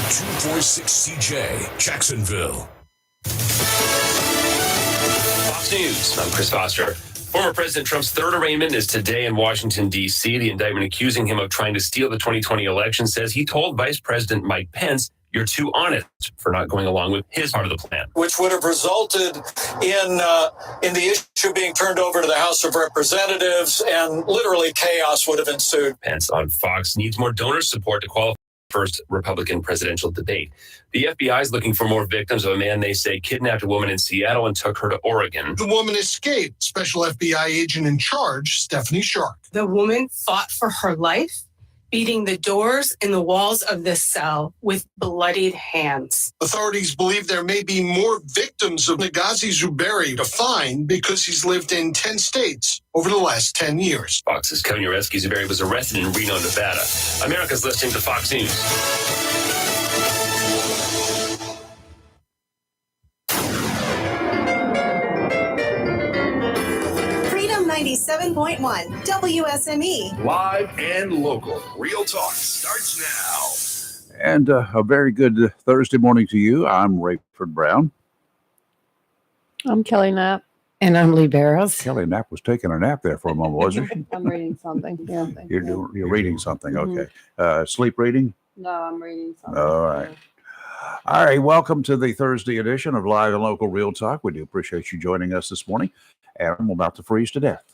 246CJ, Jacksonville. Fox News, I'm Chris Foster. Former President Trump's third arraignment is today in Washington, D.C. The indictment accusing him of trying to steal the 2020 election says he told Vice President Mike Pence, "You're too honest," for not going along with his part of the plan. Which would have resulted in the issue being turned over to the House of Representatives, and literally chaos would have ensued. Pence on Fox needs more donor support to qualify for the first Republican presidential debate. The FBI is looking for more victims of a man they say kidnapped a woman in Seattle and took her to Oregon. The woman escaped. Special FBI agent in charge, Stephanie Shark. The woman fought for her life, beating the doors and the walls of this cell with bloodied hands. Authorities believe there may be more victims of Nagazi Zuberi to find because he's lived in 10 states over the last 10 years. Fox's Kevin Ureski. Zuberi was arrested in Reno, Nevada. America's listening to Fox News. Freedom 97.1 WSME. Live and local. Real Talk starts now. And a very good Thursday morning to you. I'm Rayford Brown. I'm Kelly Knapp. And I'm Lee Barrows. Kelly Knapp was taking a nap there for a moment, wasn't she? I'm reading something. Yeah. You're reading something. Mhm. Okay. Sleep reading? No, I'm reading something. All right. All right. Welcome to the Thursday edition of Live and Local Real Talk. We do appreciate you joining us this morning. And I'm about to freeze to death.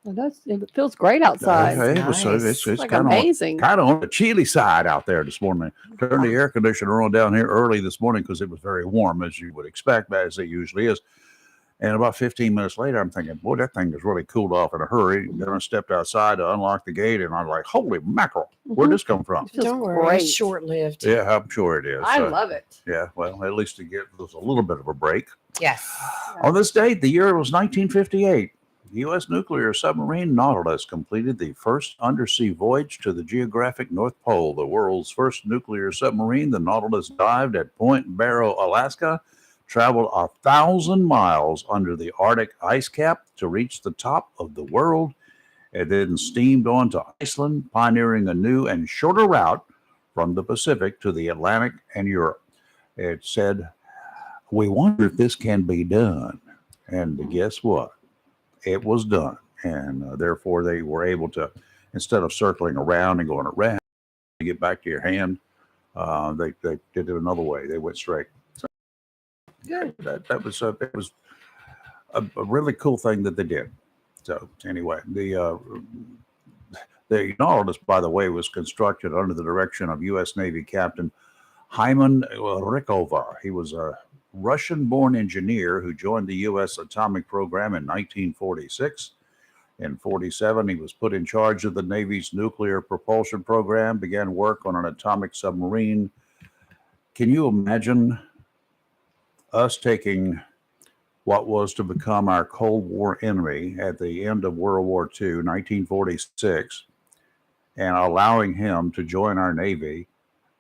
It feels great outside. It's like kind amazing. of on the chilly side out there this morning. Turned the air conditioner on down here early this morning because it was very warm, as you would expect, as it usually is. And about 15 minutes later, I'm thinking, boy, that thing has really cooled off in a hurry. Then I stepped outside to unlock the gate, and I'm like, holy mackerel, where'd this come from? It feels Don't worry, great. it's short-lived. Yeah, I'm sure it is. I love it. Yeah, well, at least to get us a little bit of a break. Yes. On this date, the year was 1958. The U.S. nuclear submarine Nautilus completed the first undersea voyage to the geographic North Pole. The world's first nuclear submarine, the Nautilus, dived at Point Barrow, Alaska, traveled 1,000 miles under the Arctic ice cap to reach the top of the world, and then steamed on to Iceland, pioneering a new and shorter route from the Pacific to the Atlantic and Europe. It said, "We wonder if this can be done." And guess what? It was done. And therefore, they were able to, instead of circling around and going around to get back to your hand, they did it another way. They went straight. Good. It was a really cool thing that they did. So anyway, the Nautilus, by the way, was constructed under the direction of U.S. Navy Captain Hyman Rykova. He was a Russian-born engineer who joined the U.S. atomic program in 1946. In 1947, he was put in charge of the Navy's nuclear propulsion program, began work on an atomic submarine. Can you imagine us taking what was to become our Cold War enemy at the end of World War II, 1946, and allowing him to join our Navy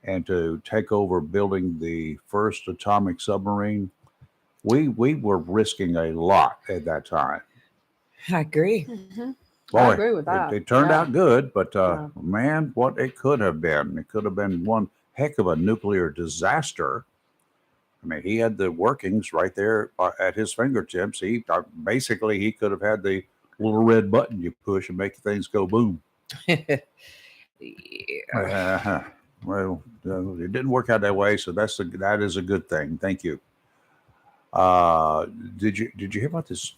and to take over building the first atomic submarine? We were risking a lot at that time. I agree. Mm-hmm. Boy, I agree with that. It turned Yeah. out good, but Yeah. man, what it could have been. It could have been one heck of a nuclear disaster. I mean, he had the workings right there at his fingertips. He basically he could have had the little red button you push and make things go boom. Yeah. Well, it didn't work out that way, so that is a good thing. Thank you. Did you hear about this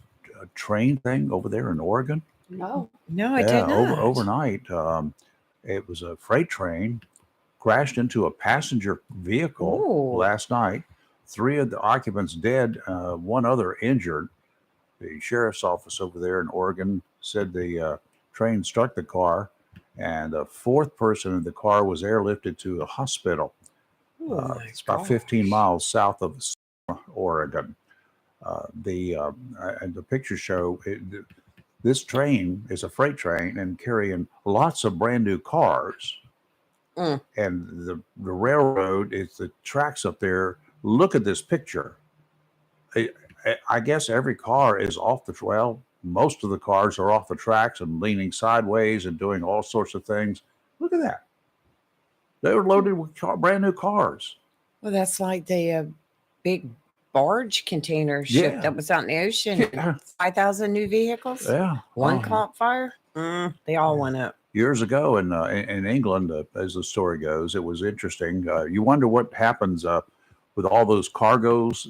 train thing over there in Oregon? No. No, I did not. Overnight, it was a freight train crashed into a passenger vehicle Ooh. last night. 3 of the occupants dead, 1 other injured. The sheriff's office over there in Oregon said the train struck the car, and the 4th person in the car was airlifted to a hospital. It's about 15 miles south of Oregon. And the pictures show this train is a freight train and carrying lots of brand new cars. Mm. And the railroad is the tracks up there. Look at this picture. I guess every car is off the well. Most of the cars are off the tracks and leaning sideways and doing all sorts of things. Look at that. They were loaded with brand new cars. Well, that's like the big barge container ship Yeah. that was out in the ocean. Yeah. 5,000 new vehicles. Yeah. One Oh. caught fire. They all went up. Years ago in England, as the story goes, it was interesting. You wonder what happens with all those cargoes,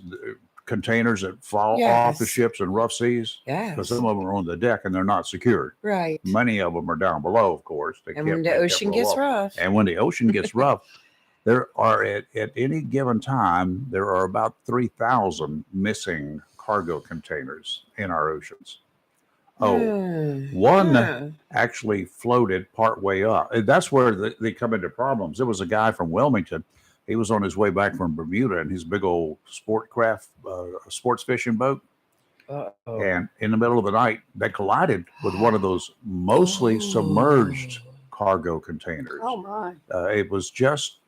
containers that fall off the Yes. ships in rough seas. Yes. Because some of them are on the deck and they're not secured. Right. Many of them are down below, of course. And when the ocean gets rough. And when the ocean gets rough, there are at any given time, there are about 3,000 missing cargo containers in our oceans. One actually floated part way up. And that's where they come into problems. There was a guy from Wilmington. He was on his way back from Bermuda in his big old sports fishing boat. And in the middle of the night, they collided with one of those mostly submerged cargo containers. Oh my. It was just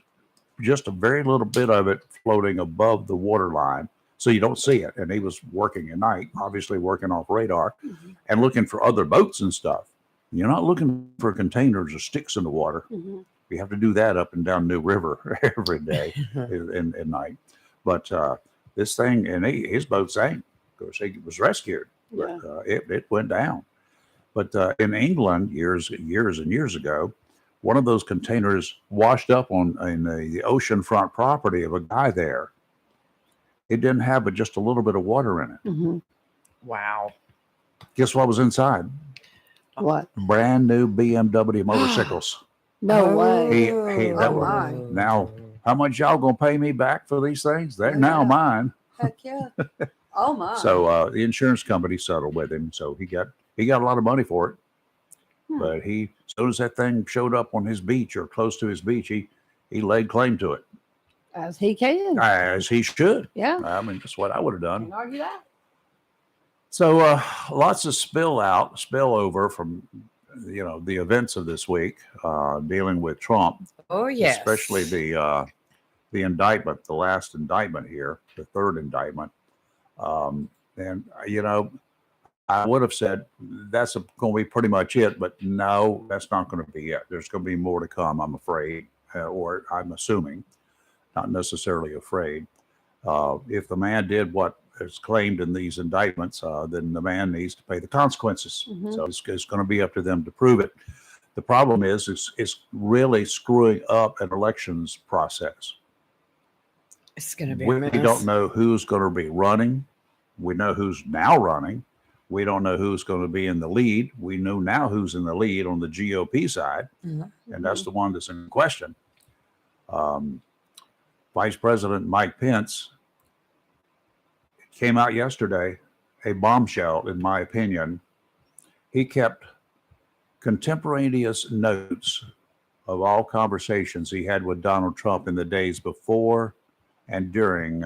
a very little bit of it floating above the waterline, so you don't see it. And he was working at night, obviously working off radar and looking for other boats and stuff. You're not looking for containers or sticks in the water. You have to do that up and down New River every day at night. But this thing, and his boat sank. Of course, he was rescued, but it went down. But in England, years and years ago, one of those containers washed up in the oceanfront property of a guy there. It didn't have but just a little bit of water in it. Wow. Guess what was inside? What? Brand new BMW motorcycles. No way. Now, how much y'all gonna pay me back for these things? They're now mine. Heck yeah. Oh my. So the insurance company settled with him. So he got a lot of money for it. But as soon as that thing showed up on his beach or close to his beach, he laid claim to it. As he can. As he should. Yeah. I mean, that's what I would have done. Can't argue that. So lots of spillover from the events of this week, dealing with Trump. Oh yes. Especially the indictment, the last indictment here, the third indictment. And I would have said that's going to be pretty much it, but no, that's not going to be it. There's going to be more to come, I'm afraid, or I'm assuming, not necessarily afraid. If the man did what is claimed in these indictments, then the man needs to pay the consequences. So it's going to be up to them to prove it. The problem is it's really screwing up an elections process. It's going to be. We don't know who's going to be running. We know who's now running. We don't know who's going to be in the lead. We know now who's in the lead on the GOP side, and that's the one that's in question. Vice President Mike Pence came out yesterday, a bombshell, in my opinion. He kept contemporaneous notes of all conversations he had with Donald Trump in the days before and during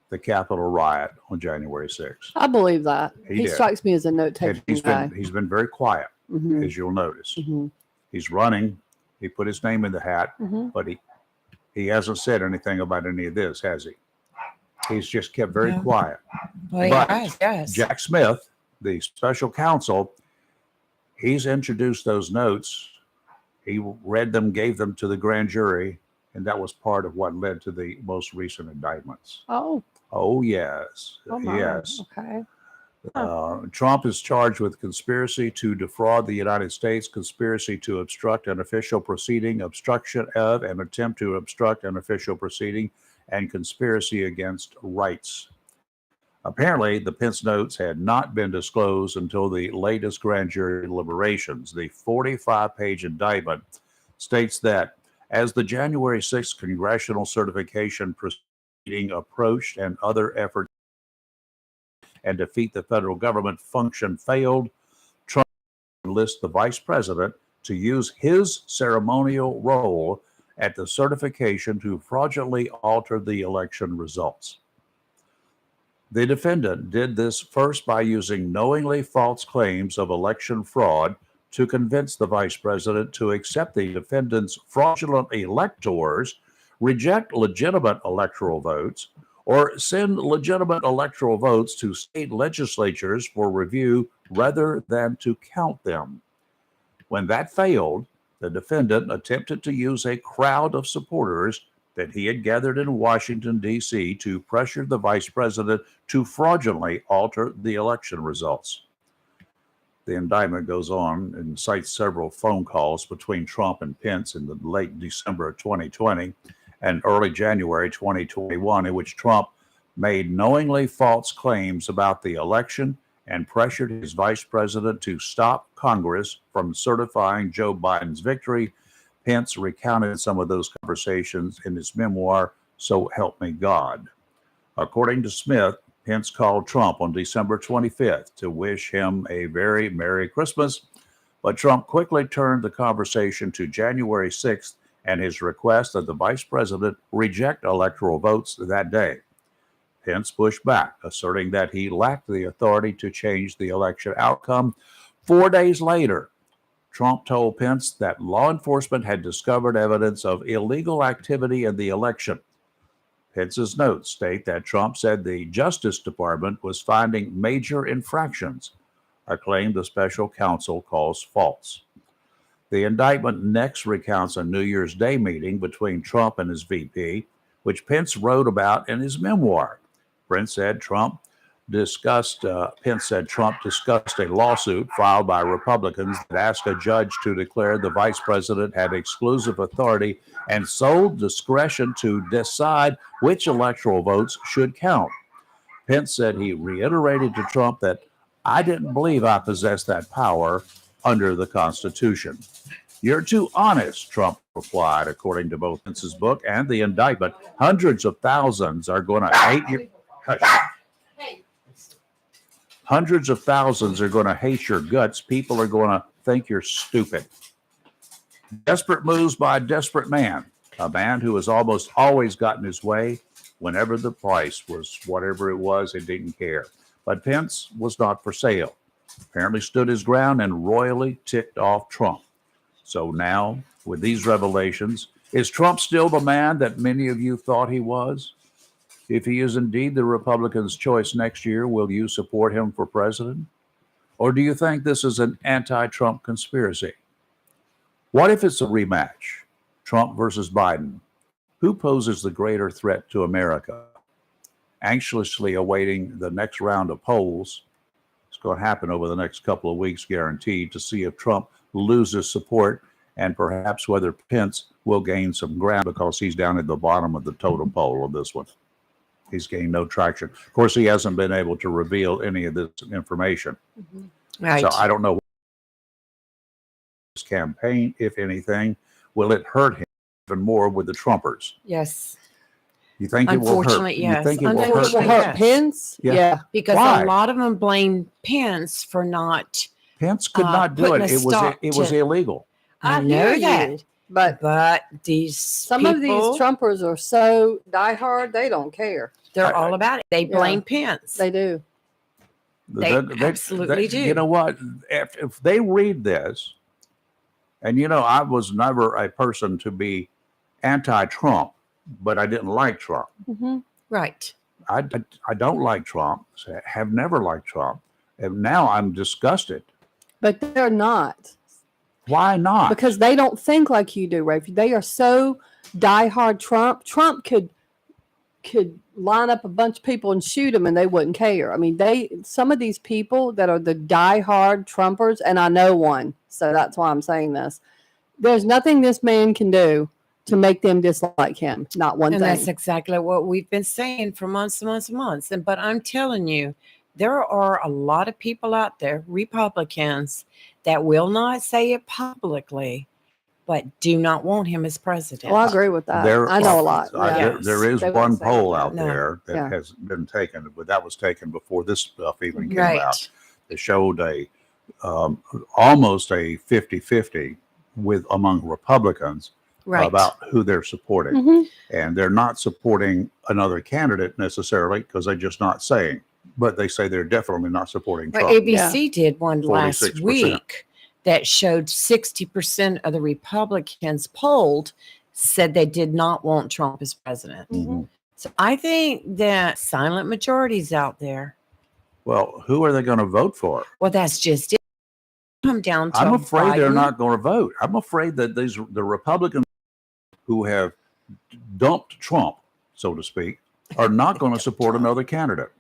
the Capitol riot on January 6th. I believe that. He did. strikes me as a note-taking guy. He's been very quiet, as you'll notice. He's running. He put his name in the hat, but he hasn't said anything about any of this, has he? He's just kept very quiet. Well, But yes. Jack Smith, the special counsel, he's introduced those notes. He read them, gave them to the grand jury, and that was part of what led to the most recent indictments. Oh, yes. Yes. Okay. Trump is charged with conspiracy to defraud the United States, conspiracy to obstruct an official proceeding, obstruction of an attempt to obstruct an official proceeding, and conspiracy against rights. Apparently, the Pence notes had not been disclosed until the latest grand jury deliberations. The 45-page indictment states that as the January 6th congressional certification proceeding approached and other efforts and defeat the federal government function failed, Trump enlisted the vice president to use his ceremonial role at the certification to fraudulently alter the election results. The defendant did this first by using knowingly false claims of election fraud to convince the vice president to accept the defendant's fraudulent electors, reject legitimate electoral votes, or send legitimate electoral votes to state legislatures for review rather than to count them. When that failed, the defendant attempted to use a crowd of supporters that he had gathered in Washington, D.C. to pressure the vice president to fraudulently alter the election results. The indictment goes on and cites several phone calls between Trump and Pence in the late December of 2020 and early January 2021, in which Trump made knowingly false claims about the election and pressured his vice president to stop Congress from certifying Joe Biden's victory. Pence recounted some of those conversations in his memoir, So Help Me God. According to Smith, Pence called Trump on December 25th to wish him a very Merry Christmas, but Trump quickly turned the conversation to January 6th and his request that the vice president reject electoral votes that day. Pence pushed back, asserting that he lacked the authority to change the election outcome. 4 days later, Trump told Pence that law enforcement had discovered evidence of illegal activity in the election. Pence's notes state that Trump said the Justice Department was finding major infractions, a claim the special counsel calls false. The indictment next recounts a New Year's Day meeting between Trump and his VP, which Pence wrote about in his memoir. Pence said Trump discussed a lawsuit filed by Republicans that asked a judge to declare the vice president had exclusive authority and sole discretion to decide which electoral votes should count. Pence said he reiterated to Trump that I didn't believe I possessed that power under the Constitution. You're too honest, Trump replied, according to both Pence's book and the indictment. Hundreds of thousands are going to hate you. Hundreds of thousands are going to hate your guts. People are going to think you're stupid. Desperate moves by a desperate man, a man who has almost always gotten his way whenever the price was whatever it was, he didn't care. But Pence was not for sale. Apparently stood his ground and royally ticked off Trump. So now, with these revelations, is Trump still the man that many of you thought he was? If he is indeed the Republicans' choice next year, will you support him for president? Or do you think this is an anti-Trump conspiracy? What if it's a rematch? Trump versus Biden. Who poses the greater threat to America? Anxiously awaiting the next round of polls. It's going to happen over the next couple of weeks, guaranteed, to see if Trump loses support and perhaps whether Pence will gain some ground, because he's down at the bottom of the totem pole of this one. He's gained no traction. Of course, he hasn't been able to reveal any of this information. Right. So I don't know his campaign, if anything. Will it hurt him even more with the Trumpers? Yes. You think it will hurt? Unfortunately, yes. You think it will hurt? Unfortunately, Hurt yes. Pence? Yeah. Yeah. Because Why? a lot of them blame Pence for not. Pence could not do putting it. a It was stop to- illegal. I hear know that. you, But these some of these people, Trumpers are so diehard, they don't care. they're all about it. They Yeah. blame Pence. They do. They absolutely do. You know what? If they read this, and I was never a person to be anti-Trump, but I didn't like Trump. Mm-hmm. Right. I don't like Trump. Have never liked Trump, and now I'm disgusted. But they're not. Why not? Because they don't think like you do, Rafe. They are so diehard Trump. Trump could line up a bunch of people and shoot them and they wouldn't care. I mean, some of these people that are the diehard Trumpers, and I know one, so that's why I'm saying this. There's nothing this man can do to make them dislike him. Not one And thing. that's exactly what we've been saying for months and months and months. But I'm telling you, there are a lot of people out there, Republicans, that will not say it publicly, but do not want him as president. Well, I agree with that. I know a lot. Yeah. There is They one won't say poll that. out No. there that has been taken, but that was taken before this stuff even came Right. out. It showed almost a 50-50 among Republicans Right. about who they're supporting. Mhm. And they're not supporting another candidate necessarily because they're just not saying, but they say they're definitely not supporting Well, Trump. ABC did one last 46%. week that showed 60% of the Republicans polled said they did not want Trump as president. Mhm. So I think that silent majorities out there. Well, who are they going to vote for? Well, that's just it. come down to I'm afraid they're Biden. not going to vote. I'm afraid that the Republicans who have dumped Trump, so to speak, are not going to support another candidate.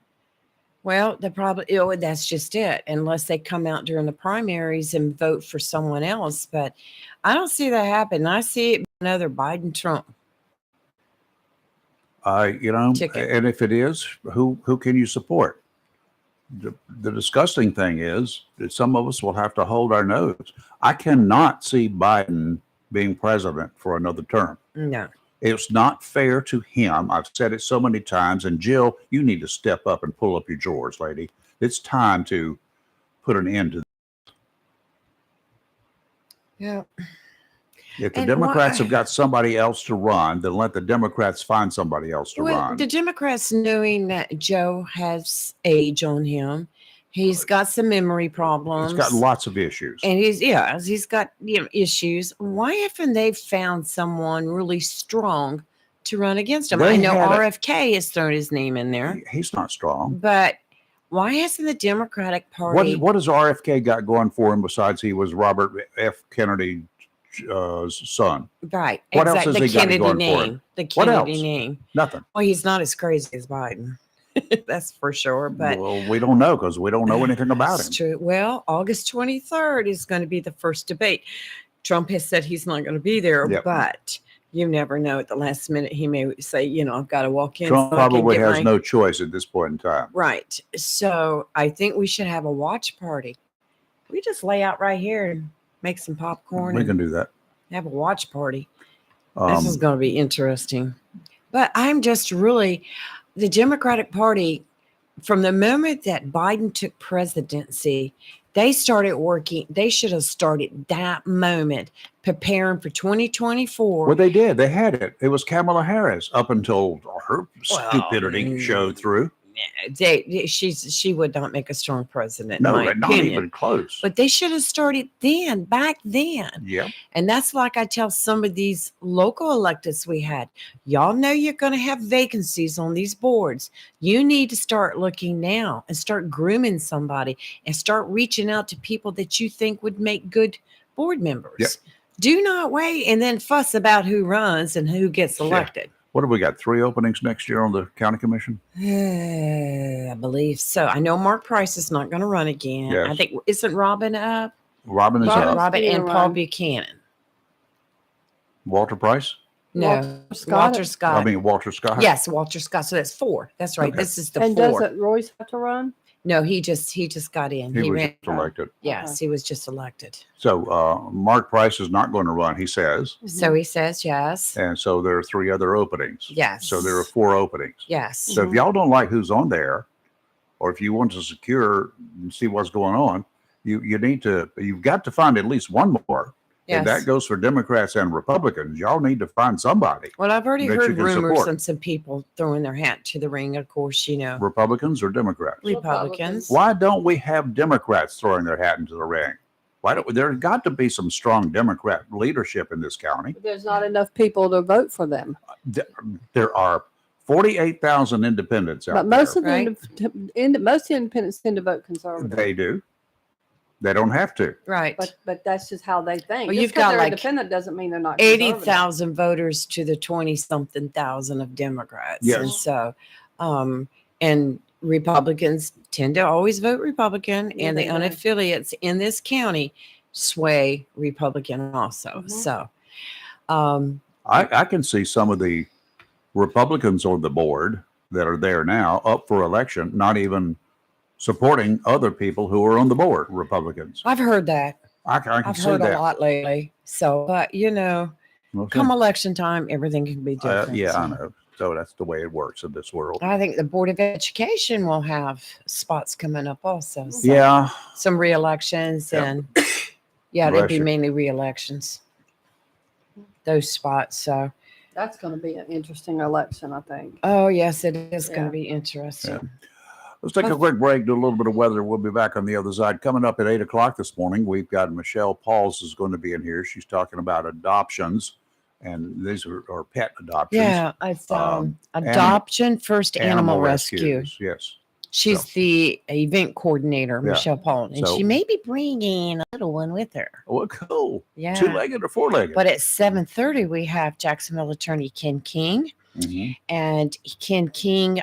Well, they probably, that's just it, unless they come out during the primaries and vote for someone else. But I don't see that happen. I see it another Biden Trump. Ticket. And if it is, who can you support? The disgusting thing is that some of us will have to hold our nose. I cannot see Biden being president for another term. No. It's not fair to him. I've said it so many times. And Jill, you need to step up and pull up your drawers, lady. It's time to put an end to this. Yeah. If the And Democrats why- have got somebody else to run, then let the Democrats find somebody else to Well, run. the Democrats, knowing that Joe has age on him, he's got some memory problems. He's got lots of issues. And he's got issues. Why haven't they found someone really strong to run against him? They I know had a- RFK has thrown his name in there, He's not strong. but why hasn't the Democratic Party? What has RFK got going for him besides he was Robert F. Kennedy's son? Right. What else exactly. has he got going for him? The What Kennedy else? name. Nothing. Well, he's not as crazy as Biden. That's for sure. But Well, we don't know because we don't know anything about that's him. true. Well, August 23rd is going to be the first debate. Trump has said he's not going to be there, Yep. but you never know. At the last minute, he may say, I've got to walk in. Trump so I can probably get has my-" no choice at this point in time. Right. So I think we should have a watch party. We just lay out right here and make some popcorn We and can do that. have a watch party. This is Um, going to be interesting. But I'm just really, the Democratic Party, from the moment that Biden took presidency, they started working. They should have started that moment preparing for 2024. well, they did. They had it. It was Kamala Harris up until her stupidity showed through. She would not make a strong president. No, in my not opinion. even close. But they should have started back then. Yeah. And that's like I tell some of these local electeds we had. Y'all know you're going to have vacancies on these boards. You need to start looking now and start grooming somebody and start reaching out to people that you think would make good board members. Yep. Do not wait and then fuss about who runs and who gets Yeah. elected. What have we got? 3 openings next year on the county commission? I believe so. I know Mark Price is not going to run again. Yes. I think, isn't Robin up? Robin is Robin's up. Robin gonna and Paul run. Buchanan. Walter Price? No, Walter Scott. Walter Scott. I mean, Walter Scott. Yes, Walter Scott. So that's 4. That's right. Okay. This is the And 4. doesn't Royce have to run? No, he just got in. He was ran. just elected. Yes, he was just elected. So Mark Price is not going to run, he says. So he says yes. And so there are 3 other openings. Yes. So there are 4 openings. Yes. So if y'all don't like who's on there, or if you want to secure and see what's going on, you've got to find at least one more. And Yes. that goes for Democrats and Republicans. Y'all need to find somebody. Well, I've already that you heard can rumors support. and some people throwing their hat to the ring. Of course, Republicans or Democrats? Republicans. Why don't we have Democrats throwing their hat into the ring? Why don't there's got to be some strong Democrat leadership in this county? There's not enough people to vote for them. There are 48,000 independents out But most there. of the most independents tend to vote conservative. They do. They don't have to. Right. But that's just how they think. Well, Just you've 'cause got they're like independent doesn't mean they're not conservative. 80,000 voters to the 20-something thousand of Democrats. Yes. And so, and Republicans tend to always vote Republican, Yeah, and the they do. unaffiliates in this county sway Republican also. Mhm. So, I can see some of the Republicans on the board that are there now up for election, not even supporting other people who are on the board, Republicans. I've heard that. I can I've see heard that. a lot lately. So, but Okay. come election time, everything can be different. Yeah, I So know. So that's the way it works in this world. I think the Board of Education will have spots coming up also. So Yeah. some re-elections Yeah. and yeah, they'd Bless be you. mainly re-elections. Those spots. So, That's going to be an interesting election, I think. oh yes, it is going Yeah. to be interesting. Let's take a quick break, do a little bit of weather. We'll be back on the other side. Coming up at 8 o'clock this morning, we've got Michelle Pauls is going to be in here. She's talking about adoptions, and these are pet adoptions. Yeah, it's Animal- Adoption First Animal Rescue. rescues, yes. She's So- the event coordinator, Yeah. Michelle Paul, and So- she may be bringing a little one with her. Well, cool. Yeah. 2-legged or 4-legged? But at 7:30, we have Jacksonville attorney Ken King. Mhm. And Ken King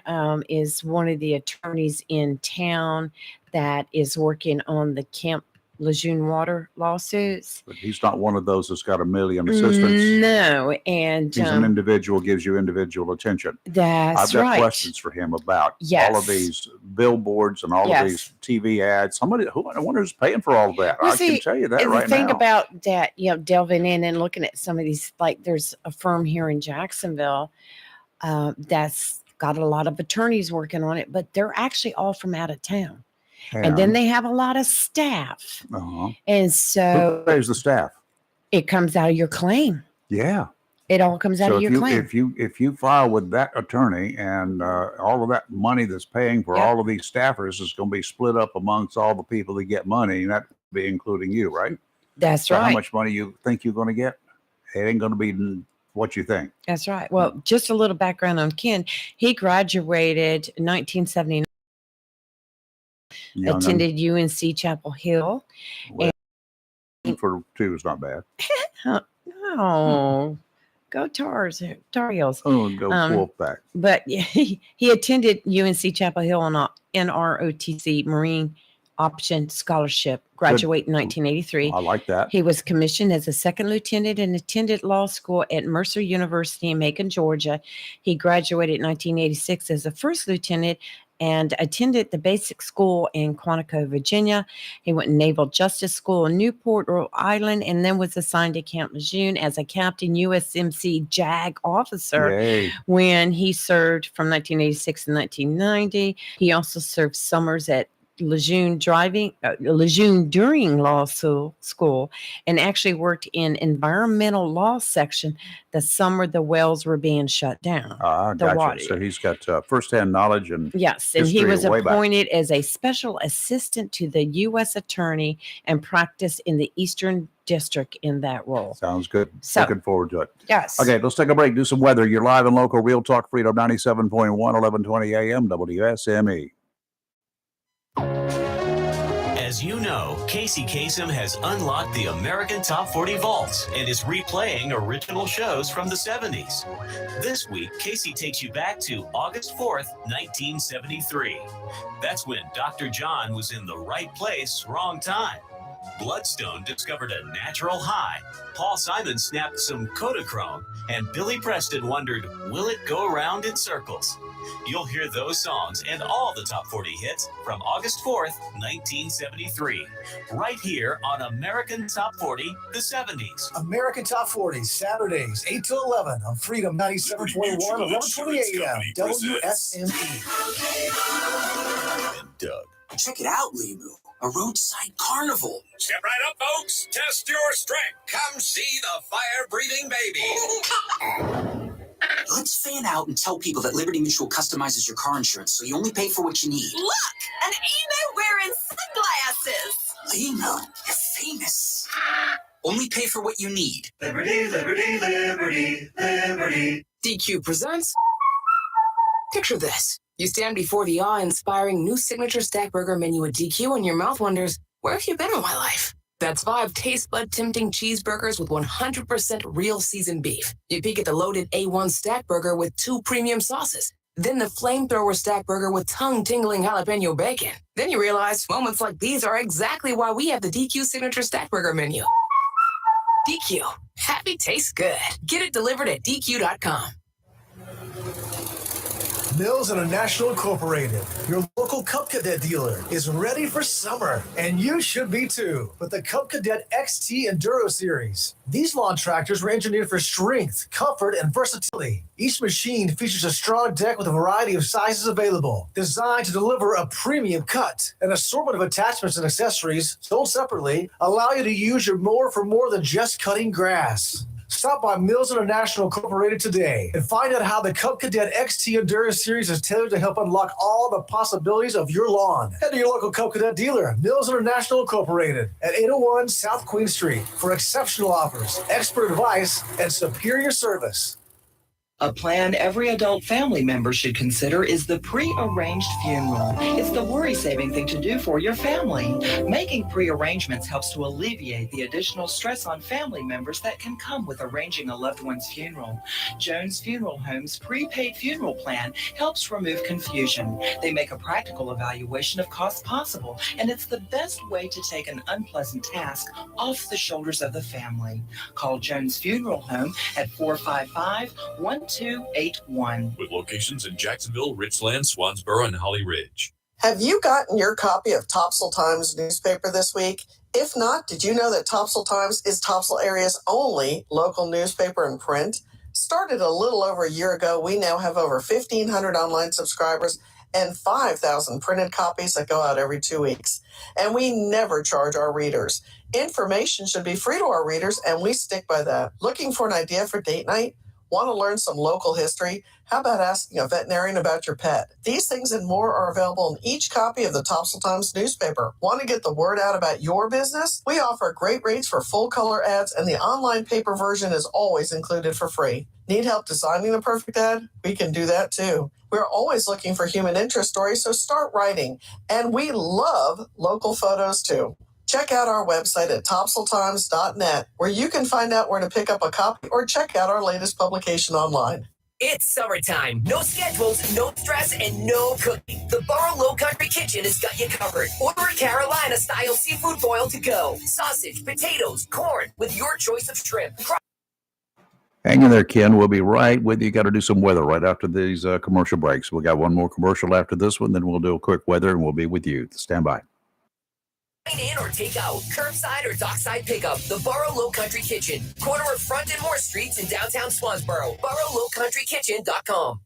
is one of the attorneys in town that is working on the Camp Lejeune water lawsuits. But he's not one of those that's got a million assistants. No, and He's an individual, gives you individual attention. that's I've got right. questions for him about all Yes. of these billboards and all of Yes. these TV ads. I wonder who's paying for all of that. Well, I see, can tell you that And right the thing now. about that, delving in and looking at some of these, like there's a firm here in Jacksonville that's got a lot of attorneys working on it, but they're actually all from out of town. And then they have a lot of staff. uh-huh. And Who so pays the staff? it comes out of your claim. Yeah. It all comes out So of your claim. if you file with that attorney and all of that money that's paying for Yep. all of these staffers is going to be split up amongst all the people that get money, and that would be including you, right? That's So right. how much money you think you're going to get? It ain't going to be what you think. That's right. Well, just a little background on Ken. He graduated in 1979, Young attended UNC Chapel Hill. Well, for 2 is not bad. Oh, go Tar Heels. Oh, go Um, Wolfpack. But he attended UNC Chapel Hill on a NROTC Marine Option Scholarship, graduated in 1983. I like that. He was commissioned as a second lieutenant and attended law school at Mercer University in Macon, Georgia. He graduated in 1986 as a first lieutenant and attended the basic school in Quantico, Virginia. He went to Naval Justice School in Newport, Rhode Island, and then was assigned to Camp Lejeune as a captain USMC JAG officer Yay. when he served from 1986 to 1990. He also served summers at Lejeune during law school and actually worked in environmental law section the summer the wells were being shut down. Ah, The gotcha. water. So he's got firsthand knowledge and Yes, and he history was way back. appointed as a special assistant to the U.S. attorney and practiced in the Eastern District in that role. sounds good. So- Looking forward to it. Yes. Okay, let's take a break. Do some weather. You're live and local. Real Talk Freedom 97.1, 1120 AM, WSME. As you know, Casey Kasem has unlocked the American Top 40 vaults and is replaying original shows from the 70s. This week, Casey takes you back to August 4th, 1973. That's when Dr. John was in the right place, wrong time. Bloodstone discovered a natural high. Paul Simon snapped some Kodachrome, and Billy Preston wondered, will it go around in circles? You'll hear those songs and all the top 40 hits from August 4th, 1973, right here on American Top 40, the 70s. American Top 40, Saturdays, 8 to 11 on Freedom 97.1, 1120 AM, WSME. And Doug. Check it out, Limu. A roadside carnival. Step right up, folks. Test your strength. Come see the fire-breathing baby. Let's fan out and tell people that Liberty Mutual customizes your car insurance so you only pay for what you need. Look, an emo wearing sunglasses. Limu, you're famous. Only pay for what you need. Liberty, liberty, liberty, liberty. DQ presents. Picture this. You stand before the awe-inspiring new signature stack burger menu at DQ and your mouth wonders, where have you been all my life? That's 5 taste bud tempting cheeseburgers with 100% real seasoned beef. You peek at the loaded A1 stack burger with 2 premium sauces. Then the flamethrower stack burger with tongue-tingling jalapeno bacon. Then you realize moments like these are exactly why we have the DQ signature stack burger menu. DQ. Happy tastes good. Get it delivered at DQ.com. Mills International Incorporated, your local Cub Cadet dealer, is ready for summer, and you should be too, with the Cub Cadet XT Enduro Series. These lawn tractors were engineered for strength, comfort, and versatility. Each machine features a strong deck with a variety of sizes available, designed to deliver a premium cut. An assortment of attachments and accessories, sold separately, allow you to use your mower for more than just cutting grass. Stop by Mills International Incorporated today and find out how the Cub Cadet XT Endurance Series is tailored to help unlock all the possibilities of your lawn. Head to your local Cub Cadet dealer, Mills International Incorporated, at 801 South Queen Street for exceptional offers, expert advice, and superior service. A plan every adult family member should consider is the pre-arranged funeral. It's the worry-saving thing to do for your family. Making pre-arrangements helps to alleviate the additional stress on family members that can come with arranging a loved one's funeral. Jones Funeral Home's prepaid funeral plan helps remove confusion. They make a practical evaluation of costs possible, and it's the best way to take an unpleasant task off the shoulders of the family. Call Jones Funeral Home at 455-1281. With locations in Jacksonville, Richland, Swansboro, and Holly Ridge. Have you gotten your copy of Topsail Times newspaper this week? If not, did you know that Topsail Times is Topsail area's only local newspaper in print? Started a little over a year ago, we now have over 1,500 online subscribers and 5,000 printed copies that go out every 2 weeks. And we never charge our readers. Information should be free to our readers, and we stick by that. Looking for an idea for date night? Want to learn some local history? How about asking a veterinarian about your pet? These things and more are available in each copy of the Topsail Times newspaper. Want to get the word out about your business? We offer great rates for full color ads, and the online paper version is always included for free. Need help designing the perfect ad? We can do that too. We're always looking for human interest stories, so start writing. And we love local photos too. Check out our website at topsailtimes.net, where you can find out where to pick up a copy or check out our latest publication online. It's summertime. No schedules, no stress, and no cooking. The Burrow Low Country Kitchen has got you covered. Order a Carolina-style seafood boil to go. Sausage, potatoes, corn, with your choice of shrimp. Hang in there, Ken. We'll be right with you. Got to do some weather right after these commercial breaks. We got one more commercial after this one, then we'll do a quick weather, and we'll be with you. Stand by. In or take out, curbside or dockside pickup. The Burrow Low Country Kitchen, corner of Front and Moore Streets in downtown Swansboro. BurrowLowCountryKitchen.com.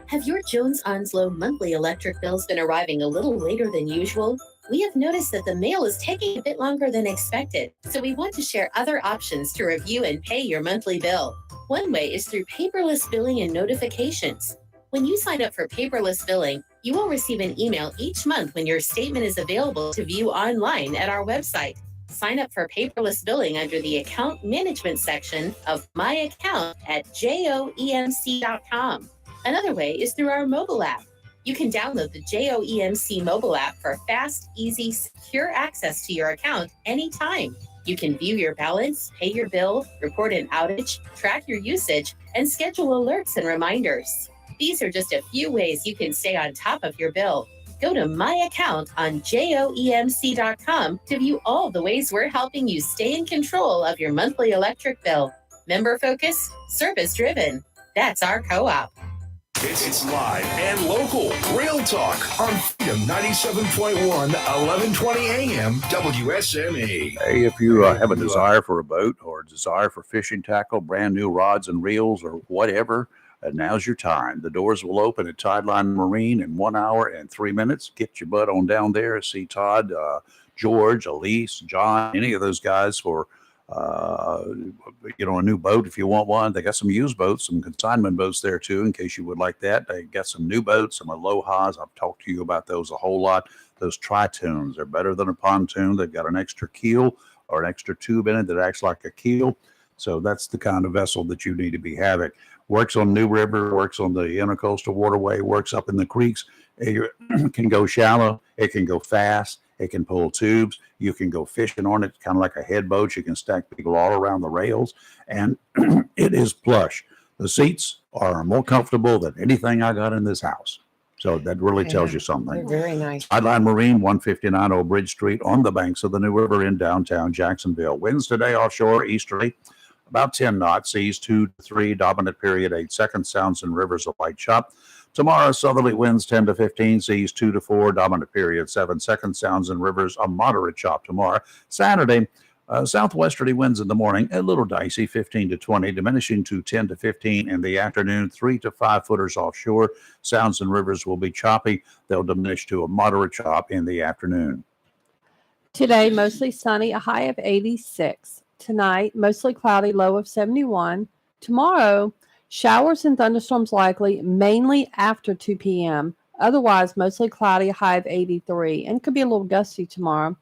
Have your Jones Onslow monthly electric bills been arriving a little later than usual? We have noticed that the mail is taking a bit longer than expected, so we want to share other options to review and pay your monthly bill. One way is through paperless billing and notifications. When you sign up for paperless billing, you will receive an email each month when your statement is available to view online at our website. Sign up for paperless billing under the account management section of My Account at joemc.com. Another way is through our mobile app. You can download the JOEMC mobile app for fast, easy, secure access to your account anytime. You can view your balance, pay your bill, report an outage, track your usage, and schedule alerts and reminders. These are just a few ways you can stay on top of your bill. Go to My Account on joemc.com to view all the ways we're helping you stay in control of your monthly electric bill. Member focused, service driven. That's our co-op. It's live and local. Real talk on Freedom 97.1, 1120 AM, WSME. Hey, if you have a desire for a boat or a desire for fishing tackle, brand new rods and reels or whatever, now's your time. The doors will open at Tideline Marine in 1 hour and 3 minutes. Get your butt on down there. See Todd, George, Elise, John, any of those guys for, a new boat if you want one. They got some used boats, some consignment boats there too, in case you would like that. They got some new boats, some Alohas. I've talked to you about those a whole lot. Those Tritoons, they're better than a pontoon. They've got an extra keel or an extra tube in it that acts like a keel. So that's the kind of vessel that you need to be having. Works on New River, works on the Intercoastal Waterway, works up in the creeks. It can go shallow. It can go fast. It can pull tubes. You can go fishing on it, kind of like a head boat. You can stack people all around the rails, and it is plush. The seats are more comfortable than anything I got in this house. So that really tells you something. They're very nice. Tideline Marine, 159 Old Bridge Street, on the banks of the New River in downtown Jacksonville. Winds today offshore, easterly, about 10 knots, seas 2 to 3, dominant period 8 seconds, sounds and rivers a light chop. Tomorrow, southerly winds 10 to 15, seas 2 to 4, dominant period 7 seconds, sounds and rivers a moderate chop tomorrow. Saturday, southwesterly winds in the morning, a little dicey, 15 to 20, diminishing to 10 to 15 in the afternoon, 3 to 5 footers offshore. Sounds and rivers will be choppy. They'll diminish to a moderate chop in the afternoon. Today, mostly sunny, a high of 86. Tonight, mostly cloudy, low of 71. Tomorrow, showers and thunderstorms likely, mainly after 2 p.m. Otherwise, mostly cloudy, a high of 83. And could be a little gusty tomorrow.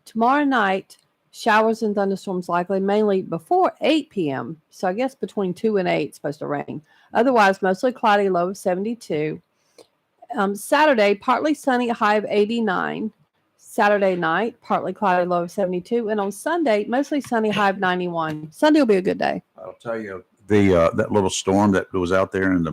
Tomorrow night, showers and thunderstorms likely, mainly before 8 p.m. So I guess between 2 and 8 it's supposed to rain. Otherwise, mostly cloudy, low of 72. Saturday, partly sunny, high of 89. Saturday night, partly cloudy, low of 72. And on Sunday, mostly sunny, high of 91. Sunday will be a good day. I'll tell you, that little storm that was out there in the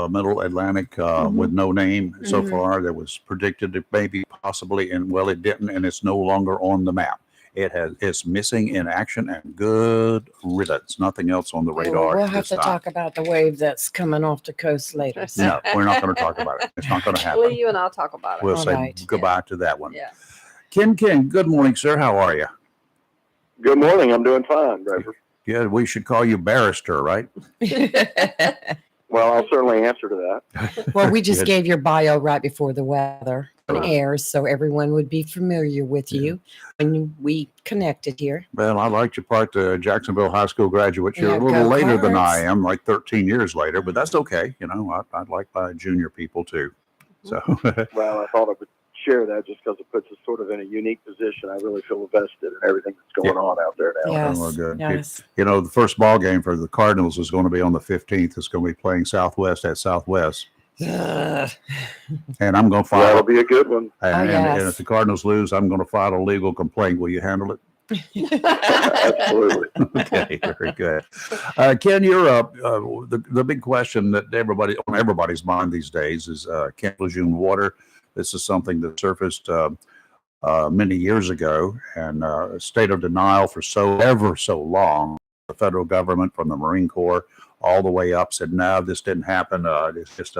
middle Atlantic with no name so far, that was predicted to maybe possibly, and well, it didn't, and it's no longer on the map. It's missing in action, and good riddance. Nothing else on the radar. We'll at have this to time. talk about the wave that's coming off the coast later. No, we're not going to talk about it. It's not going to happen. Well, you and I'll talk about it. We'll All say right. goodbye to that one. Yeah. Ken, good morning, sir. How are you? Good morning. I'm doing fine, Trevor. Yeah, we should call you Barrister, right? Well, I'll certainly answer to that. Well, we just Good. gave your bio right before the weather airs, so everyone would be familiar with you when we connected here. Well, I liked your part, Jacksonville High School graduate. You're Yeah, a little go later than I Cards. am, like 13 years later, but that's okay. You know, I'd like my junior people too. So, Well, I thought I would share that just because it puts us sort of in a unique position. I really feel invested in everything that's going on out there now. Yes, well, good. yes. You know, the first ball game for the Cardinals is going to be on the 15th. It's going to be playing Southwest at Southwest. Ugh. And I'm going to file. That'll be a good one. And, yes. and if the Cardinals lose, I'm going to file a legal complaint. Will you handle it? Absolutely. Okay, very good. Ken, you're the big question that on everybody's mind these days is Camp Lejeune water. This is something that surfaced many years ago, and a state of denial for ever so long. The federal government, from the Marine Corps all the way up, said no, this didn't happen. It's just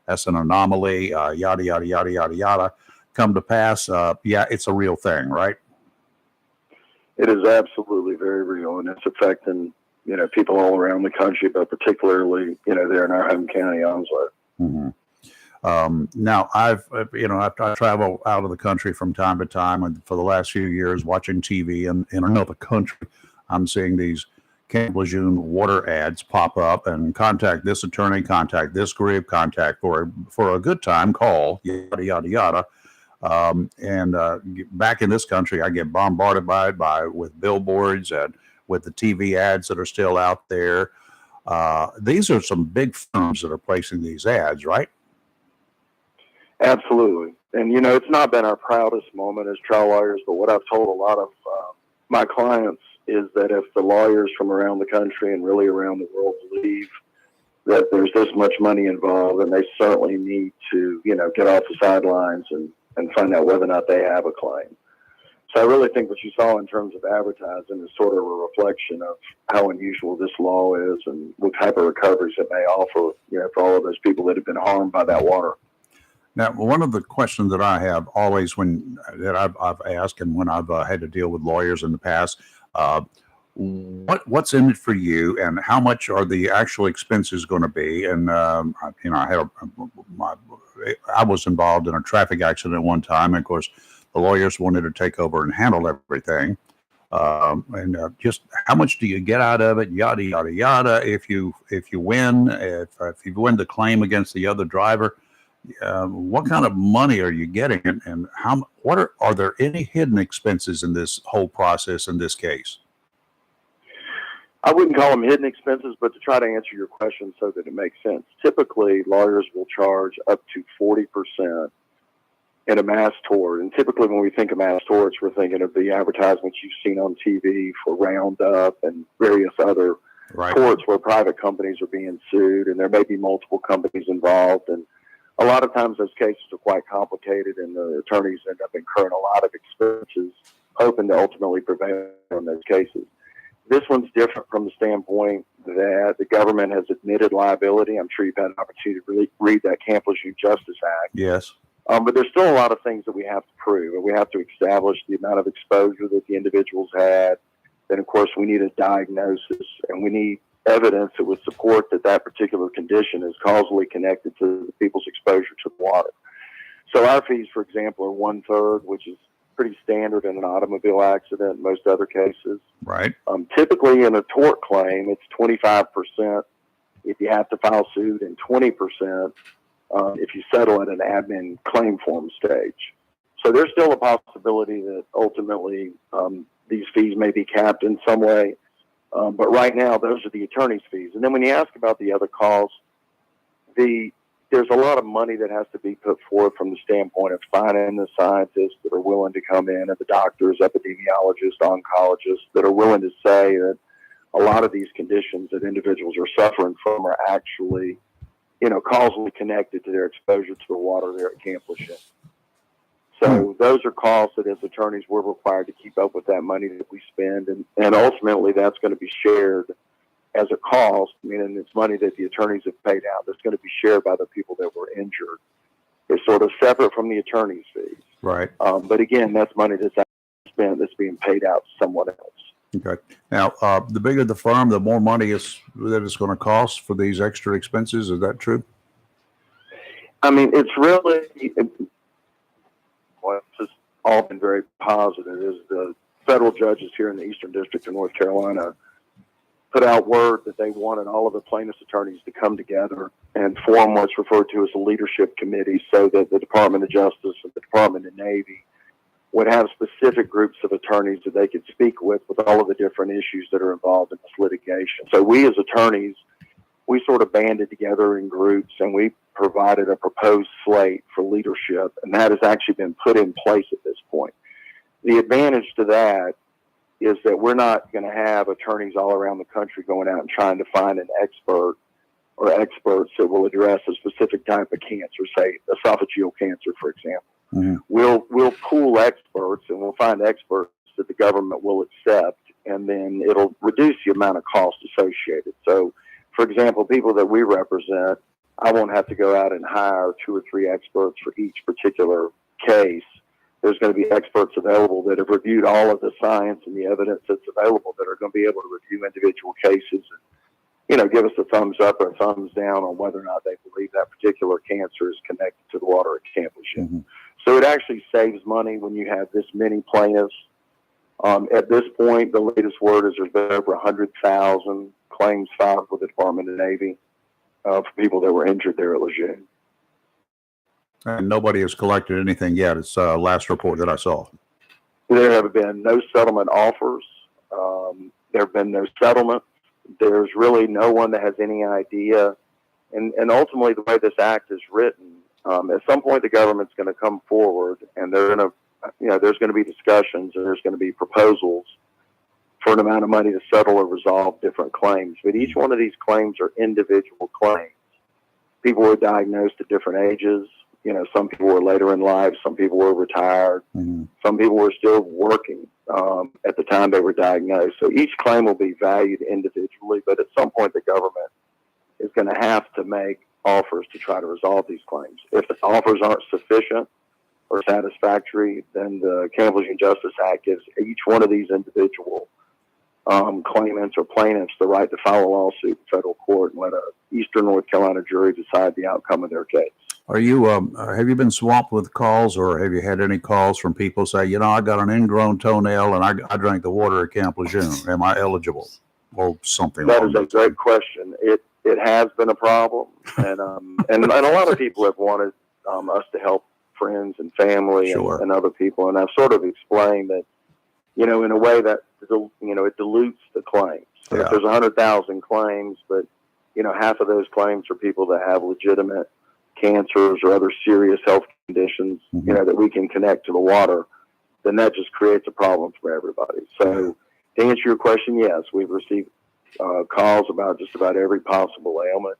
that's an anomaly. Yada yada yada yada yada. Come to pass, yeah, it's a real thing, right? It is absolutely very real, and it's affecting, people all around the country, but particularly, there in our home county, Onslow. Mm-hmm. Now, I travel out of the country from time to time, and for the last few years, watching TV in another country, I'm seeing these Camp Lejeune water ads pop up, and contact this attorney, contact this group, contact for a good time, call, yada yada yada. Back in this country, I get bombarded with billboards and with the TV ads that are still out there. These are some big firms that are placing these ads, right? Absolutely. And, it's not been our proudest moment as trial lawyers, but what I've told a lot of my clients is that if the lawyers from around the country and really around the world believe that there's this much money involved, then they certainly need to, get off the sidelines and find out whether or not they have a claim. So I really think what you saw in terms of advertising is sort of a reflection of how unusual this law is and what type of recoveries it may offer, for all of those people that have been harmed by that water. Now, one of the questions that I have always I've asked, and when I've had to deal with lawyers in the past, what's in it for you, and how much are the actual expenses going to be? And I was involved in a traffic accident one time, and of course, the lawyers wanted to take over and handle everything. Just how much do you get out of it? Yada yada yada. If you win, if you win the claim against the other driver, what kind of money are you getting, and are there any hidden expenses in this whole process in this case? I wouldn't call them hidden expenses, but to try to answer your question so that it makes sense, typically lawyers will charge up to 40% in a mass tort. And typically when we think of mass torts, we're thinking of the advertisements you've seen on TV for Roundup and various other torts where private companies are being sued, and there may be multiple companies involved. And a lot of times those cases are quite complicated, and the attorneys end up incurring a lot of expenses, hoping to ultimately prevail on those cases. This one's different from the standpoint that the government has admitted liability. I'm sure you've had an opportunity to read that Camp Lejeune Justice Act. Yes. But there's still a lot of things that we have to prove, and we have to establish the amount of exposure that the individuals had. Then, of course, we need a diagnosis, and we need evidence that would support that particular condition is causally connected to the people's exposure to the water. So our fees, for example, are 1/3, which is pretty standard in an automobile accident in most other cases. Right. Typically in a tort claim, it's 25% if you have to file suit, and 20% if you settle at an admin claim form stage. So there's still a possibility that ultimately these fees may be capped in some way. But right now, those are the attorney's fees. And then when you ask about the other costs, there's a lot of money that has to be put forth from the standpoint of finding the scientists that are willing to come in, and the doctors, epidemiologists, oncologists that are willing to say that a lot of these conditions that individuals are suffering from are actually, causally connected to their exposure to the water there at Camp Lejeune. So those are costs that as attorneys we're required to keep up with that money that we spend, and ultimately that's going to be shared as a cost, meaning it's money that the attorneys have paid out that's going to be shared by the people that were injured. It's sort of separate from the attorney's fees. Right. But again, that's money that's spent that's being paid out to someone else. Okay. Now, the bigger the firm, the more money that it's going to cost for these extra expenses. Is that true? I mean, it's really, what's just all been very positive is the federal judges here in the Eastern District of North Carolina put out word that they wanted all of the plaintiffs' attorneys to come together and form what's referred to as a leadership committee so that the Department of Justice and the Department of Navy would have specific groups of attorneys that they could speak with all of the different issues that are involved in this litigation. So we as attorneys, we sort of banded together in groups and we provided a proposed slate for leadership, and that has actually been put in place at this point. The advantage to that is that we're not going to have attorneys all around the country going out and trying to find an expert or experts that will address a specific type of cancer, say esophageal cancer, for example. Mm-hmm. We'll pool experts and we'll find experts that the government will accept, and then it'll reduce the amount of cost associated. So, for example, people that we represent, I won't have to go out and hire 2 or 3 experts for each particular case. There's going to be experts available that have reviewed all of the science and the evidence that's available that are going to be able to review individual cases and, give us a thumbs up or a thumbs down on whether or not they believe that particular cancer is connected to the water at Camp Lejeune. Mm-hmm. So it actually saves money when you have this many plaintiffs. At this point, the latest word is there's been over 100,000 claims filed with the Department of Navy for people that were injured there at Lejeune. And nobody has collected anything yet. It's last report that I saw. There have been no settlement offers. There have been no settlements. There's really no one that has any idea. And ultimately, the way this act is written, at some point the government's going to come forward and they're going to, there's going to be discussions and there's going to be proposals for an amount of money to settle or resolve different claims. But each one of these claims are individual claims. People were diagnosed at different ages. Some people were later in life. Some people were retired. Mm-hmm. Some people were still working at the time they were diagnosed. So each claim will be valued individually, but at some point the government is going to have to make offers to try to resolve these claims. If the offers aren't sufficient or satisfactory, then the Camp Lejeune Justice Act gives each one of these individual claimants or plaintiffs the right to file a lawsuit in federal court and let a Eastern North Carolina jury decide the outcome of their case. Are you, have you been swamped with calls, or have you had any calls from people say, I got an ingrown toenail and I drank the water at Camp Lejeune. Am I eligible? Or something That like is a great question. It has been a problem. And, and a lot of people have wanted us to help friends and family Sure. and other people. And I've sort of explained that, in a way that, it dilutes the claims. So Yeah. if there's 100,000 claims, but, half of those claims are people that have legitimate cancers or other serious health conditions, Mm-hmm. that we can connect to the water, then that just creates a problem for everybody. So to answer your question, yes, we've received calls about just about every possible ailment.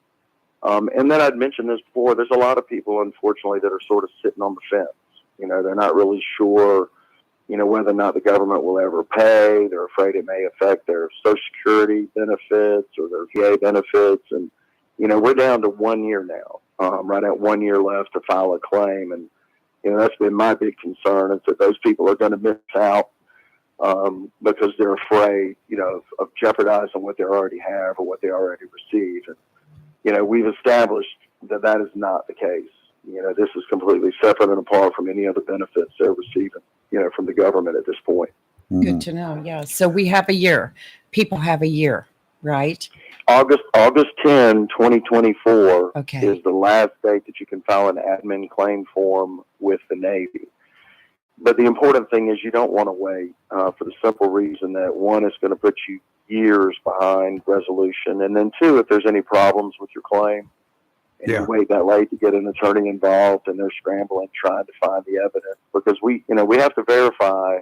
And then I'd mentioned this before, there's a lot of people, unfortunately, that are sort of sitting on the fence. They're not really sure, whether or not the government will ever pay. They're afraid it may affect their Social Security benefits or their VA benefits. And, we're down to 1 year now, right at 1 year left to file a claim. And, that's been my big concern, is that those people are going to miss out because they're afraid, of jeopardizing what they already have or what they already receive. And, we've established that that is not the case. This is completely separate and apart from any other benefits they're receiving, from the government at this point. Good to know. Yeah. So we have a year. People have a year, right? August 10, 2024 Okay. is the last date that you can file an admin claim form with the Navy. But the important thing is you don't want to wait for the simple reason that, one, it's going to put you years behind resolution. And then two, if there's any problems with your claim, and you wait that late to get an attorney involved, and they're scrambling trying to find the evidence because we have to verify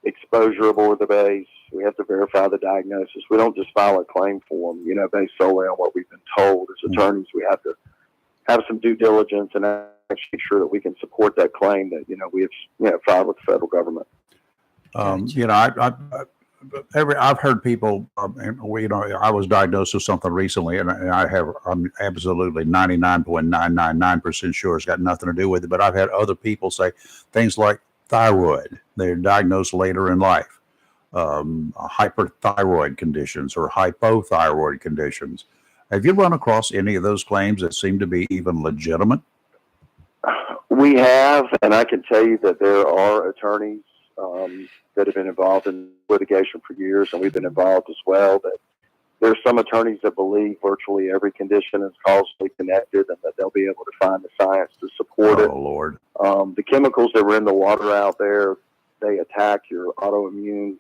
exposure aboard the base. We have to verify the diagnosis. We don't just file a claim form, based solely on what we've been told. As attorneys, we have to have some due diligence and actually make sure that we can support that claim that, we have filed with the federal government. I've heard people, I was diagnosed with something recently, and I'm absolutely 99.999% sure it's got nothing to do with it. But I've had other people say things like thyroid. They're diagnosed later in life, hyperthyroid conditions or hypothyroid conditions. Have you run across any of those claims that seem to be even legitimate? We have, and I can tell you that there are attorneys that have been involved in litigation for years, and we've been involved as well. That there's some attorneys that believe virtually every condition is causally connected, and that they'll be able to find the science to support it. Oh, Lord. The chemicals that were in the water out there, they attack your immune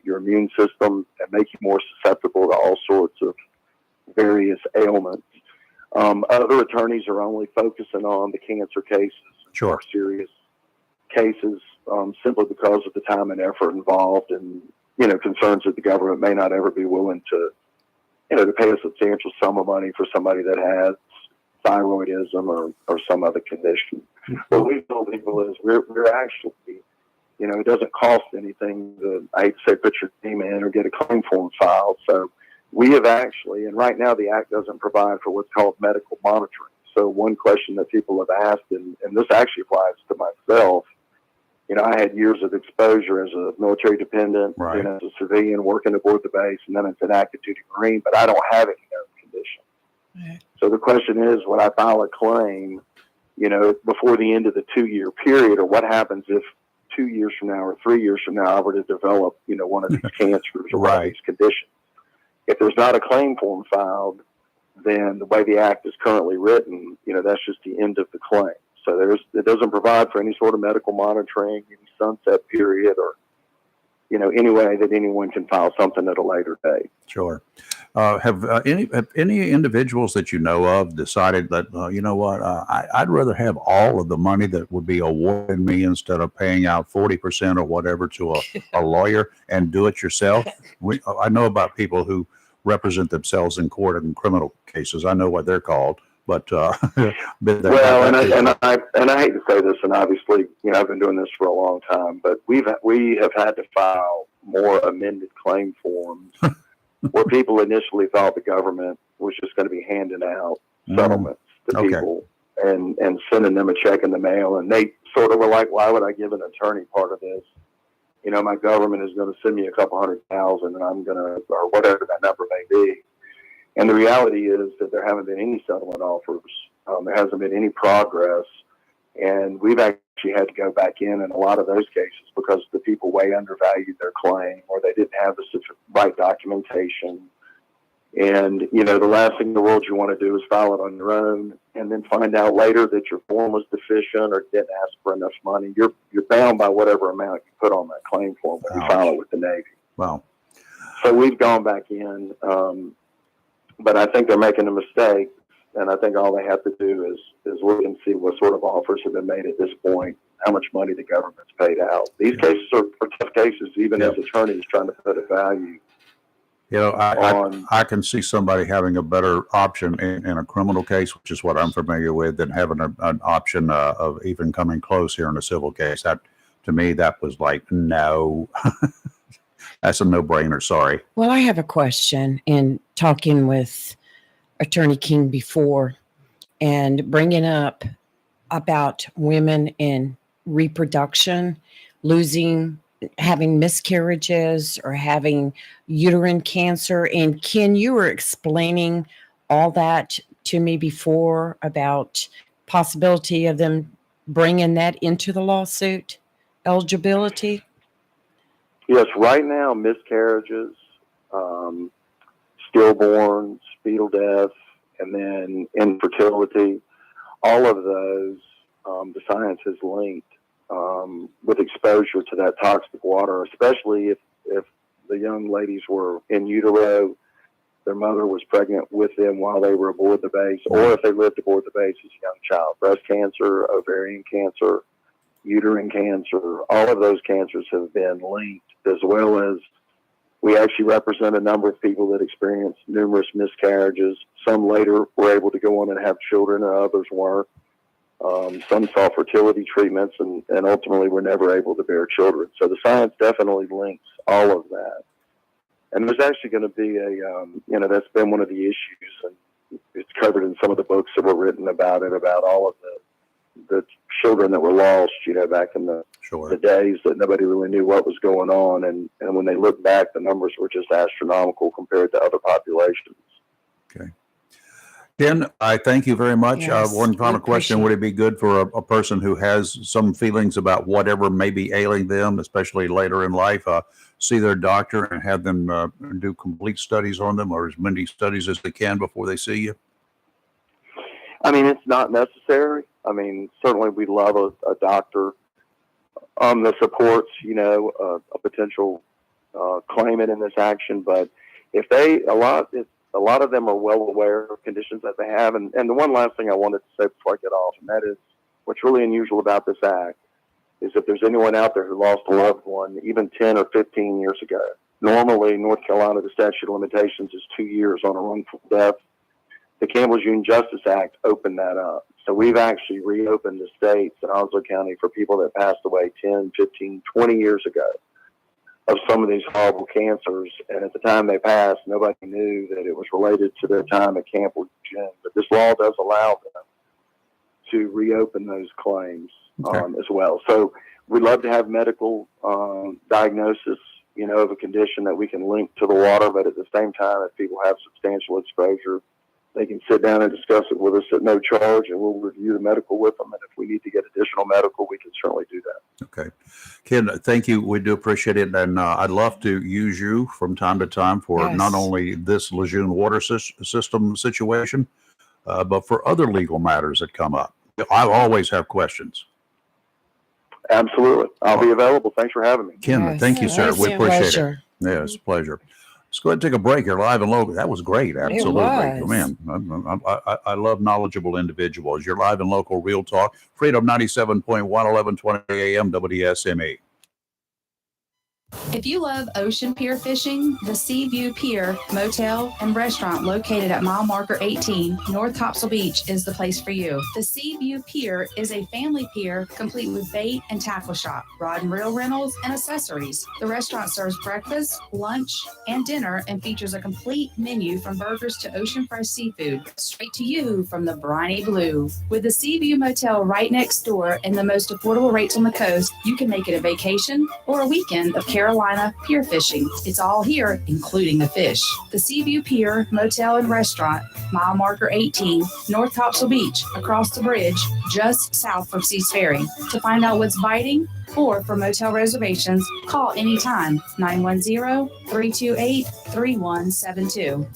system, and make you more susceptible to all sorts of various ailments. Other attorneys are only focusing on the cancer cases, sure, serious cases, simply because of the time and effort involved, and concerns that the government may not ever be willing to pay a substantial sum of money for somebody that has thyroidism or some other condition. What we tell people is we're actually, it doesn't cost anything to, I hate to say, put your name in or get a claim form filed. So we have actually, and right now the Act doesn't provide for what's called medical monitoring. So one question that people have asked, and this actually applies to myself, I had years of exposure as a military dependent, right, as a civilian working aboard the base, and then as an active duty Marine, but I don't have any known condition. Right. So the question is, would I file a claim, before the end of the 2-year period, or what happens if 2 years from now or 3 years from now I were to develop, one of these cancers or one of these conditions? If there's not a claim form filed, then the way the Act is currently written, that's just the end of the claim. So it doesn't provide for any sort of medical monitoring, any sunset period, or, any way that anyone can file something at a later date. Sure. Have any individuals that you know of decided that, I'd rather have all of the money that would be awarded me instead of paying out 40% or whatever to a lawyer and do it yourself? I know about people who represent themselves in court in criminal cases. I know what they're called. But well, and I hate to say this, and obviously, I've been doing this for a long time, but we have had to file more amended claim forms where people initially thought the government was just going to be handing out settlements to people and sending them a check in the mail, and they sort of were like, "Why would I give an attorney part of this? My government is going to send me a couple $100,000, and I'm going to, or whatever that number may be." And the reality is that there haven't been any settlement offers. There hasn't been any progress. And we've actually had to go back in a lot of those cases because the people way undervalued their claim, or they didn't have the right documentation. And, the last thing in the world you want to do is file it on your own and then find out later that your form was deficient or didn't ask for enough money. You're bound by whatever amount you put on that claim form when you file it with the Navy. Wow. So we've gone back in. But I think they're making a mistake, and I think all they have to do is look and see what sort of offers have been made at this point, how much money the government's paid out. These cases are tough cases, even as attorneys trying to put a value. I can see somebody having a better option in a criminal case, which is what I'm familiar with, than having an option of even coming close here in a civil case. That, to me, that was like, no. That's a no-brainer. Sorry. Well, I have a question. In talking with Attorney King before and bringing up about women in reproduction, having miscarriages or having uterine cancer. And Ken, you were explaining all that to me before about possibility of them bringing that into the lawsuit eligibility. Yes, right now, miscarriages, stillborns, fetal death, and then infertility, all of those, the science has linked with exposure to that toxic water, especially if the young ladies were in utero their mother was pregnant with them while they were aboard the base, or if they lived aboard the base as a young child. Breast cancer, ovarian cancer, uterine cancer, all of those cancers have been linked, as well as we actually represent a number of people that experienced numerous miscarriages. Some later were able to go on and have children, and others weren't. Some saw fertility treatments and ultimately were never able to bear children. So the science definitely links all of that. And there's actually going to be that's been one of the issues, and it's covered in some of the books that were written about it, about all of the children that were lost, back in the days that nobody really knew what was going on. And when they look back, the numbers were just astronomical compared to other populations. Okay. Ken, I thank you very much. Yes, one final question. Would it be good for a person who has some feelings about whatever may be ailing them, especially later in life, see their doctor and have them do complete studies on them, or as many studies as they can before they see you? I mean, it's not necessary. I mean, certainly we love a doctor that supports, a potential claimant in this action. But if a lot of them are well aware of conditions that they have. And the one last thing I wanted to say before I get off, and that is what's really unusual about this act, is if there's anyone out there who lost a loved one even 10 or 15 years ago. Normally, North Carolina, the statute of limitations is 2 years on a wrongful death. The Campbell-June Justice Act opened that up. So we've actually reopened the states in Onslow County for people that passed away 10, 15, 20 years ago of some of these horrible cancers. And at the time they passed, nobody knew that it was related to their time at Campbell-June. But this law does allow them to reopen those claims as well. So we'd love to have medical diagnosis, of a condition that we can link to the water. But at the same time, if people have substantial exposure, they can sit down and discuss it with us at no charge, and we'll review the medical with them. And if we need to get additional medical, we can certainly do that. Okay. Ken, thank you. We do appreciate it. And I'd love to use you from time to time for not only this Lejeune water system situation, but for other legal matters that come up. I always have questions. Absolutely. I'll be available. Thanks for having me. Ken, thank you, sir. We appreciate it. Yeah, it's a pleasure. Let's go ahead and take a break. You're live and local. That was great. Absolutely. It was. Man, I love knowledgeable individuals. You're live and local, Real Talk. Freedom 97.1, 1120 AM, WSME. If you love ocean pier fishing, the Seaview Pier Motel and Restaurant located at mile marker 18, North Topsail Beach is the place for you. The Seaview Pier is a family pier complete with bait and tackle shop, rod and reel rentals, and accessories. The restaurant serves breakfast, lunch, and dinner and features a complete menu from burgers to ocean fresh seafood, straight to you from the briny blue. With the Seaview Motel right next door and the most affordable rates on the coast, you can make it a vacation or a weekend of Carolina pier fishing. It's all here, including the fish. The Seaview Pier Motel and Restaurant, mile marker 18, North Topsail Beach, across the bridge, just south from Seas Ferry. To find out what's biting or for motel reservations, call anytime, 910-328-3172.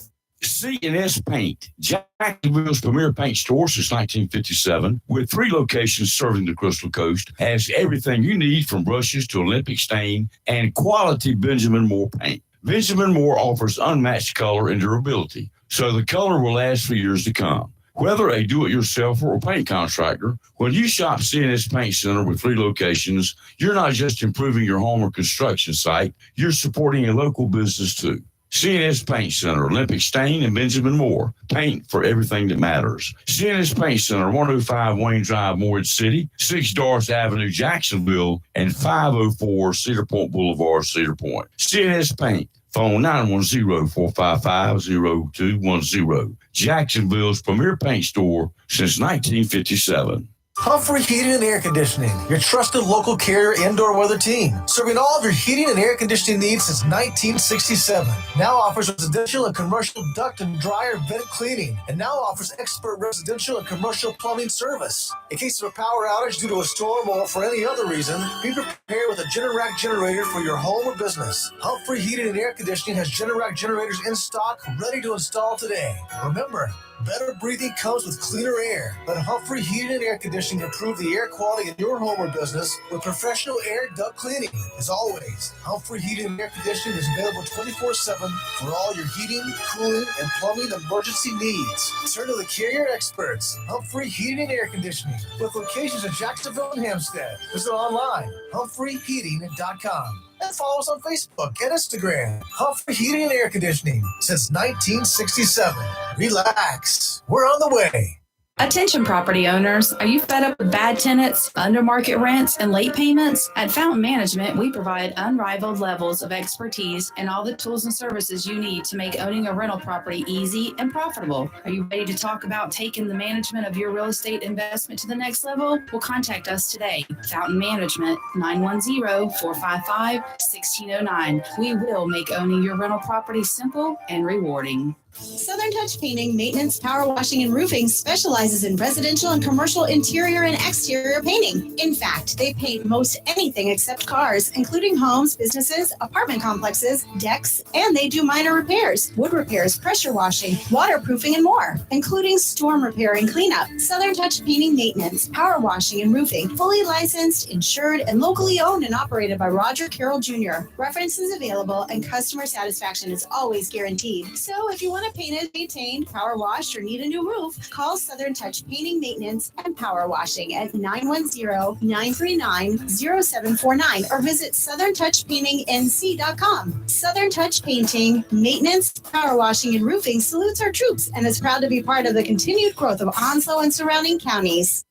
C&S Paint, Jacksonville's premier paint store since 1957, with 3 locations serving the Crystal Coast, has everything you need from brushes to Olympic stain and quality Benjamin Moore paint. Benjamin Moore offers unmatched color and durability, so the color will last for years to come. Whether a do-it-yourselfer or paint contractor, when you shop C&S Paint Center with 3 locations, you're not just improving your home or construction site, you're supporting a local business too. C&S Paint Center, Olympic Stain, and Benjamin Moore. Paint for everything that matters. C&S Paint Center, 105 Wayne Drive, Morehead City, 6 Doris Avenue, Jacksonville, and 504 Cedar Point Boulevard, Cedar Point. C&S Paint, phone 910-455-0210. Jacksonville's premier paint store since 1957. Humphrey Heating and Air Conditioning, your trusted local carrier indoor weather team, serving all of your heating and air conditioning needs since 1967. Now offers residential and commercial duct and dryer vent cleaning, and now offers expert residential and commercial plumbing service. In case of a power outage due to a storm or for any other reason, be prepared with a Generac generator for your home or business. Humphrey Heating and Air Conditioning has Generac generators in stock, ready to install today. Remember, better breathing comes with cleaner air. Let Humphrey Heating and Air Conditioning improve the air quality in your home or business with professional air duct cleaning. As always, Humphrey Heating and Air Conditioning is available 24/7 for all your heating, cooling, and plumbing emergency needs. Turn to the Carrier experts, Humphrey Heating and Air Conditioning, with locations in Jacksonville and Hampstead. Visit online, humphreyheating.com. And follow us on Facebook and Instagram. Humphrey Heating and Air Conditioning since 1967. Relax. We're on the way. Attention property owners, are you fed up with bad tenants, under market rents, and late payments? At Fountain Management, we provide unrivaled levels of expertise and all the tools and services you need to make owning a rental property easy and profitable. Are you ready to talk about taking the management of your real estate investment to the next level? Well, contact us today. Fountain Management, 910-455-1609. We will make owning your rental property simple and rewarding. Southern Touch Painting, Maintenance, Power Washing, and Roofing specializes in residential and commercial interior and exterior painting. In fact, they paint most anything except cars, including homes, businesses, apartment complexes, decks, and they do minor repairs, wood repairs, pressure washing, waterproofing, and more, including storm repair and cleanup. Southern Touch Painting, Maintenance, Power Washing, and Roofing, fully licensed, insured, and locally owned and operated by Roger Carroll Jr. References available and customer satisfaction is always guaranteed. So if you want painted, maintained, power washed, or need a new roof, call Southern Touch Painting, Maintenance, and Power Washing at 910-939-0749 or visit southerntouchpaintingnc.com. Southern Touch Painting, Maintenance, Power Washing, and Roofing salutes our troops and is proud to be part of the continued growth of Onslow and surrounding counties.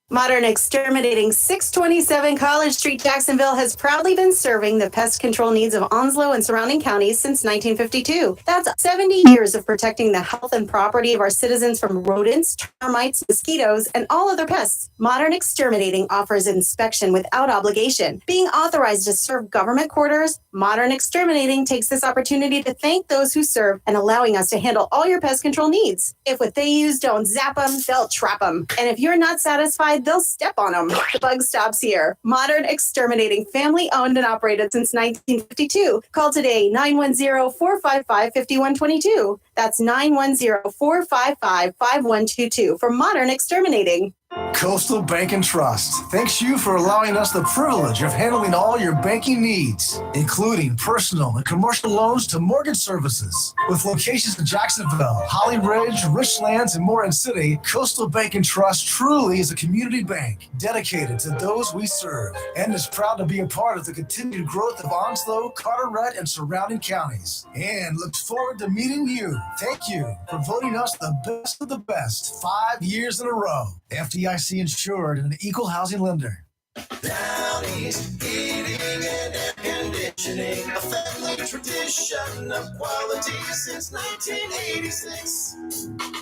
Modern Exterminating, 627 College Street, Jacksonville, has proudly been serving the pest control needs of Onslow and surrounding counties since 1952. That's 70 years of protecting the health and property of our citizens from rodents, termites, mosquitoes, and all other pests. Modern Exterminating offers inspection without obligation. Being authorized to serve government quarters, Modern Exterminating takes this opportunity to thank those who serve and allowing us to handle all your pest control needs. If what they use don't zap them, they'll trap them. And if you're not satisfied, they'll step on them. The bug stops here. Modern Exterminating, family owned and operated since 1952. Call today, 910-455-5122. That's 910-455-5122 for Modern Exterminating. Coastal Bank and Trust thanks you for allowing us the privilege of handling all your banking needs, including personal and commercial loans to mortgage services. With locations in Jacksonville, Holly Ridge, Richlands, and Moreland City, Coastal Bank and Trust truly is a community bank dedicated to those we serve and is proud to be a part of the continued growth of Onslow, Carteret, and surrounding counties. And looks forward to meeting you. Thank you for voting us the best of the best 5 years in a row. FDIC insured and an equal housing lender. Down East Heating and Air Conditioning, a family tradition of quality since 1986.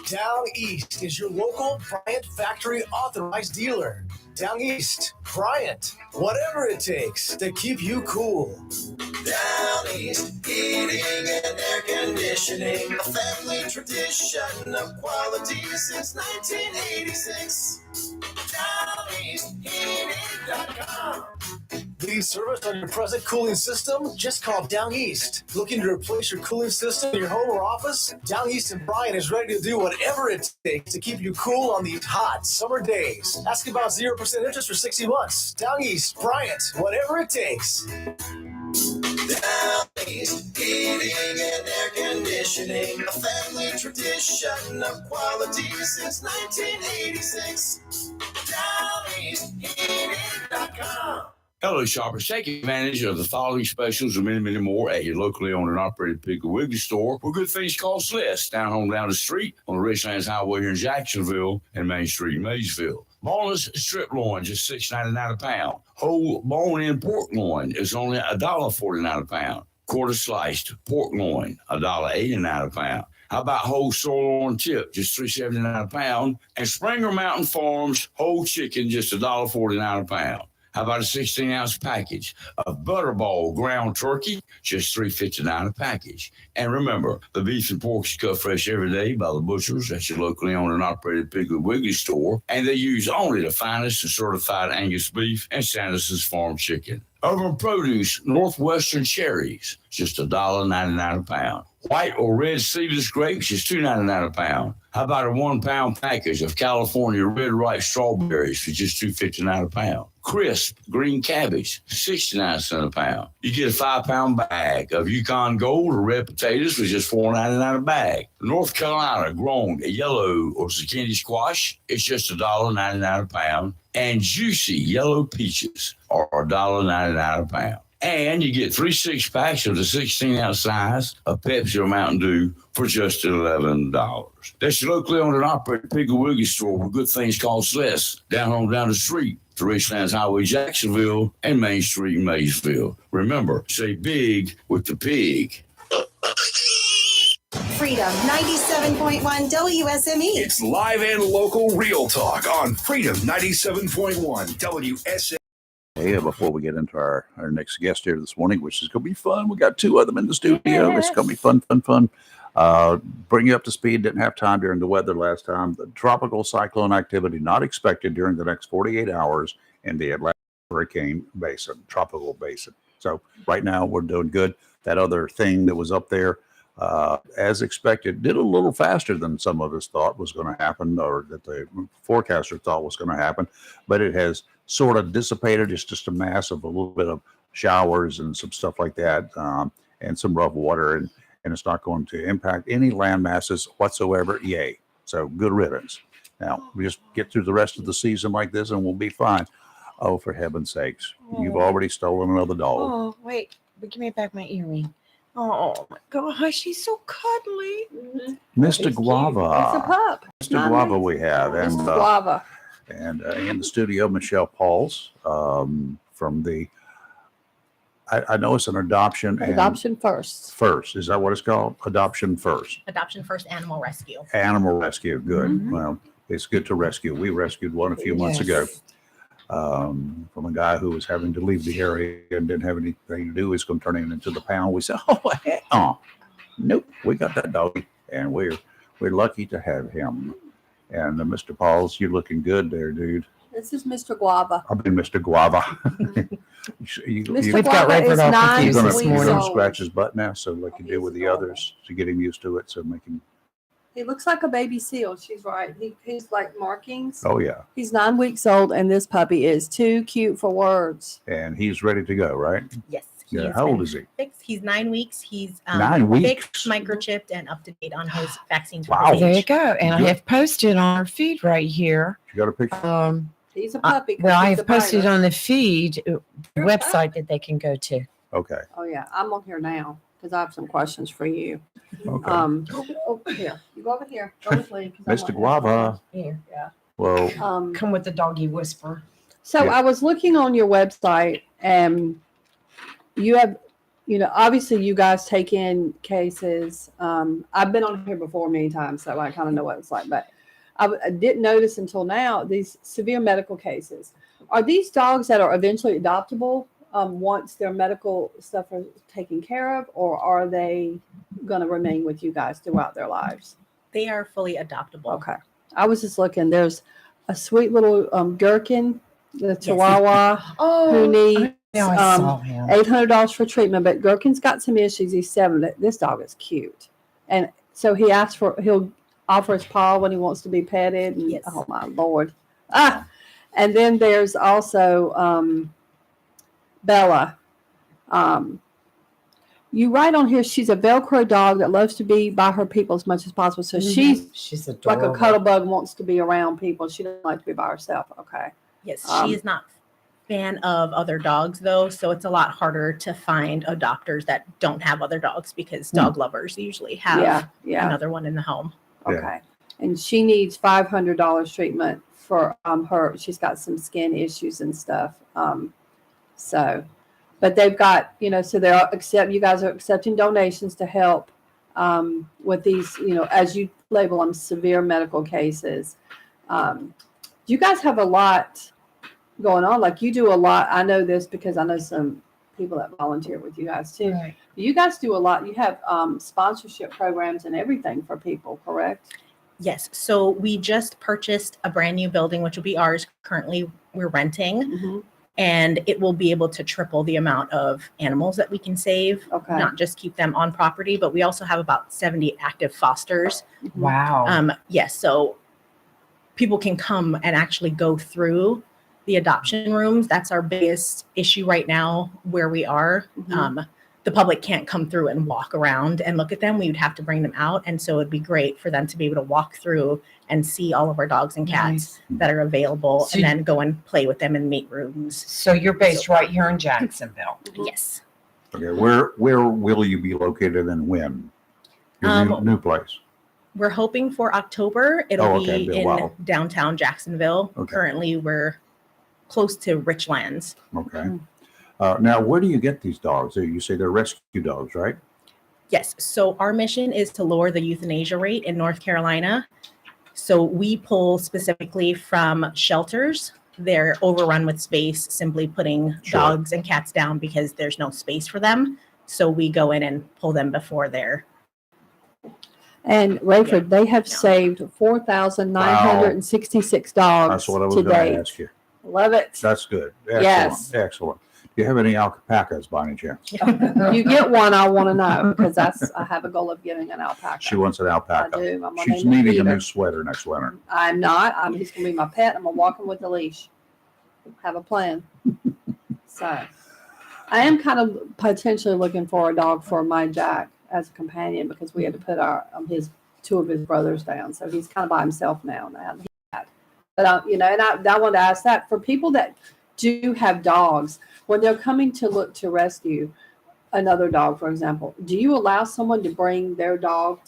Down East is your local Bryant Factory authorized dealer. Down East, Bryant, whatever it takes to keep you cool. Down East Heating and Air Conditioning, a family tradition of quality since 1986. DownEastHeating.com. Need service on your present cooling system? Just call Down East. Looking to replace your cooling system in your home or office? Down East and Bryant is ready to do whatever it takes to keep you cool on these hot summer days. Ask about 0% interest for 60 months. Down East, Bryant, whatever it takes. Down East Heating and Air Conditioning, a family tradition of quality since 1986. DownEastHeating.com. Hello, shoppers. Take advantage of the following specials and many, many more at your locally owned and operated Piggly Wiggly store, where good things cost less. Down home, down the street on the Richlands Highway here in Jacksonville and Main Street in Maysville. Boneless strip loin, just $6.99 a pound. Whole bone-in pork loin is only $1.49 a pound. Quarter sliced pork loin, $1.89 a pound. How about whole sirloin tip, just $3.79 a pound? And Springer Mountain Farms whole chicken, just $1.49 a pound. How about a 16-ounce package of Butterball ground turkey, just $3.59 a package. And remember, the beef and pork is cut fresh every day by the butchers at your locally owned and operated Piggly Wiggly store, and they use only the finest and certified Angus beef and Sanderson's farm chicken. Urban Produce Northwestern cherries, just $1.99 a pound. White or red seedless grapes is $2.99 a pound. How about a 1 pound package of California red ripe strawberries for just $2.59 a pound? Crisp green cabbage, 69 cents a pound. You get a 5 pound bag of Yukon Gold or red potatoes for just $4.99 a bag. North Carolina grown yellow or zucchini squash, it's just $1.99 a pound. And juicy yellow peaches are $1.99 a pound. And you get 3 6-packs of the 16-ounce size of Pepsi or Mountain Dew for just $11. That's your locally owned and operated Piggly Wiggly store where good things cost less. Down the street to Richlands Highway, Jacksonville, and Main Street in Maysville. Remember, say big with the pig. Freedom 97.1 WSME. It's live and local real talk on Freedom 97.1 WSME. Hey, before we get into our next guest here this morning, which is going to be fun, we got 2 of them in the studio. Yes. It's going to be fun. Bring you up to speed. Didn't have time during the weather last time. The tropical cyclone activity not expected during the next 48 hours in the Atlantic Hurricane Basin, tropical basin. So right now we're doing good. That other thing that was up there, as expected, did a little faster than some of us thought was going to happen, or that the forecaster thought was going to happen, but it has sort of dissipated. It's just a mass of a little bit of showers and some stuff like that, and some rough water, and it's not going to impact any land masses whatsoever. Yay. So good riddance. Now, we just get through the rest of the season like this and we'll be fine. Oh, for heaven's sakes. You've already stolen another dog. Oh, wait. But give me back my earring. Oh, my gosh. She's so cuddly. Mr. Guava. It's a pup. Mr. Guava we have. And, Mr. Guava. And in the studio, Michelle Pauls from the, I know it's an adoption. Adoption First. First. Is that what it's called? Adoption First. Adoption First Animal Rescue. Animal Rescue. Good. Well, it's good to rescue. We rescued one a few months ago from a guy who was having to leave the area and didn't have anything to do. He's going to turn him into the pound. We said, nope, we got that doggy, and we're lucky to have him. And Mr. Pauls, you're looking good there, dude. This is Mr. Guava. I mean, Mr. Guava. We've got Rayford off confused this morning. You're going to scratch his butt now, so like you did with the others, to get him used to it, so make him. He looks like a baby seal. She's right. He's like markings. Oh, yeah. He's 9 weeks old, and this puppy is too cute for words. And he's ready to go, right? Yes. Yeah. How old is he? He's 9 weeks. He's 9 weeks. fixed, microchipped, and up to date on his vaccines. Wow. There you go. And I have posted on our feed right here. You got a picture? He's a puppy. Well, I have posted on the feed website that they can go to. Okay. Oh, yeah. I'm on here now because I have some questions for you. Okay. Over here. You go over here. Go with Lee. Mr. Guava. Here. Yeah. Well, come with the doggy whisper. So I was looking on your website, and you have, obviously you guys take in cases. I've been on here before many times, so I kind of know what it's like, but I didn't notice until now these severe medical cases. Are these dogs that are eventually adoptable once their medical stuff is taken care of, or are they going to remain with you guys throughout their lives? They are fully adoptable. Okay. I was just looking. There's a sweet little Gherkin, the Chihuahua, who needs $800 for treatment, but Gherkin's got some issues. He's 7. This dog is cute. And so he'll offer his paw when he wants to be petted. And, oh, my Lord. And then there's also Bella. You write on here she's a Velcro dog that loves to be by her people as much as possible. So she's like a cuddle bug, wants to be around people. She doesn't like to be by herself. Okay. Yes, she is not a fan of other dogs, though, so it's a lot harder to find adopters that don't have other dogs because dog lovers usually have another one in the home. Okay. And she needs $500 treatment for her. She's got some skin issues and stuff. But they've got, so you guys are accepting donations to help with these, as you label them, severe medical cases. Do you guys have a lot going on. Like you do a lot. I know this because I know some people that volunteer with you guys too. Right. You guys do a lot. You have sponsorship programs and everything for people, correct? Yes. So we just purchased a brand new building, which will be ours. Currently, we're renting, and it will be able to triple the amount of animals that we can save. Okay. Not just keep them on property, but we also have about 70 active fosters. Wow. Yes. So people can come and actually go through the adoption rooms. That's our biggest issue right now where we are. The public can't come through and walk around and look at them. We would have to bring them out. And so it'd be great for them to be able to walk through and see all of our dogs and cats that are available, So and then go and play with them in meet rooms. So you're based right here in Jacksonville. Yes. Okay, where will you be located and when? Your new place. We're hoping for October. It'll Okay, be a in while. downtown Jacksonville. Okay. Currently, we're close to Richlands. Okay. Now, where do you get these dogs? You say they're rescue dogs, right? Yes. So our mission is to lower the euthanasia rate in North Carolina. So we pull specifically from shelters. They're overrun with space, simply putting dogs and cats down because there's no space for them. So we go in and pull them before they're. And Rayford, they have saved 4,966 dogs That's what I was to going to date. ask you. Love it. That's good. Excellent. Yes. Excellent. Do you have any alpacas by any chance? You get one, I want to know because I have a goal of getting an alpaca. She wants an alpaca. I do. I'm gonna She's name it needing a Peter. new sweater next winter. I'm not. He's going to be my pet. I'm going to walk him with a leash. Have a plan. So I am kind of potentially looking for a dog for my Jack as a companion because we had to put two of his brothers down. So he's kind of by himself now. But, and I wanted to ask that for people that do have dogs, when they're coming to look to rescue another dog, for example, do you allow someone to bring their dog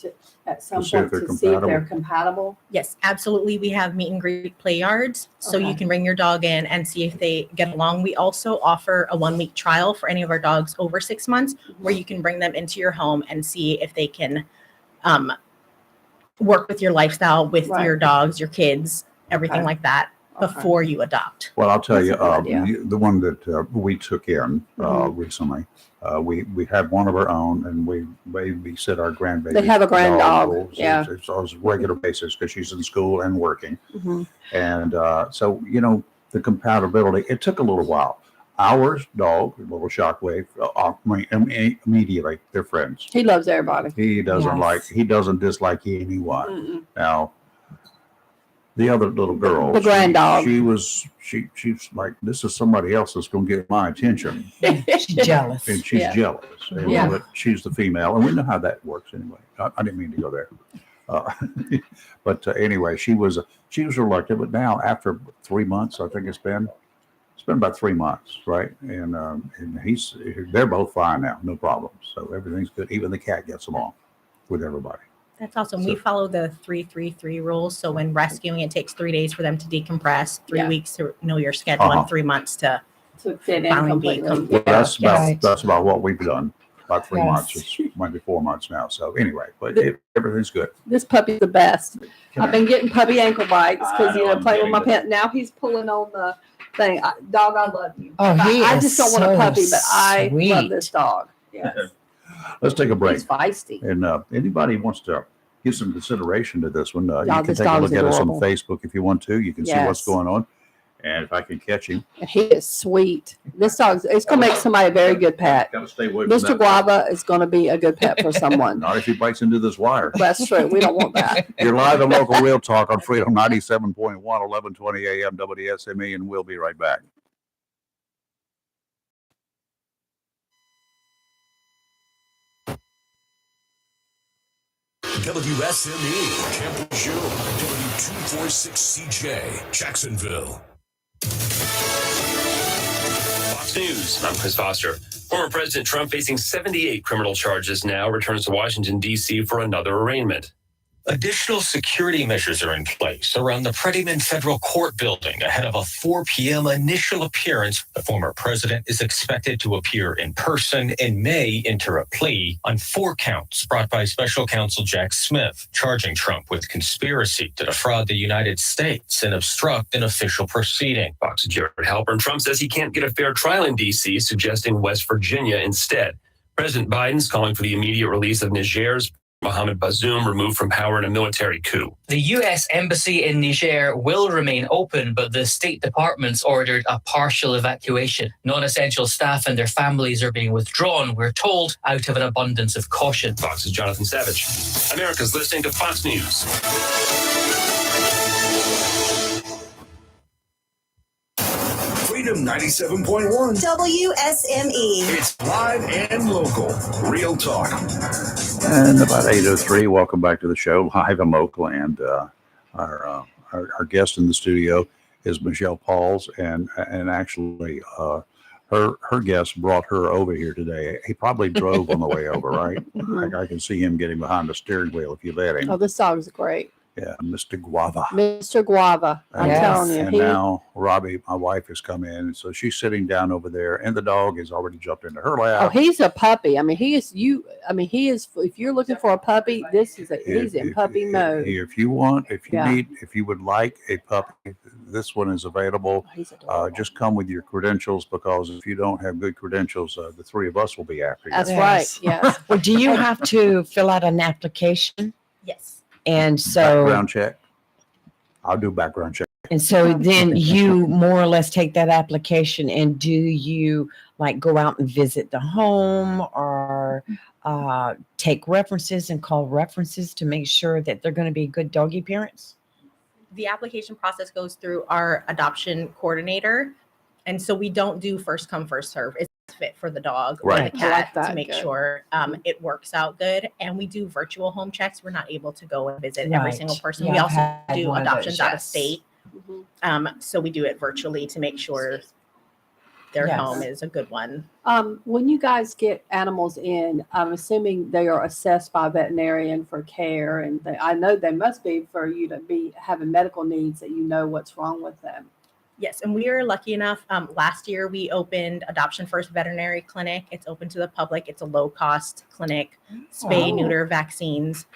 at some see if point they're to see if they're compatible? Yes, absolutely. We have meet and greet play yards. So Okay. you can bring your dog in and see if they get along. We also offer a 1-week trial for any of our dogs over 6 months where you can bring them into your home and see if they can work with your lifestyle, with your dogs, your kids, everything like that before you adopt. Well, I'll tell you, That's a good idea. the one that we took in recently, we had one of our own, and we babysit our grandbaby. They have a grand dog, yeah. It's on a regular basis because she's in school and working. Mhm. And so, the compatibility, it took a little while. Our dog, little Shockwave, immediately, they're friends. He loves everybody. He doesn't dislike anyone. Mm-mm. Now, the other little girl, The grand dog. she's like, this is somebody else that's going to get my attention. She's jealous. And she's jealous. And, Yeah. but she's the female, and we know how that works anyway. I didn't mean to go there. But anyway, she was reluctant. But now, after 3 months, I think it's been about 3 months, right? And they're both fine now, no problems. So everything's good. Even the cat gets along with everybody. That's awesome. We follow the 3-3-3 rules. So when rescuing, it takes 3 days for them to decompress, 3 weeks to know your schedule, and 3 months to fit in finally be completely. Well, that's about what we've done. About 3 Yes. months. It's maybe 4 months now. So anyway, but everything's good. This puppy's the best. I've been getting puppy ankle bites because, I know, I'm playing with my getting pet. Now he's pulling on the thing. Dog, I love you. Oh, he I is just don't want a so puppy, but I love sweet. this dog. Yes. Let's take a break. He's feisty. And anybody wants to give some consideration to this one, you Yeah, can this take a dog's look at us on adorable. Facebook if you want to. You can see what's Yes. going on. And if I can catch him, And he is sweet. This dog's, it's going to make somebody a very good pet. gotta stay away from Mr. that. Guava is going to be a good pet for someone. Not if he bites into this wire. That's true. We don't want that. You're live and local Real Talk on Freedom 97.1, 1120 AM WSME, and we'll be right back. WSME, Campbell Show, W246CJ, Jacksonville. Fox News, I'm Chris Foster. Former President Trump, facing 78 criminal charges now, returns to Washington, D.C. for another arraignment. Additional security measures are in place around the Prettyman Federal Court building ahead of a 4 p.m. initial appearance. The former president is expected to appear in person and may enter a plea on 4 counts brought by special counsel Jack Smith, charging Trump with conspiracy to defraud the United States and obstruct an official proceeding. Fox's Jared Halpern. Trump says he can't get a fair trial in D.C., suggesting West Virginia instead. President Biden's calling for the immediate release of Niger's Mohamed Bazoum, removed from power in a military coup. The U.S. Embassy in Niger will remain open, but the State Department's ordered a partial evacuation. Non-essential staff and their families are being withdrawn, we're told, out of an abundance of caution. Fox's Jonathan Savage. America's listening to Fox News. Freedom 97.1 WSME. It's live and local. Real talk. And about 8:03, welcome back to the show, live in local. And our guest in the studio is Michelle Pauls, and actually her guest brought her over here today. He probably drove on the way over, right? I can see him getting behind the steering wheel if you let him. Oh, this dog's great. Yeah, Mr. Guava. Mr. Guava. I'm telling you. And now Robbie, my wife, has come in, so she's sitting down over there, and the dog has already jumped into her lap. Oh, he's a puppy. I mean, he is. If you're looking for a puppy, he's in puppy mode. If you would like a puppy, this one is available. Just come with your credentials, because if you don't have good credentials, the 3 of us will be after you. That's right. Yes. Well, do you have to fill out an application? Yes. And so background check. I'll do background check. And so then you more or less take that application, and do you like go out and visit the home, or take references and call references to make sure that they're going to be good doggy parents? The application process goes through our adoption coordinator. And so we don't do first come, first serve. It's fit for the dog or the cat to make sure it works out good. And we do virtual home checks. We're not able to go and visit every single person. Yeah, we also I've had do one of adoptions those, out of yes. state. So we do it virtually to make sure their home is a good one. When you guys get animals in, I'm assuming they are assessed by a veterinarian for care, and I know they must be for you to be having medical needs, that you know what's wrong with them. Yes, and we are lucky enough. Last year, we opened Adoption First Veterinary Clinic. It's open to the public. It's a low-cost clinic, spay, neuter, vaccines,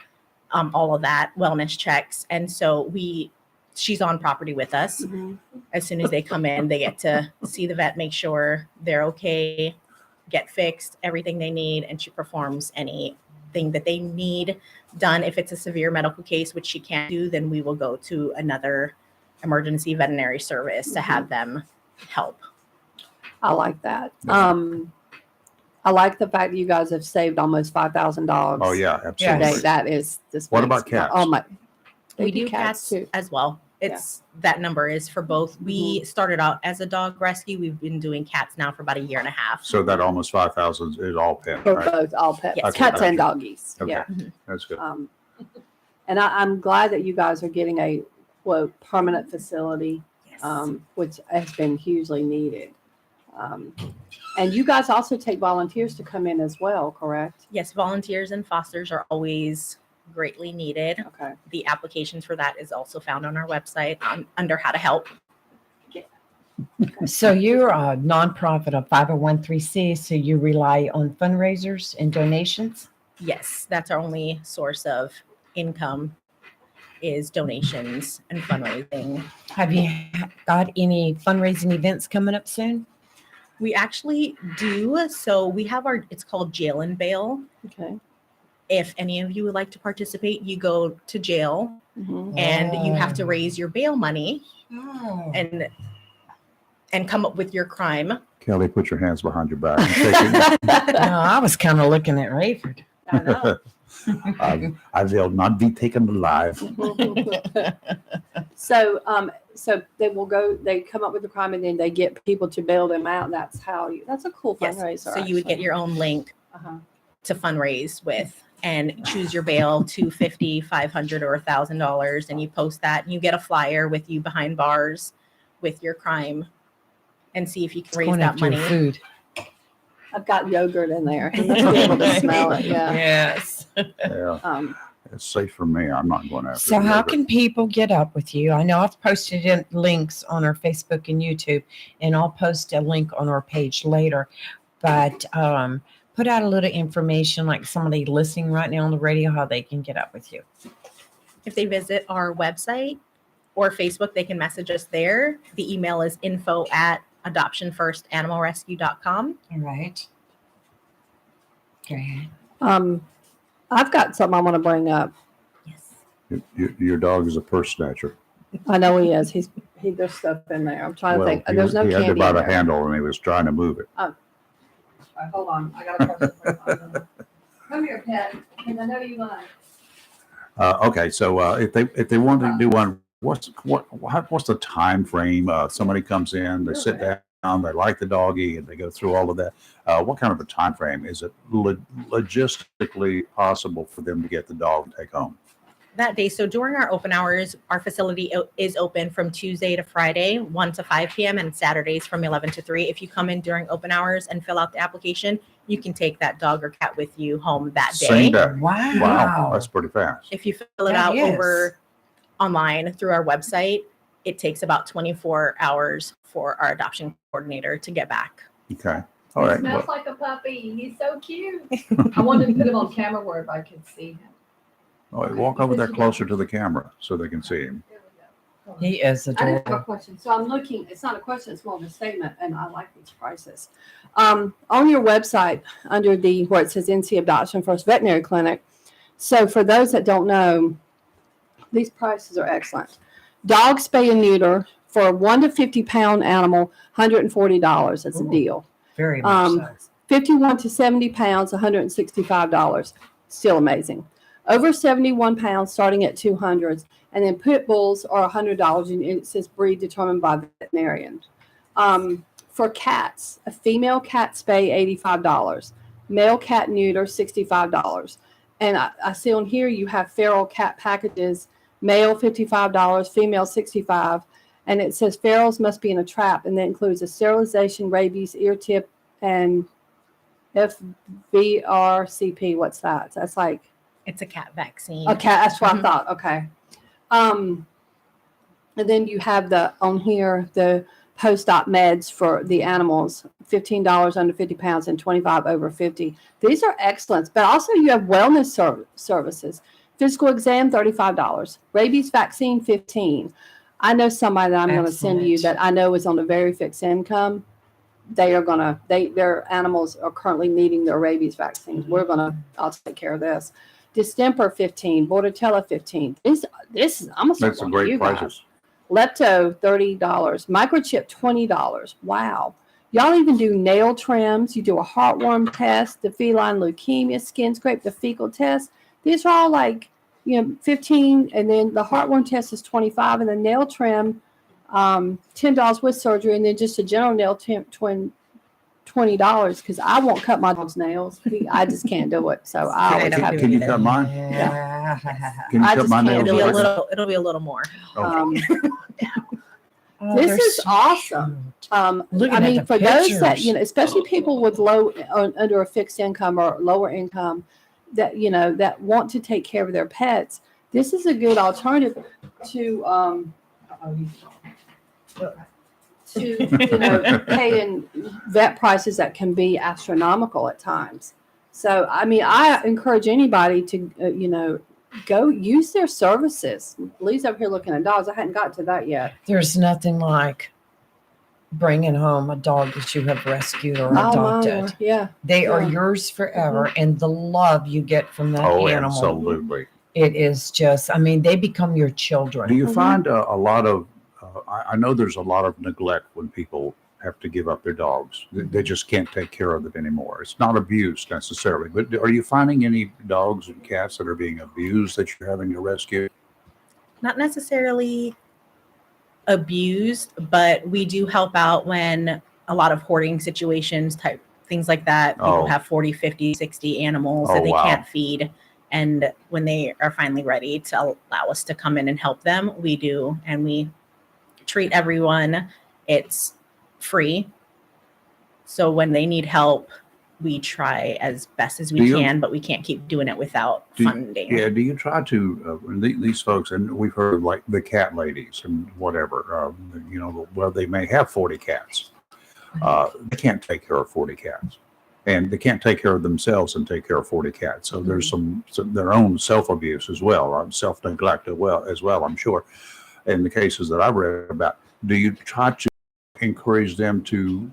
all of that, wellness checks. And so she's on property with us. As soon as they come in, they get to see the vet, make sure they're okay, get fixed, everything they need, and she performs anything that they need done. If it's a severe medical case, which she can't do, then we will go to another emergency veterinary service to have them help. I like that. I like the fact that you guys have saved almost $5,000. Oh yeah, absolutely. Today. That is this. What about cats? Oh my, We do cats too as well. That number is for both. We started out as a dog rescue. We've been doing cats now for about 1.5 years. So that almost 5,000 is all pet, For right? both, all pets, Yes. cats and doggies. Okay. Yeah. That's good. And I'm glad that you guys are getting a quote permanent facility, which has been hugely needed. And you guys also take volunteers to come in as well, correct? Yes, volunteers and fosters are always greatly needed. Okay. The applications for that is also found on our website under how to help. So you're a nonprofit, a 501(c)(3), so you rely on fundraisers and donations? Yes, that's our only source of income is donations and fundraising. Have you got any fundraising events coming up soon? We actually do. So we have it's called Jail and Bail. Okay. If any of you would like to participate, you go to jail and you have to raise your bail money and come up with your crime. Kelly, put your hands behind your back. I was kind of looking at Rayford. I know. I will not be taken alive. So they will go. They come up with the crime, and then they get people to bail them out. That's how that's a cool Yes. fundraiser. So you would get your own link to fundraise with and choose your bail, $250, $500, or $1,000, and you post that, and you get a flyer with you behind bars with your crime, and see if you can raise Going that after money. your food. I've got yogurt in there. You must be able to smell it. Yeah. Yes. Yeah. It's safe for me. I'm not going after So the how other. can people get up with you? I know I've posted in links on our Facebook and YouTube, and I'll post a link on our page later. But put out a little information, like somebody listening right now on the radio, how they can get up with you. If they visit our website or Facebook, they can message us there. The email is info@adoptionfirstanimalrescue.com. All right. Okay. I've got something I want to bring up. Your dog is a purse snatcher. I know he is. There's stuff in there. I'm trying to think. There's no he had candy about in a there. handle and he was trying to move it. Oh. All right, hold on. I got a question for you. Come here, Pat, because I know you like. Okay, so if they wanted to do one, what's the time frame? Somebody comes in, they sit down, they like the doggy, and they go through all of that. What kind of a time frame is it logistically possible for them to get the dog and take home? That day. So during our open hours, our facility is open from Tuesday to Friday, 1 to 5 p.m. and Saturdays from 11 to 3. If you come in during open hours and fill out the application, you can take that dog or cat with you home that day. Same day. Wow. Wow, that's pretty fast. If you fill it That out is. over online through our website, it takes about 24 hours for our adoption coordinator to get back. Okay, all right. He smells Well, like a puppy. He's so cute. I wanted to put him on camera where I could see him. all right, walk over there closer to the camera so they can see him. He is I do have a adorable. question. So I'm looking, it's not a question, it's more of a statement, and I like these prices. On your website, under where it says NC Adoption First Veterinary Clinic, so for those that don't know, these prices are excellent. Dog spay and neuter for a 1 to 50 pound animal, $140. That's a deal. Very much so. 51 to 70 pounds, $165. Still amazing. Over 71 pounds, starting at 200s, and then pit bulls are $100, and it says breed determined by the veterinarian. For cats, a female cat spay, $85, male cat neuter, $65. And I see on here you have feral cat packages, male $55, female $65, and it says ferals must be in a trap, and that includes a sterilization, rabies, ear tip, and FVRCP. What's that? That's like. It's a cat vaccine. Okay, that's what I thought. Okay. And then you have on here the post-op meds for the animals, $15 under 50 pounds and 25 over 50. These are excellent. But also you have wellness services. Physical exam, $35. Rabies vaccine, $15. I know somebody that I'm going to send you that I know is on a very fixed income. Their animals are currently needing their rabies vaccines. I'll take care of this. Distemper, $15. Bordetella, $15. This is, I'm gonna That's some great prices. Guys. Lepto, $30. Microchip, $20. Wow. Y'all even do nail trims. You do a heartworm test, the feline leukemia skin scrape, the fecal test. These are all like, $15, and then the heartworm test is $25, and the nail trim, $10 with surgery, and then just a general nail trim, $20, because I won't cut my dog's nails. I just can't do it. So I always have to. Can you cut mine? Yeah. Can you I cut just my can't nails? do it. later? It'll be a little more. This is awesome. Looking at for the those that, pictures. especially people with under a fixed income or lower income that, that want to take care of their pets, this is a good alternative to, paying vet prices that can be astronomical at times. So, I encourage anybody to, go use their services. Lee's over here looking at dogs. I hadn't got to that yet. There's nothing like bringing home a dog that you have rescued or adopted. Yeah. They are yours forever, and the love you get from that Oh, animal. absolutely. It is just, they become your children. Do you find a lot of, I know there's a lot of neglect when people have to give up their dogs. They just can't take care of it anymore. It's not abuse necessarily, but are you finding any dogs and cats that are being abused that you're having to rescue? Not necessarily abused, but we do help out when a lot of hoarding situations, type things like that. People have 40, 50, 60 animals that they can't feed. And when they are finally ready to allow us to come in and help them, we do. And we treat everyone. It's free. So when they need help, we try as best as Do we you- can, but we can't keep doing it without funding. Yeah, do you try to, these folks, and we've heard of like the cat ladies and whatever, well, they may have 40 cats. They can't take care of 40 cats. And they can't take care of themselves and take care of 40 cats. So there's some their own self-abuse as well, self-neglect as well, I'm sure. In the cases that I've read about, do you try to encourage them to,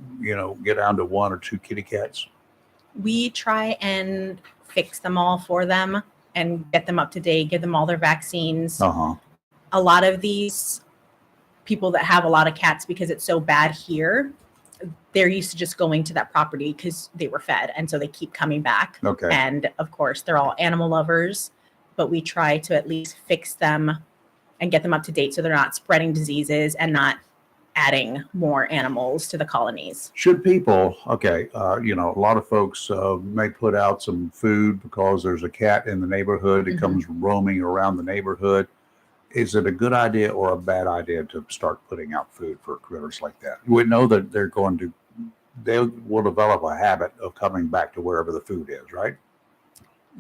get down to 1 or 2 kitty cats? We try and fix them all for them and get them up to date, give them all their vaccines. Uh-huh. A lot of these people that have a lot of cats, because it's so bad here, they're used to just going to that property because they were fed. And so they keep coming back. Okay. And of course, they're all animal lovers, but we try to at least fix them and get them up to date so they're not spreading diseases and not adding more animals to the colonies. Should people, a lot of folks may put out some food because there's a cat in the neighborhood that comes roaming around the neighborhood. Is it a good idea or a bad idea to start putting out food for critters like that? We know that they will develop a habit of coming back to wherever the food is, right?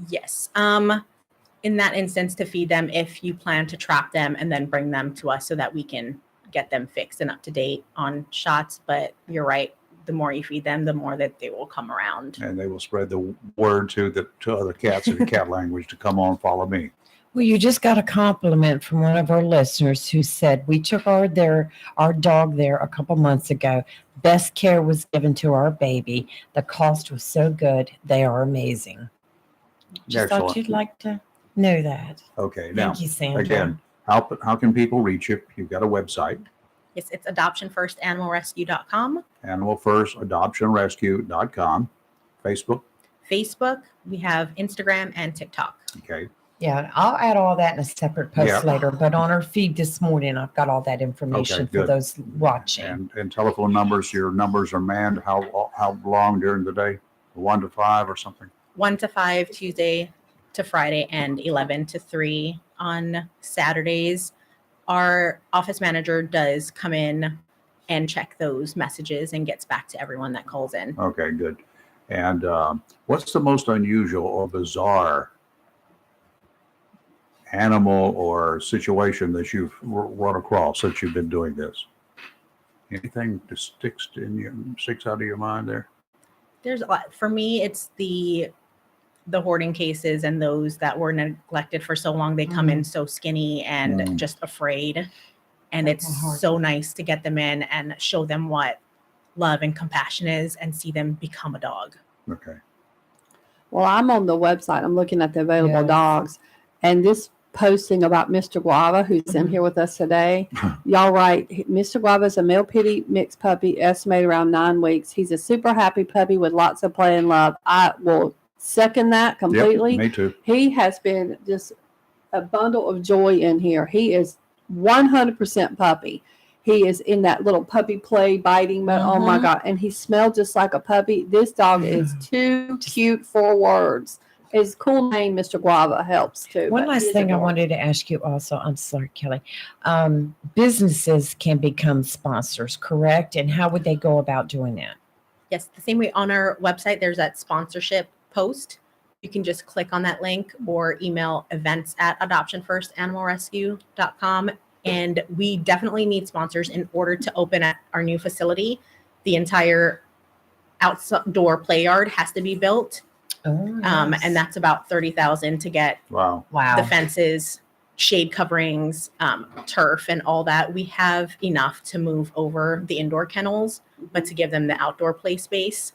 Yes. In that instance, to feed them if you plan to trap them and then bring them to us so that we can get them fixed and up to date on shots. But you're right. The more you feed them, the more that they will come around. And they will spread the word to other cats in the cat language to come on, follow me. Well, you just got a compliment from one of our listeners who said, we took our dog there a couple months ago. Best care was given to our baby. The cost was so good. They are amazing. Just thought Excellent. you'd like to know that. Okay. Now, Thank you, Sandra. again, how can people reach you? You've got a website, Yes, it's adoptionfirstanimalrescue.com. animalfirstadoptionrescue.com, Facebook. Facebook, we have Instagram and TikTok. Okay. Yeah, I'll add all that in a separate post Yeah. later. But on our feed this morning, I've got all that information Okay, for good. those watching. And telephone numbers, your numbers are manned how long during the day? 1 to 5 or something? 1 to 5 Tuesday to Friday and 11 to 3 on Saturdays. Our office manager does come in and check those messages and gets back to everyone that calls in. Okay, good. And what's the most unusual or bizarre animal or situation that you've run across since you've been doing this? Anything that sticks out of your mind there? There's a lot. For me, it's the hoarding cases and those that were neglected for so long. They come in so skinny and just afraid. And it's so nice to get them in and show them what love and compassion is and see them become a dog. Okay. Well, I'm on the website. I'm looking at the available dogs, and this posting about Mr. Guava, who's in here with us today. Y'all right. Mr. Guava is a male pitty mixed puppy, estimated around 9 weeks. He's a super happy puppy with lots of play and love. I will second that completely. Yep, me too. He has been just a bundle of joy in here. He is 100% puppy. He is in that little puppy play biting mode. Oh my God. And he smelled just like a puppy. This dog is too cute for words. His cool name, Mr. Guava, helps too. One but last he's thing I adorable. wanted to ask you also. I'm sorry, Kelly. Businesses can become sponsors, correct? And how would they go about doing that? Yes, the same way on our website, there's that sponsorship post. You can just click on that link or email events@adoptionfirstanimalrescue.com. And we definitely need sponsors in order to open at our new facility. The entire outdoor play yard has to be built. And that's about $30,000 to get the fences, shade coverings, turf, and all that. We have enough to move over the indoor kennels, but to give them the outdoor play space.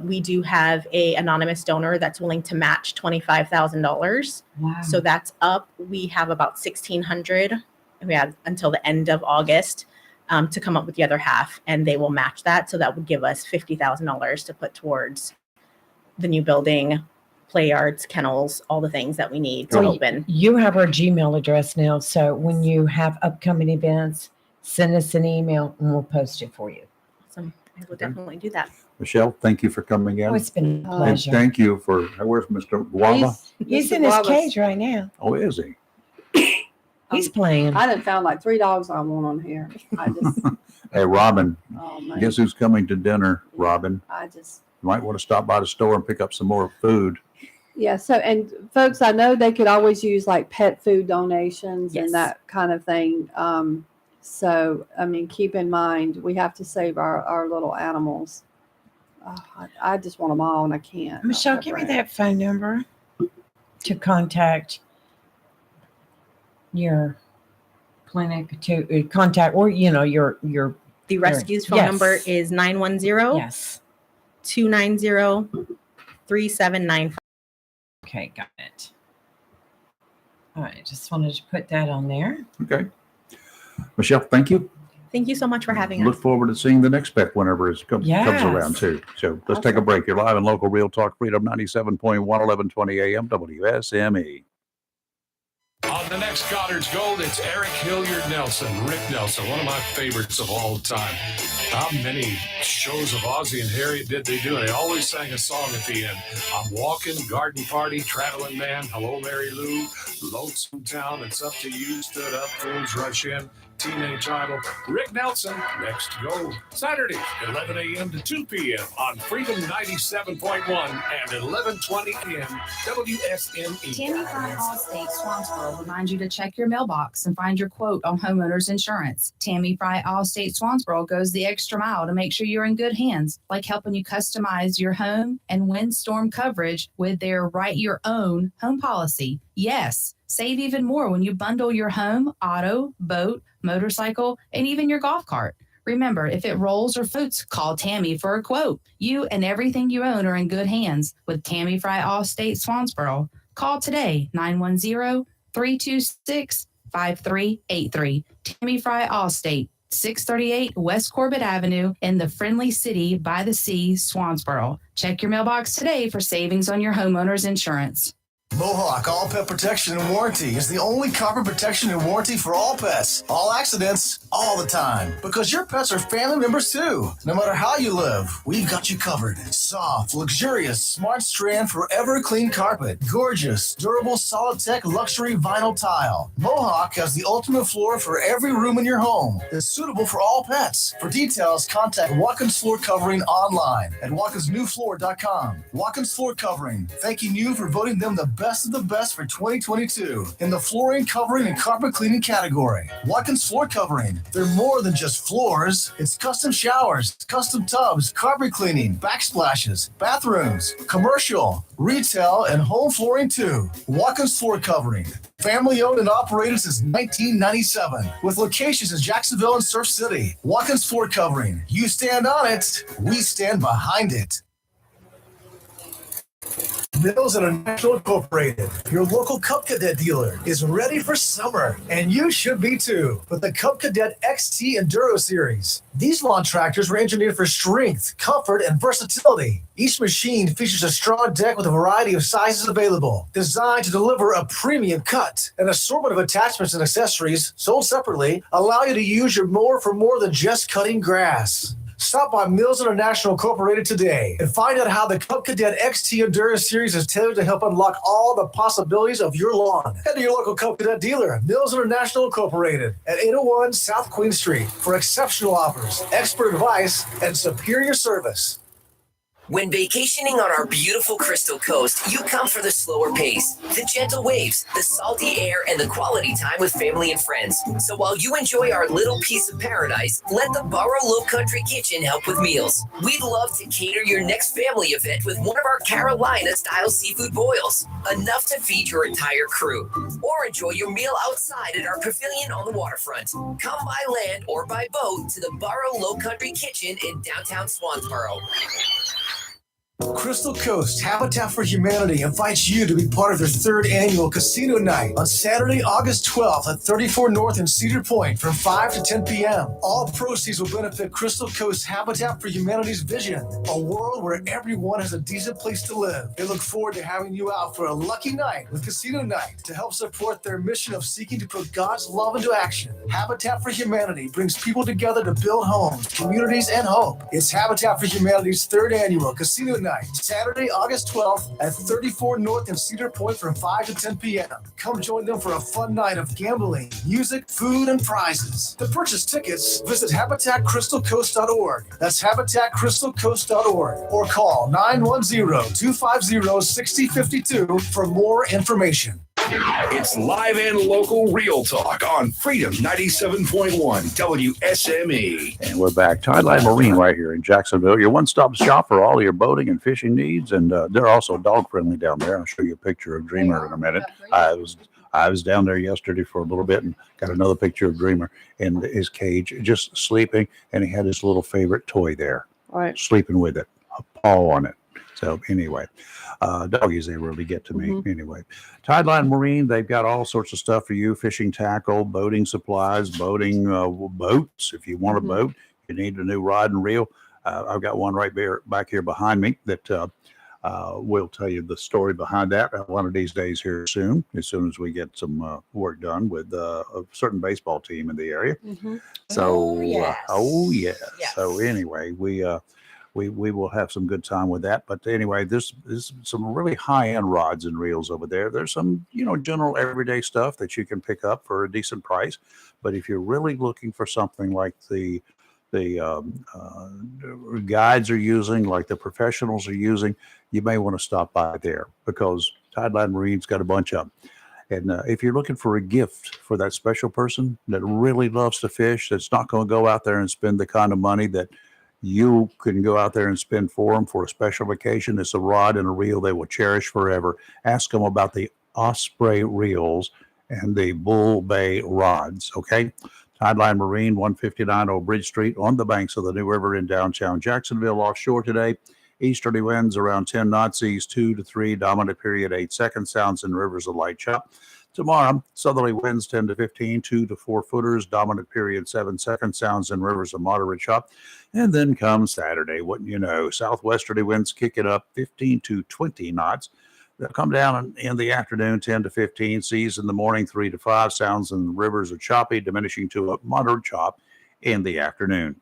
We do have a anonymous donor that's willing to match $25,000. Wow. So that's up. We have about $1,600. We have until the end of August to come up with the other half, and they will match that. So that would give us $50,000 to put towards the new building, play yards, kennels, all the things that we need to open. You have our Gmail address now. So when you have upcoming events, send us an email and we'll post it for you. Awesome. I will definitely do that. Michelle, thank you for coming in. Oh, it's been a And pleasure. thank you for, where's Mr. Guava? He's in his cage right now. Oh, is he? He's playing. I done found like 3 dogs I want on here. I just, Hey, Robin, oh man, guess who's coming to dinner, Robin? I just You might want to stop by the store and pick up some more food. Yeah. So, and folks, I know they could always use like pet food donations Yes. and that kind of thing. So, I mean, keep in mind, we have to save our little animals. I just want them all, and I can't. Michelle, give me that phone number to contact your clinic, to contact, or your The rescue's phone number is 910 Yes. 290 3795. Okay, got it. All right, just wanted to put that on there. Okay. Michelle, thank you. Thank you so much for having Look us. forward to seeing the next pet whenever it comes Yes. around too. So let's take a break. You're live in local Real Talk Freedom 97.1, 1120 AM WSME. On the next Goddard's Gold, it's Eric Hilliard Nelson, Rick Nelson, one of my favorites of all time. How many shows of Ozzie and Harriet did they do? And they always sang a song at the end. I'm walking, garden party, traveling man, hello Mary Lou, lonesome town, it's up to you, stood up, fools rush in, teenage idol. Rick Nelson, next Gold, Saturday, 11 a.m. to 2 p.m. on Freedom 97.1 and 1120 a.m. WSME. Tammy Fry Allstate Swansboro reminds you to check your mailbox and find your quote on homeowners insurance. Tammy Fry Allstate Swansboro goes the extra mile to make sure you're in good hands, like helping you customize your home and windstorm coverage with their Write Your Own home policy. Yes, save even more when you bundle your home, auto, boat, motorcycle, and even your golf cart. Remember, if it rolls or foots, call Tammy for a quote. You and everything you own are in good hands with Tammy Fry Allstate Swansboro. Call today, 910-326-5383. Tammy Fry Allstate, 638 West Corbett Avenue in the friendly city by the sea, Swansboro. Check your mailbox today for savings on your homeowner's insurance. Mohawk All Pet Protection and Warranty is the only copper protection and warranty for all pets, all accidents, all the time. Because your pets are family members too. No matter how you live, we've got you covered. Soft, luxurious, smart strand, forever clean carpet. Gorgeous, durable, solid tech, luxury vinyl tile. Mohawk has the ultimate floor for every room in your home. It's suitable for all pets. For details, contact Watkins Floor Covering online at watkinsnewfloor.com. Watkins Floor Covering, thanking you for voting them the best of the best for 2022 in the flooring, covering, and carpet cleaning category. Watkins Floor Covering. They're more than just floors. It's custom showers, custom tubs, carpet cleaning, backsplashes, bathrooms, commercial, retail, and home flooring too. Watkins Floor Covering. Family owned and operated since 1997 with locations in Jacksonville and Surf City. Watkins Floor Covering. You stand on it, we stand behind it. Mills International Incorporated, your local Cub Cadet dealer, is ready for summer, and you should be too, with the Cub Cadet XT Enduro Series. These lawn tractors were engineered for strength, comfort, and versatility. Each machine features a strong deck with a variety of sizes available, designed to deliver a premium cut. An assortment of attachments and accessories, sold separately, allow you to use your mower for more than just cutting grass. Stop by Mills International Incorporated today and find out how the Cub Cadet XT Enduro Series is tailored to help unlock all the possibilities of your lawn. Head to your local Cub Cadet dealer, Mills International Incorporated, at 801 South Queen Street for exceptional offers, expert advice, and superior service. When vacationing on our beautiful Crystal Coast, you come for the slower pace, the gentle waves, the salty air, and the quality time with family and friends. So while you enjoy our little piece of paradise, let the Barrow Low Country Kitchen help with meals. We'd love to cater your next family event with one of our Carolina-style seafood boils, enough to feed your entire crew. Or enjoy your meal outside at our pavilion on the waterfront. Come by land or by boat to the Barrow Low Country Kitchen in downtown Swansboro. Crystal Coast Habitat for Humanity invites you to be part of their third annual Casino Night on Saturday, August 12th at 34 North in Cedar Point from 5 to 10 p.m. All proceeds will benefit Crystal Coast Habitat for Humanity's vision, a world where everyone has a decent place to live. They look forward to having you out for a lucky night with Casino Night to help support their mission of seeking to put God's love into action. Habitat for Humanity brings people together to build homes, communities, and hope. It's Habitat for Humanity's third annual Casino Night Night, Saturday, August 12th at 34 North in Cedar Point from 5 to 10 p.m. Come join them for a fun night of gambling, music, food, and prizes. To purchase tickets, visit HabitatCrystalCoast.org. That's HabitatCrystalCoast.org or call 910-250-6052 for more information. It's live and local real talk on Freedom 97.1 WSME. And we're back. Tideline Marine right here in Jacksonville, your one-stop shop for all your boating and fishing needs. And they're also dog-friendly down there. I'll show you a picture of Dreamer in a minute. I was down there yesterday for a little bit and got another picture of Dreamer in his cage, just sleeping, and he had his little favorite toy there, sleeping with it, a paw on it. So anyway, doggies, they really get to me. Anyway, Tideline Marine, they've got all sorts of stuff for you: fishing tackle, boating supplies, boating boats. If you want a boat, you need a new rod and reel. I've got one right back here behind me that we'll tell you the story behind that one of these days here soon, as soon as we get some work done with a certain baseball team in the area. So, yes. So anyway, we will have some good time with that. But anyway, this is some really high-end rods and reels over there. There's some, general everyday stuff that you can pick up for a decent price. But if you're really looking for something like the guides are using, like the professionals are using, you may want to stop by there, because Tideline Marine's got a bunch of them. And if you're looking for a gift for that special person that really loves to fish, that's not going to go out there and spend the kind of money that you can go out there and spend for them for a special occasion, it's a rod and a reel they will cherish forever. Ask them about the Osprey reels and the Bull Bay rods, okay? Tideline Marine, 159 Old Bridge Street, on the banks of the New River in downtown Jacksonville. Offshore today, easterly winds around 10 knots, seas 2 to 3, dominant period 8 seconds, sounds and rivers a light chop. Tomorrow, southerly winds 10 to 15, 2 to 4 footers, dominant period 7 seconds, sounds and rivers a moderate chop. And then comes Saturday, wouldn't you know, southwesterly winds kicking up 15 to 20 knots. They'll come down in the afternoon, 10 to 15, seas in the morning 3 to 5, sounds and rivers are choppy, diminishing to a moderate chop in the afternoon.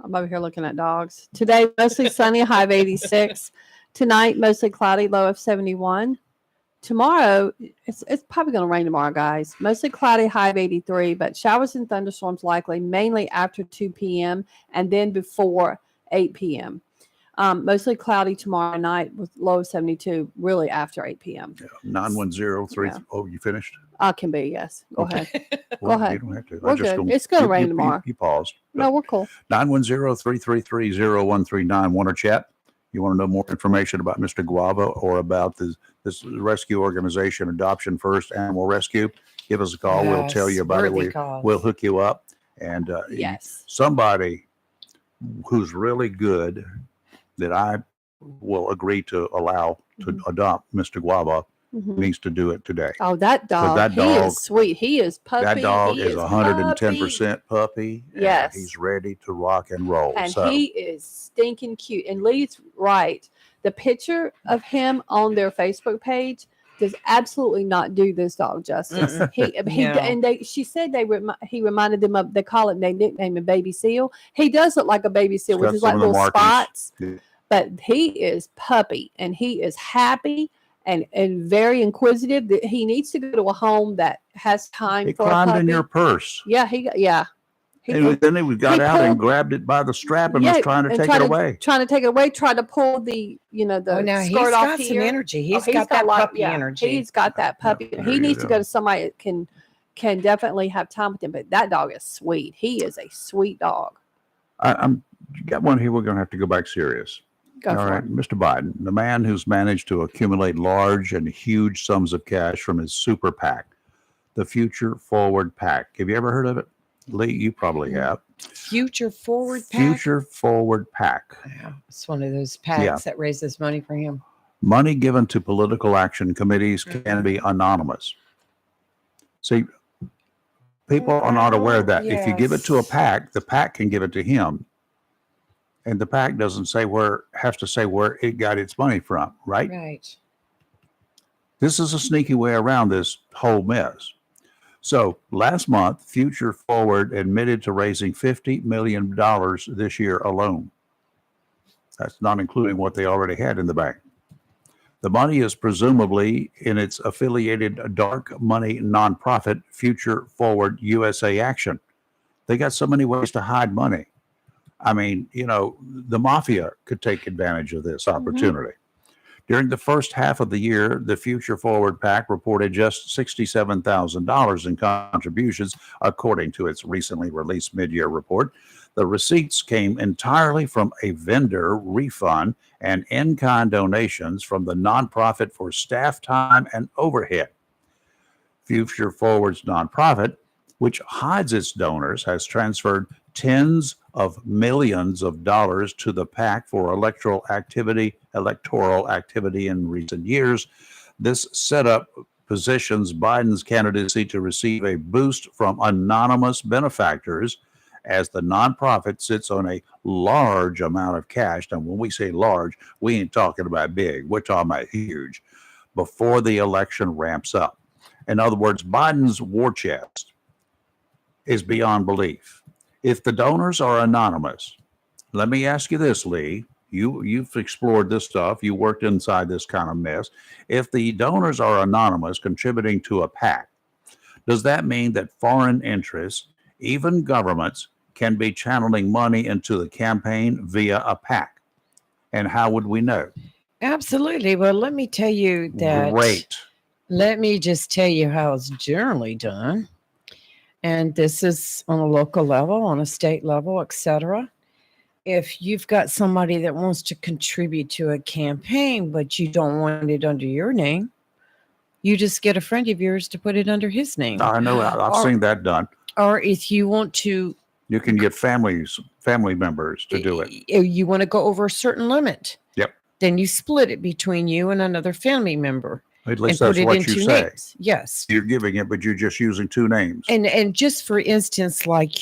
I'm over here looking at dogs. Today, mostly sunny, high of 86. Tonight, mostly cloudy, low of 71. Tomorrow, it's probably going to rain tomorrow, guys. Mostly cloudy, high of 83, but showers and thunderstorms likely, mainly after 2 p.m. and then before 8 p.m. Mostly cloudy tomorrow night with low of 72, really after 8 p.m. 910-3. Yeah. Oh, you finished? I can be, yes. Go ahead. Well, Go ahead. You don't have to. We're good. It's going to rain tomorrow. You paused. No, we're cool. 910-333-0139. Want to chat? You want to know more information about Mr. Guava or about this rescue organization, Adoption First Animal Rescue? Give us a call. We'll tell you about it. We'll hook you up. And somebody who's really good that I will agree to allow to adopt Mr. Guava needs to do it today. Oh, that dog. He is sweet. He is puppy. That dog is 110% puppy. Yes. He's ready to rock and roll. And he is stinking cute. And Lee's right. The picture of him on their Facebook page does absolutely not do this dog justice. She said he reminded them of, they nickname him Baby Seal. He does look like a baby seal with his like little spots. Yeah. But he is puppy and he is happy and very inquisitive. That he needs to go to a home that has time for a puppy. He climbed in your purse. Yeah, Then he got out and grabbed it by the strap and was trying to take it away. Tried to pull the skirt off he's got here. some energy. He's got that puppy energy. He's got that puppy. He needs to go to somebody that can definitely have time with him. But that dog is sweet. He is a sweet dog. I'm got one here. We're going to have to go back serious. All right, Mr. Biden, the man who's managed to accumulate large and huge sums of cash from his super PAC, the Future Forward PAC. Have you ever heard of it? Lee, you probably have. Future Forward PAC? Future Forward PAC. Yeah, it's one of those PACs that raises money for him. Money given to political action committees can be anonymous. See, people are not aware of that. If you give it to a PAC, the PAC can give it to him. And the PAC doesn't have to say where it got its money from, right? Right. This is a sneaky way around this whole mess. So last month, Future Forward admitted to raising $50 million this year alone. That's not including what they already had in the bank. The money is presumably in its affiliated dark money nonprofit, Future Forward USA Action. They got so many ways to hide money. I mean, you know, the mafia could take advantage of this opportunity. During the first half of the year, the Future Forward PAC reported just $67,000 in contributions, according to its recently released mid-year report. The receipts came entirely from a vendor refund and in-kind donations from the nonprofit for staff time and overhead. Future Forward's nonprofit, which hides its donors, has transferred tens of millions of dollars to the PAC for electoral activity in recent years. This setup positions Biden's candidacy to receive a boost from anonymous benefactors as the nonprofit sits on a large amount of cash. And when we say large, we ain't talking about big. We're talking about huge before the election ramps up. In other words, Biden's war chest is beyond belief. If the donors are anonymous, let me ask you this, Lee. You've explored this stuff. You worked inside this kind of mess. If the donors are anonymous contributing to a PAC, does that mean that foreign interests, even governments, can be channeling money into the campaign via a PAC? And how would we know? Absolutely. Well, let me tell you that. Great. Let me just tell you how it's generally done. And this is on a local level, on a state level, etc. If you've got somebody that wants to contribute to a campaign, but you don't want it under your name, you just get a friend of yours to put it under his name. I know. I've seen that done. Or if you want to, you can get family members to do it. You want to go over a certain limit. Yep. Then you split it between you and another family member. At least and that's put it what in you two say. names. Yes. You're giving it, but you're just using two names. And just for instance, like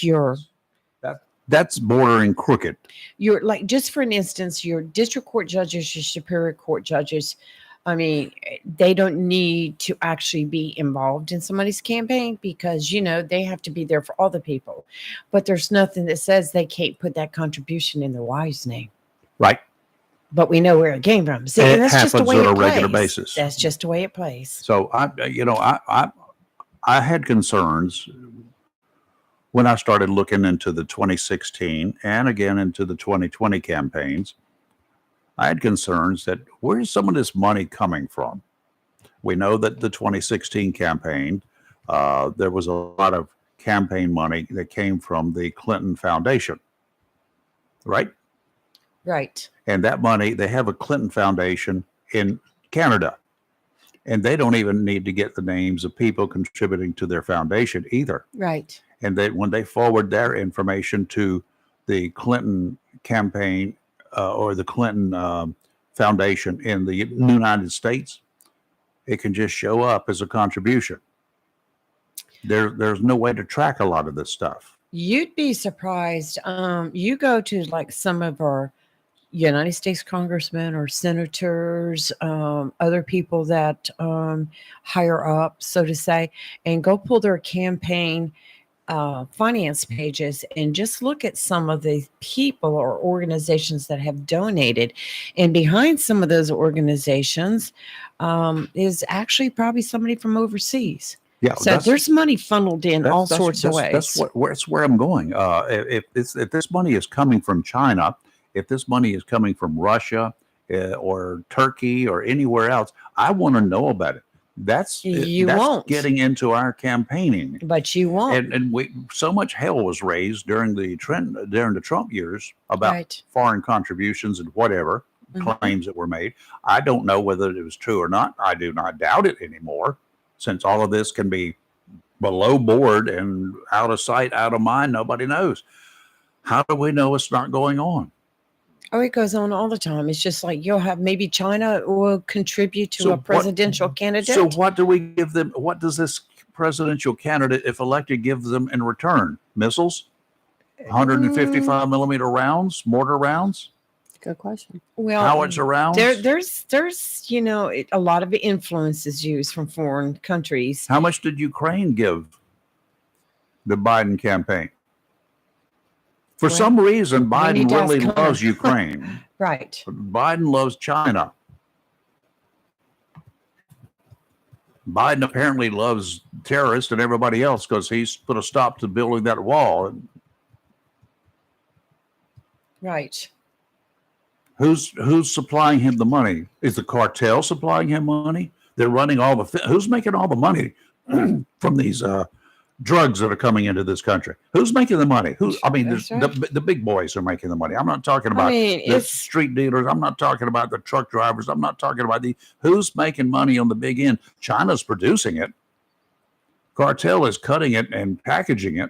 That's bordering crooked. your like just for an instance, your district court judges, your superior court judges, I mean, they don't need to actually be involved in somebody's campaign because, you know, they have to be there for all the people. But there's nothing that says they can't put that contribution in their wife's name. Right. But we know where it came from. See, It that's just the happens way on it a regular plays. basis. That's just the way it plays. So I had concerns when I started looking into the 2016 and again into the 2020 campaigns. I had concerns that where's some of this money coming from? We know that the 2016 campaign, there was a lot of campaign money that came from the Clinton Foundation, right? Right. And that money, they have a Clinton Foundation in Canada, and they don't even need to get the names of people contributing to their foundation either. Right. And when they forward their information to the Clinton campaign or the Clinton Foundation in the United States, it can just show up as a contribution. There's no way to track a lot of this stuff. You'd be surprised. You go to like some of our United States congressmen or senators, other people that higher up, so to say, and go pull their campaign finance pages and just look at some of the people or organizations that have donated. And behind some of those organizations is actually probably somebody from overseas. Yeah, so there's money funneled in all sorts of ways. That's where I'm going. If this money is coming from China, if this money is coming from Russia or Turkey or anywhere else, I want to know about it. That's getting into our campaigning. But you won't. And so much hell was raised during the Trump years about foreign contributions and whatever claims that were made. I don't know whether it was true or not. I do not doubt it anymore, since all of this can be below board and out of sight, out of mind. Nobody knows. How do we know it's not going on? Oh, it goes on all the time. It's just like you'll have maybe China will contribute to a presidential candidate. So what do we give them? What does this presidential candidate, if elected, give them in return? Missiles? 155 millimeter rounds? Mortar rounds? Good question. Well, howitzer rounds? There's a lot of influence is used from foreign countries. How much did Ukraine give the Biden campaign? For some reason, We Biden need to ask really Connor. loves Ukraine. Right. Biden loves China. Biden apparently loves terrorists and everybody else because he's put a stop to building that wall. Right. Who's supplying him the money? Is the cartel supplying him money? They're running all the. Who's making all the money from these drugs that are coming into this country? Who's making the money? That's The big boys are making the money. I'm not talking about the it's street dealers. I'm not talking about the truck drivers. I'm not talking about who's making money on the big end. China's producing it. Cartel is cutting it and packaging it.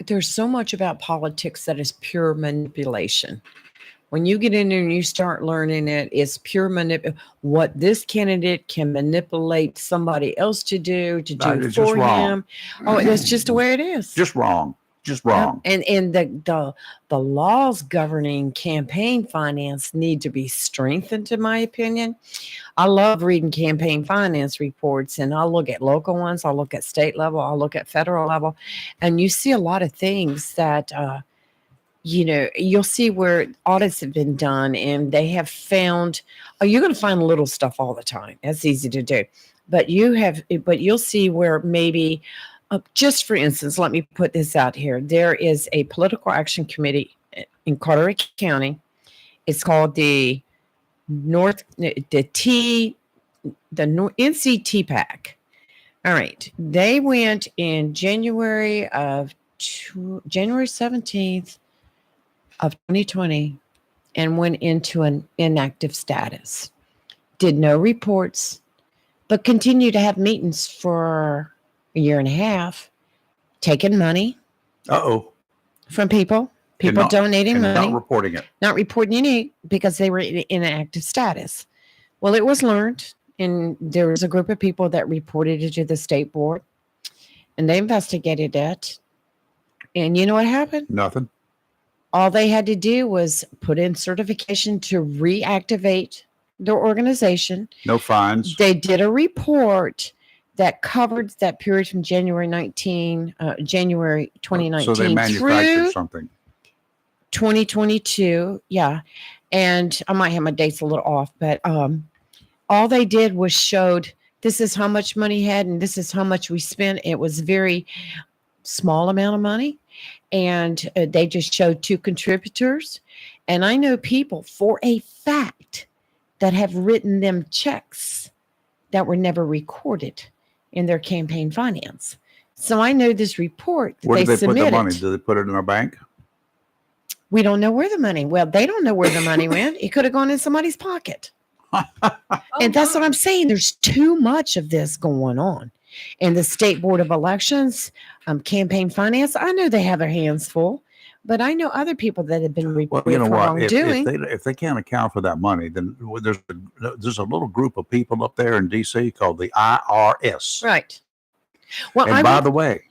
there's so much about politics that is pure manipulation. When you get in there and you start learning it, it's pure what this candidate can manipulate somebody else to do It's for just wrong. him. Oh, that's just the way it is. Just wrong. Just wrong. And the laws governing campaign finance need to be strengthened, in my opinion. I love reading campaign finance reports, and I'll look at local ones, I'll look at state level, I'll look at federal level, and you see a lot of things that you'll see where audits have been done and they have found, you're going to find little stuff all the time. That's easy to do. But you'll see where maybe, just for instance, let me put this out here. There is a political action committee in Carteret County. It's called the NCT PAC. All right. They went in January 17th of 2020 and went into an inactive status. Did no reports, but continued to have meetings for a year and a half, taking money from people donating money. Not reporting it. Not reporting any because they were in inactive status. Well, it was learned, and there was a group of people that reported it to the state board, and they investigated it. And you know what happened? Nothing. All they had to do was put in certification to reactivate their organization. No fines. They did a report that covered that period from January 2019 So they manufactured through something. 2022. Yeah. And I might have my dates a little off, but all they did was showed this is how much money he had and this is how much we spent. It was very small amount of money. And they just showed 2 contributors. And I know people for a fact that have written them checks that were never recorded in their campaign finance. So I know this report that Where did they put the submitted. money? Did they put it in a bank? We don't know where the money. Well, they don't know where the money went. It could have gone in somebody's pocket. And that's what I'm saying. There's too much of this going on. And the State Board of Elections, campaign finance, I know they have their hands full, but I know other people that have been reported Well, you know for what? wrongdoing. If they can't account for that money, then there's a little group of people up there in D.C. called the IRS. Right. Well, And by the way,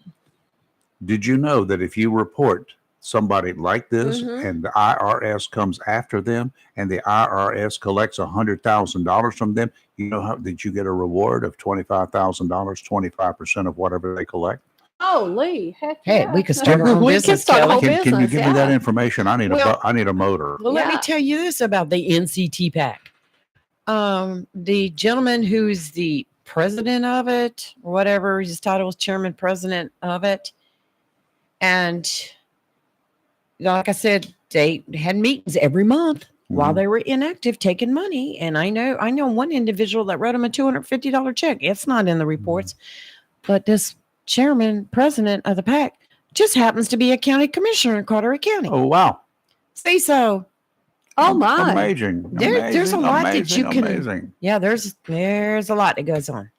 did you know that if you report somebody like this and the IRS comes after them and the IRS collects $100,000 from them, you know how did you get a reward of $25,000, 25% of whatever they collect? Oh, Lee. Heck Hey, yeah. we could start our own We business, can start a whole Kelly. business. Can you give me that yeah. information? I need Well- a motor. Well, let me Yeah. tell you this about the NCT PAC. The gentleman who's the president of it, or whatever his title is, chairman, president of it. And like I said, they had meetings every month while they were inactive, taking money. And I know one individual that wrote him a $250 check. It's not in the reports, but this chairman, president of the PAC, just happens to be a county commissioner in Carteret County. Oh, wow. See, so Oh, my. Amazing. there's a lot that you can. Amazing. Yeah, there's a lot that goes on.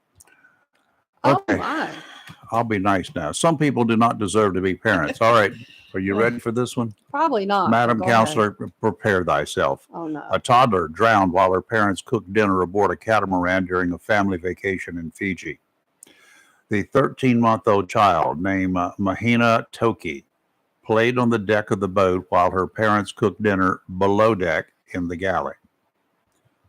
Okay. Oh, my. I'll be nice now. Some people do not deserve to be parents. All right. Are you ready for this one? Probably not. Madam Go ahead. Counselor, prepare thyself. Oh, no. A toddler drowned while her parents cooked dinner aboard a catamaran during a family vacation in Fiji. The 13-month-old child named Mahina Toki played on the deck of the boat while her parents cooked dinner below deck in the galley.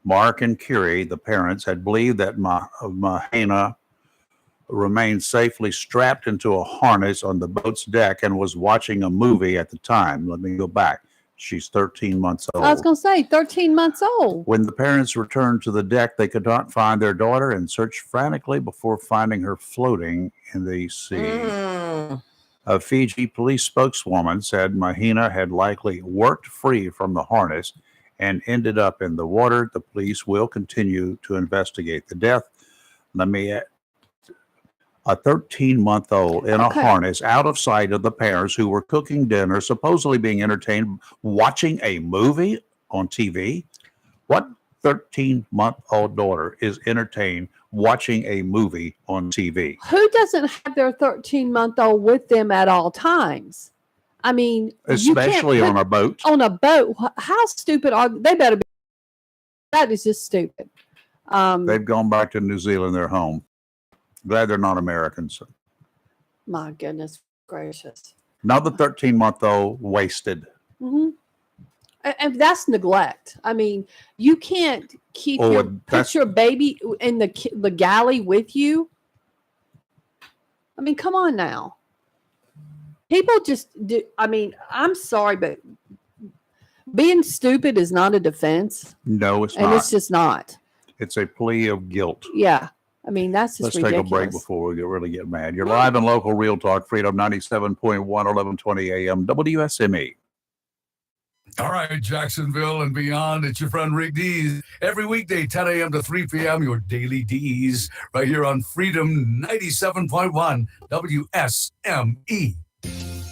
Mark and Curie, the parents, had believed that Mahina remained safely strapped into a harness on the boat's deck and was watching a movie at the time. Let me go back. She's 13 months old. I was going to say 13 months old. When the parents returned to the deck, they could not find their daughter and searched frantically before finding her floating in the sea. A Fiji police spokeswoman said Mahina had likely worked free from the harness and ended up in the water. The police will continue to investigate the death. Let me a 13-month-old in a harness out of sight of the parents who were cooking dinner, supposedly being entertained, watching a movie on TV. What 13-month-old daughter is entertained watching a movie on TV? Who doesn't have their 13-month-old with them at all times? I mean, especially on a boat. On a boat. How stupid are they? Better be. That is just stupid. They've gone back to New Zealand, their home. Glad they're not Americans. My goodness gracious. Not the 13-month-old wasted. Mm-hmm. And that's neglect. I mean, you can't put your baby in the galley with you. I mean, come on now. People just do. I mean, I'm sorry, but being stupid is not a defense. No, it's and not. It's just not. It's a plea of guilt. Yeah. I mean, that's just Let's ridiculous. take a break before we really get mad. You're live and local Real Talk, Freedom 97.1, 1120 AM, WSME. All right, Jacksonville and beyond, it's your friend Rick Dees. Every weekday, 10 a.m. to 3 p.m., your daily Dees, right here on Freedom 97.1 WSME.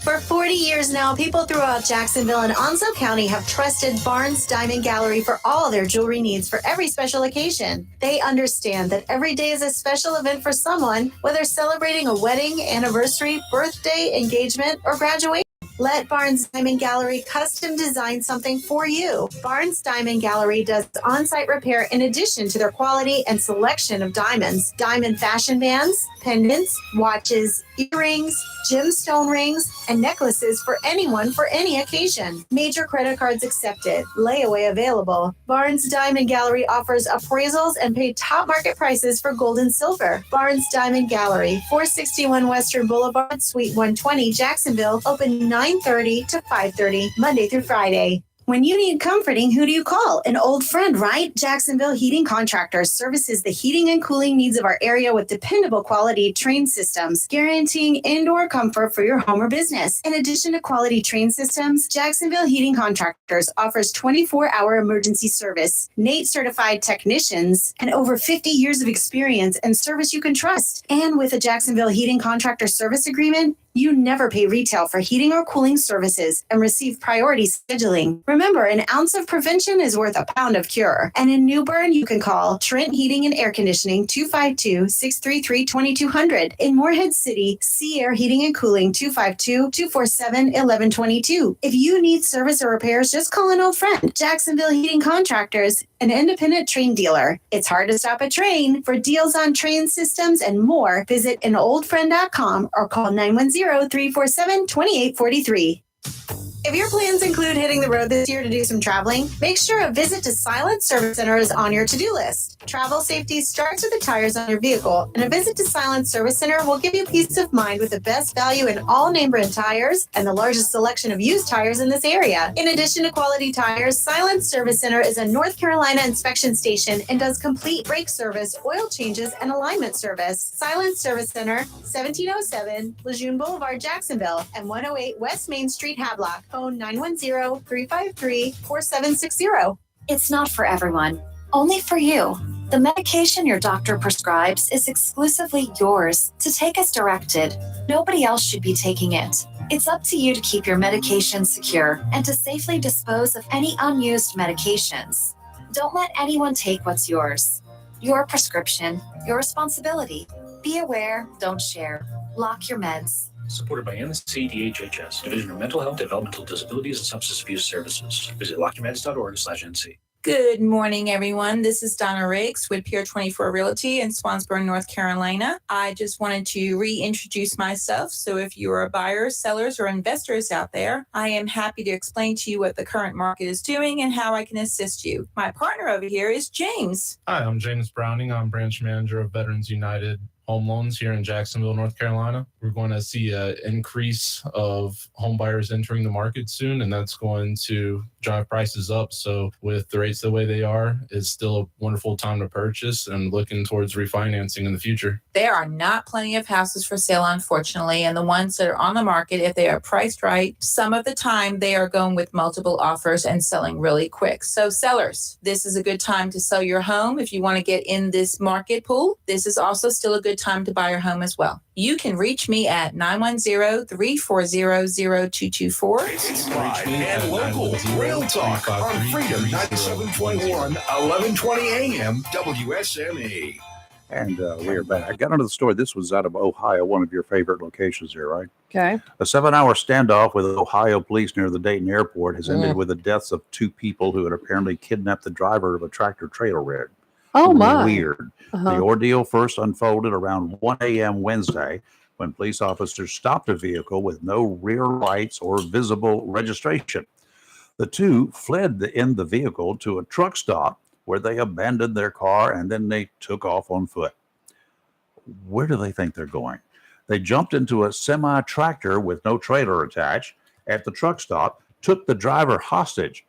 For 40 years now, people throughout Jacksonville and Onslow County have trusted Barnes Diamond Gallery for all their jewelry needs for every special occasion. They understand that every day is a special event for someone, whether celebrating a wedding, anniversary, birthday, engagement, or graduation. Let Barnes Diamond Gallery custom design something for you. Barnes Diamond Gallery does on-site repair in addition to their quality and selection of diamonds, diamond fashion bands, pendants, watches, earrings, gemstone rings, and necklaces for anyone for any occasion. Major credit cards accepted. Layaway available. Barnes Diamond Gallery offers appraisals and pay top market prices for gold and silver. Barnes Diamond Gallery, 461 Western Boulevard, Suite 120, Jacksonville, open 9:30 to 5:30, Monday through Friday. When you need comforting, who do you call? An old friend, right? Jacksonville Heating Contractors services the heating and cooling needs of our area with dependable quality train systems, guaranteeing indoor comfort for your home or business. In addition to quality train systems, Jacksonville Heating Contractors offers 24-hour emergency service, NATE certified technicians, and over 50 years of experience and service you can trust. And with a Jacksonville Heating Contractor service agreement, you never pay retail for heating or cooling services and receive priority scheduling. Remember, an ounce of prevention is worth a pound of cure. And in New Bern, you can call Trent Heating and Air Conditioning 252-633-2200. In Morehead City, Sea Air Heating and Cooling 252-247-1122. If you need service or repairs, just call an old friend. Jacksonville Heating Contractors, an independent train dealer. It's hard to stop a train. For deals on train systems and more, visit anoldfriend.com or call 910-347-2843. If your plans include hitting the road this year to do some traveling, make sure a visit to Silent Service Center is on your to-do list. Travel safety starts with the tires on your vehicle, and a visit to Silent Service Center will give you peace of mind with the best value in all name brand tires and the largest selection of used tires in this area. In addition to quality tires, Silent Service Center is a North Carolina inspection station and does complete brake service, oil changes, and alignment service. Silent Service Center, 1707 Lejeune Boulevard, Jacksonville, and 108 West Main Street, Havelock. Phone 910-353-4760. It's not for everyone, only for you. The medication your doctor prescribes is exclusively yours to take as directed. Nobody else should be taking it. It's up to you to keep your medication secure and to safely dispose of any unused medications. Don't let anyone take what's yours. Your prescription, your responsibility. Be aware, don't share. Lock your meds. Supported by NCDHHS, Division of Mental Health, Developmental Disabilities, and Substance Abuse Services. Visit lockyourmeds.org/NC. Good morning, everyone. This is Donna Riggs with Pier 24 Realty in Swansboro, North Carolina. I just wanted to reintroduce myself. So if you are buyers, sellers, or investors out there, I am happy to explain to you what the current market is doing and how I can assist you. My partner over here is James. Hi, I'm James Browning. I'm branch manager of Veterans United home loans here in Jacksonville, North Carolina. We're going to see an increase of home buyers entering the market soon, and that's going to drive prices up. So with the rates the way they are, it's still a wonderful time to purchase and looking towards refinancing in the future. There are not plenty of houses for sale, unfortunately, and the ones that are on the market, if they are priced right, some of the time they are going with multiple offers and selling really quick. So sellers, this is a good time to sell your home. If you want to get in this market pool, this is also still a good time to buy your home as well. You can reach me at 910-340-0224. It's live and local. Real talk on Freedom 97.1, 1120 AM, WSME. And we are back. I got into the story. This was out of Ohio, one of your favorite locations here, right? Okay. A 7-hour standoff with Ohio police near the Dayton airport has ended with the deaths of 2 people who had apparently kidnapped the driver of a tractor-trailer rig. Oh, my. Weird. The ordeal first unfolded around 1 a.m. Wednesday when police officers stopped a vehicle with no rear lights or visible registration. The 2 fled in the vehicle to a truck stop where they abandoned their car and then they took off on foot. Where do they think they're going? They jumped into a semi-tractor with no trailer attached at the truck stop, took the driver hostage.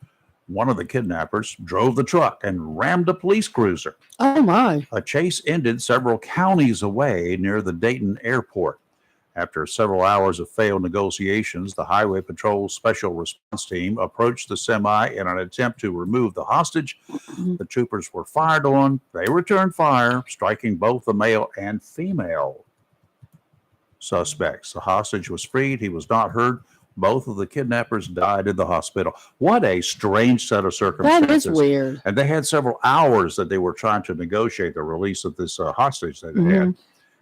One of the kidnappers drove the truck and rammed a police cruiser. Oh, my. A chase ended several counties away near the Dayton airport. After several hours of failed negotiations, the Highway Patrol Special Response Team approached the semi in an attempt to remove the hostage. The troopers were fired on. They returned fire, striking both the male and female suspects. The hostage was freed. He was not hurt. Both of the kidnappers died in the hospital. What a strange set of circumstances. That is weird. And they had several hours that they were trying to negotiate the release of this hostage that they had.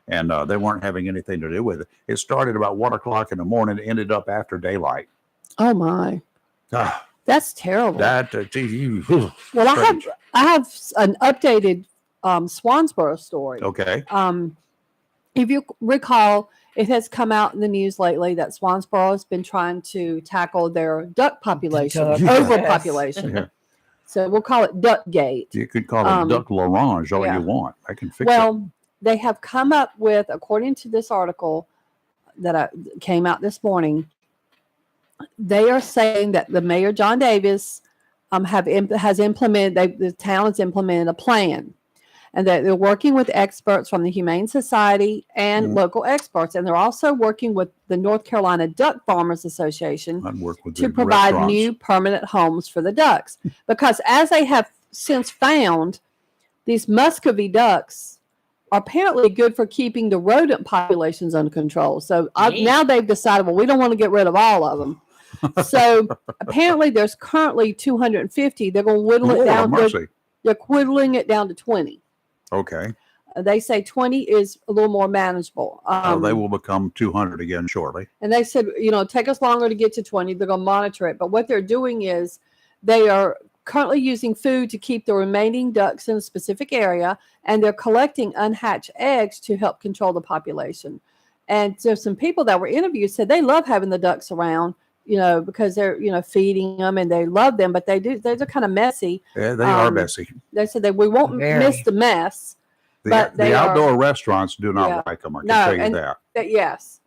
And they weren't having anything to do with it. It started about 1 o'clock in the morning, ended up after daylight. Oh, my. That's terrible. That, well, I have an updated Swansboro story. Okay. If you recall, it has come out in the news lately that Swansboro has been trying to tackle their duck population, overpopulation. Yeah. So we'll call it Duckgate. You could call it Duck L'Orange all you want. I can fix it. Well, they have come up with, according to this article that came out this morning, they are saying that the mayor, John Davis, has implemented, the town has implemented a plan, and that they're working with experts from the Humane Society and local experts, and they're also working with the North Carolina Duck Farmers Association to provide new permanent homes for the ducks. Because as they have since found, these Muscovy ducks are apparently good for keeping the rodent populations under control. So now they've decided, well, we don't want to get rid of all of them. So apparently there's currently 250. They're going to whittle it down. They're whittling it down to 20. Okay. They say 20 is a little more manageable. They will become 200 again shortly. And they said, take us longer to get to 20. They're going to monitor it. But what they're doing is they are currently using food to keep the remaining ducks in a specific area, and they're collecting unhatched eggs to help control the population. And so some people that were interviewed said they love having the ducks around, because they're, feeding them and they love them, but they're kind of messy. Yeah, they are messy. They said that we won't miss the mess. But the outdoor restaurants do not like them. I can tell you that. Yes.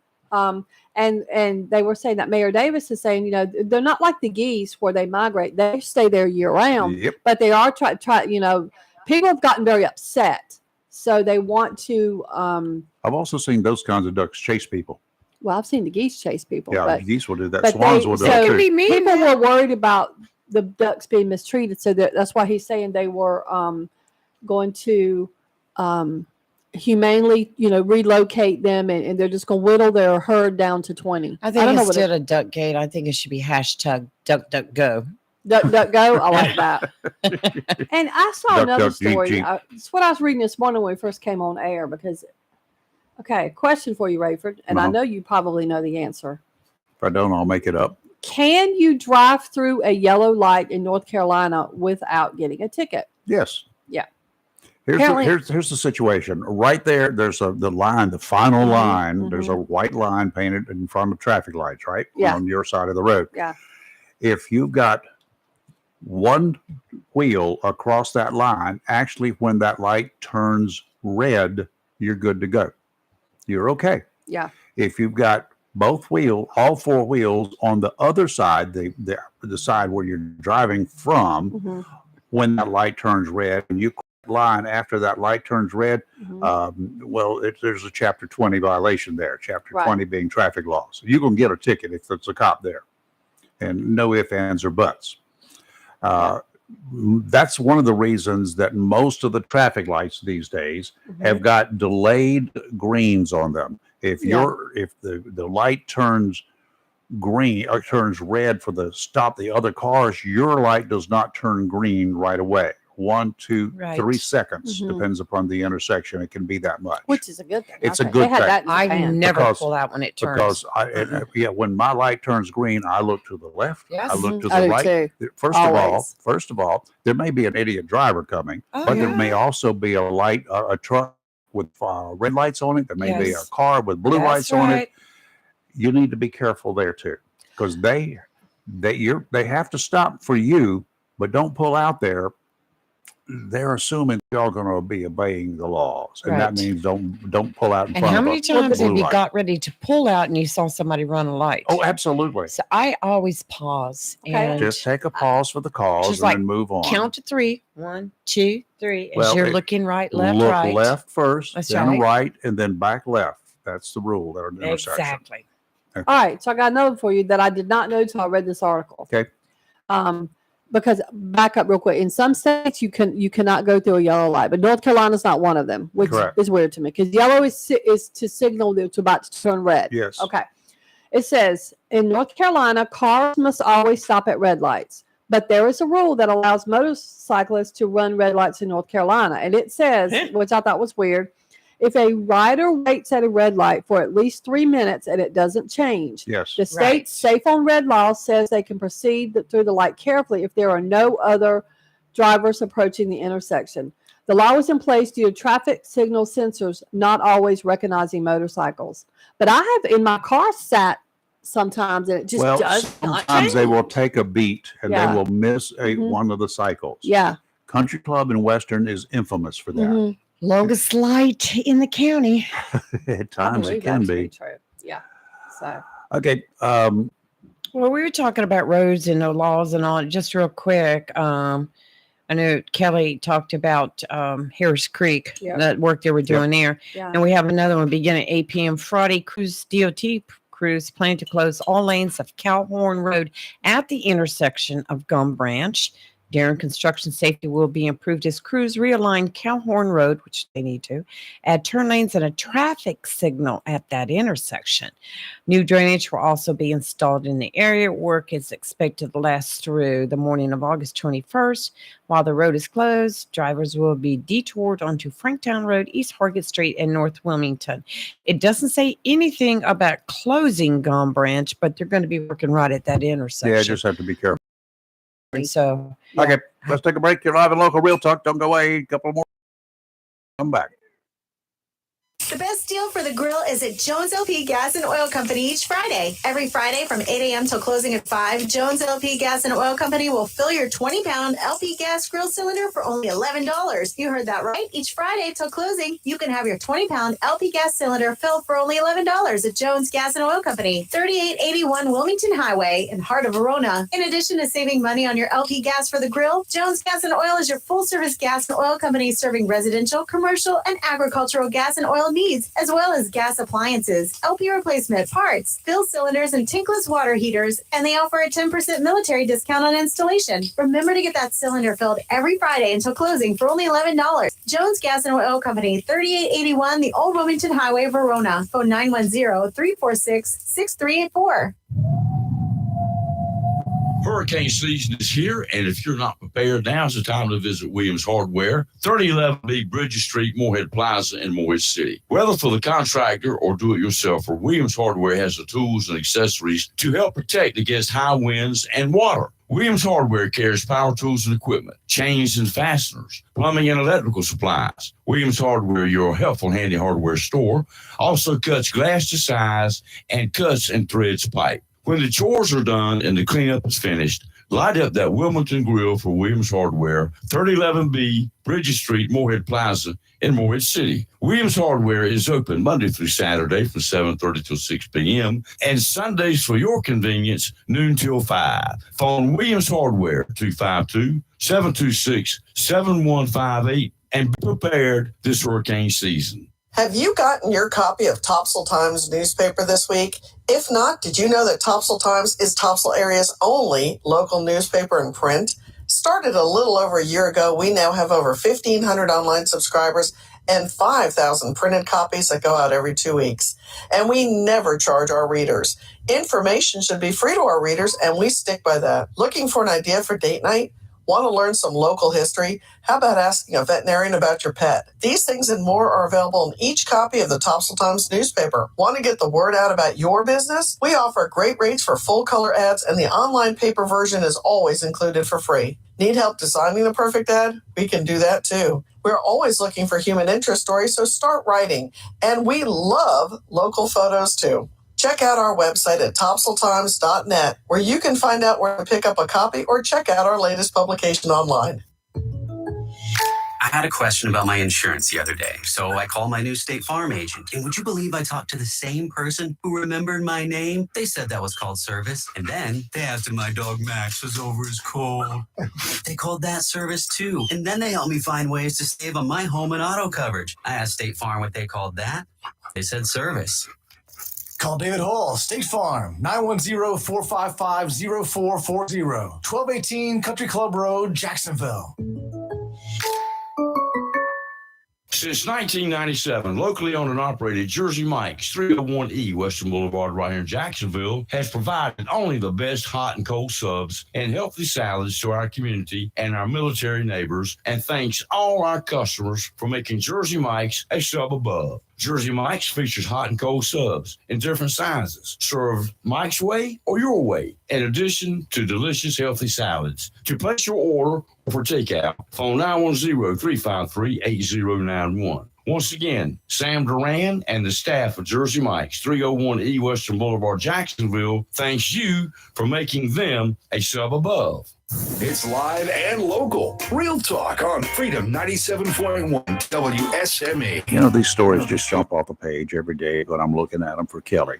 And they were saying that Mayor Davis is saying, they're not like the geese where they migrate. They stay there year round. Yep. But they are try. People have gotten very upset. So they want to. I've also seen those kinds of ducks chase people. Well, I've seen the geese chase people. Yeah, but, geese will do that. but Swans will do that too. People were worried about the ducks being mistreated. So that's why he's saying they were going to humanely, relocate them, and they're just going to whittle their herd down to 20. I think instead of Duckgate, I think it should be hashtag DuckDuckGo. DuckDuckGo, I like that. And I saw another story. It's what I was reading this morning when we first came on air. Because, question for you, Rayford, and I know you probably know the answer. If I don't, I'll make it up. Can you drive through a yellow light in North Carolina without getting a ticket? Yes. Yeah. Here's the situation. Right there, there's the line, the final line. Mm-hmm. There's a white line painted in front of traffic lights, right? Yeah. On your side of the road. Yeah. If you've got one wheel across that line, actually, when that light turns red, you're good to go. you're okay. Yeah. If you've got all four wheels on the other side, the side where you're driving from, Mm-hmm. when that light turns red, and you line after that light turns red, there's a Chapter 20 violation there. Chapter 20 being traffic laws. You can get a ticket if there's a cop there, and no ifs, ands, or buts. That's one of the reasons that most of the traffic lights these days have got delayed greens on them. If the light turns green or turns red for the stop the other cars, your light does not turn green right away. 1, 2, 3 seconds depends upon the intersection. It can be that much, which is a good thing. It's a good thing. I never pull out when it turns. Because when my light turns green, I look to the left. Yes. I look to I the do right. too. First of all, there may be an idiot driver coming, but there may also be a truck with red lights on it. There may be a car with blue lights on it. You need to be careful there too, because they have to stop for you, but don't pull out there. They're assuming you're going to be obeying the laws, and that means don't pull out in And front how of many a times have blue you light. got ready to pull out and you saw somebody run a light? Oh, absolutely. So I always pause and Just take a pause for the cause just and like then move on. count to 3. 1, 2, 3. As Well, you're it- looking right, left, Look right. left first, That's then right. right, and then back left. That's the rule at an intersection. Exactly. All right, so I got another for you that I did not know until I read this article. Okay. Because back up real quick. In some states, you cannot go through a yellow light, but North Carolina's not one of them, which Correct. is weird to me because yellow is to signal that it's about to turn red. Yes. Okay. It says in North Carolina, cars must always stop at red lights, but there is a rule that allows motorcyclists to run red lights in North Carolina, and it says, which I thought was weird. If a rider waits at a red light for at least 3 minutes and it doesn't change, Yes. the state's safe on red law says they can proceed through the light carefully if there are no other drivers approaching the intersection. The law was in place due to traffic signal sensors not always recognizing motorcycles. But I have in my car sat sometimes and it just does not sometimes they change. will take a beat and Yeah. they will miss Mhm. one of the cycles. Yeah. Country Club in Western is infamous for that. Mhm. Longest light in the county. At times it believe can that to be. true. Yeah. So Okay. Well, we were talking about roads and the laws and all. Just real quick, I know Kelly talked about Harris Creek, Yep. that work they were doing there. Yeah. And we have another one beginning at 8 p.m. Friday. Cruise DOT crews plan to close all lanes of Calhoun Road at the intersection of Gum Branch. During construction, safety will be improved as crews realign Calhoun Road, which they need to, add turn lanes and a traffic signal at that intersection. New drainage will also be installed in the area. Work is expected to last through the morning of August 21st. While the road is closed, drivers will be detoured onto Franktown Road, East Hargett Street, and North Wilmington. It doesn't say anything about closing Gum Branch, but they're going to be working right at that intersection. Yeah, just have to be careful. So, Okay, let's take a break. You're live in Local Real Talk. Don't go away. A couple more. Come back. The best deal for the grill is at Jones LP Gas and Oil Company each Friday. Every Friday from 8 a.m. till closing at 5, Jones LP Gas and Oil Company will fill your 20-pound LP gas grill cylinder for only $11. You heard that right. Each Friday till closing, you can have your 20-pound LP gas cylinder filled for only $11 at Jones Gas and Oil Company, 3881 Wilmington Highway in heart of Verona. In addition to saving money on your LP gas for the grill, Jones Gas and Oil is your full-service gas and oil company serving residential, commercial, and agricultural gas and oil needs, as well as gas appliances, LP replacement, parts, fill cylinders, and tankless water heaters, and they offer a 10% military discount on installation. Remember to get that cylinder filled every Friday until closing for only $11. Jones Gas and Oil Company, 3881 the Old Wilmington Highway, Verona. Phone 910-346-6384. Hurricane season is here, and if you're not prepared, now's the time to visit Williams Hardware, 3011 B Bridges Street, Moorhead Plaza in Moorhead City. Whether for the contractor or do-it-yourselfer, Williams Hardware has the tools and accessories to help protect against high winds and water. Williams Hardware carries power tools and equipment, chains and fasteners, plumbing and electrical supplies. Williams Hardware, your helpful handy hardware store, also cuts glass to size and cuts and threads pipe. When the chores are done and the cleanup is finished, Light up that Wilmington Grill for Williams Hardware, 3011B, Bridges Street, Morehead Plaza in Morehead City. Williams Hardware is open Monday through Saturday from 7:30 till 6 p.m. and Sundays for your convenience, noon till 5. Phone Williams Hardware, 252-726-7158, and be prepared this hurricane season. Have you gotten your copy of Topsail Times newspaper this week? If not, did you know that Topsail Times is Topsail area's only local newspaper in print? Started a little over a year ago, we now have over 1,500 online subscribers and 5,000 printed copies that go out every 2 weeks. And we never charge our readers. Information should be free to our readers, and we stick by that. Looking for an idea for date night? Want to learn some local history? How about asking a veterinarian about your pet? These things and more are available in each copy of the Topsail Times newspaper. Want to get the word out about your business? We offer great rates for full color ads, and the online paper version is always included for free. Need help designing the perfect ad? We can do that too. We're always looking for human interest stories, so start writing. And we love local photos too. Check out our website at topsailtimes.net, where you can find out where to pick up a copy or check out our latest publication online. I had a question about my insurance the other day, so I called my new State Farm agent. And would you believe I talked to the same person who remembered my name? They said that was called service. And then they asked if my dog Max was over his cold. They called that service too. And then they helped me find ways to save on my home and auto coverage. I asked State Farm what they called that. They said service. Call David Hall, State Farm, 910-455-0440, 1218 Country Club Road, Jacksonville. Since 1997, locally owned and operated Jersey Mike's 301E Western Boulevard right here in Jacksonville has provided only the best hot and cold subs and healthy salads to our community and our military neighbors, and thanks all our customers for making Jersey Mike's a sub above. Jersey Mike's features hot and cold subs in different sizes, served Mike's way or your way, in addition to delicious, healthy salads. To place your order or for takeout, phone 910-353-8091. Once again, Sam Duran and the staff of Jersey Mike's, 301E Western Boulevard, Jacksonville, thanks you for making them a sub above. It's live and local. Real talk on Freedom 97.1 WSME. You know, these stories just jump off the page every day when I'm looking at them for Kelly.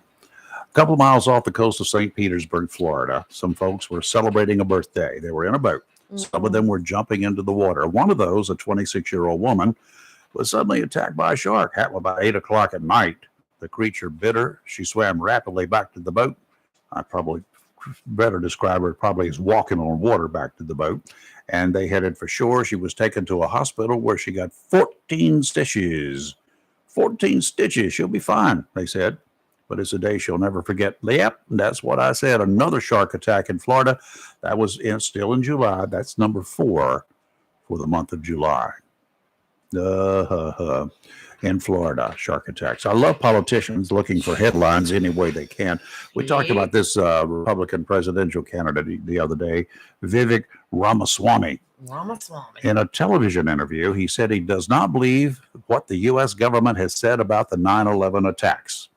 A couple of miles off the coast of St. Petersburg, Florida, some folks were celebrating a birthday. They were in a boat. Some of them were jumping into the water. One of those, a 26-year-old woman, was suddenly attacked by a shark. Happened about 8 o'clock at night. The creature bit her. She swam rapidly back to the boat. I probably better describe her probably as walking on water back to the boat. And they headed for shore. She was taken to a hospital where she got 14 stitches. 14 stitches. She'll be fine, they said. But it's a day she'll never forget. Yep, that's what I said. Another shark attack in Florida. That was still in July. That's number 4 for the month of July. In Florida, shark attacks. I love politicians looking for headlines any way they can. We talked about this Republican presidential candidate the other day, Vivek Ramaswamy. In a television interview, he said he does not believe what the U.S. government has said about the 9/11 attacks.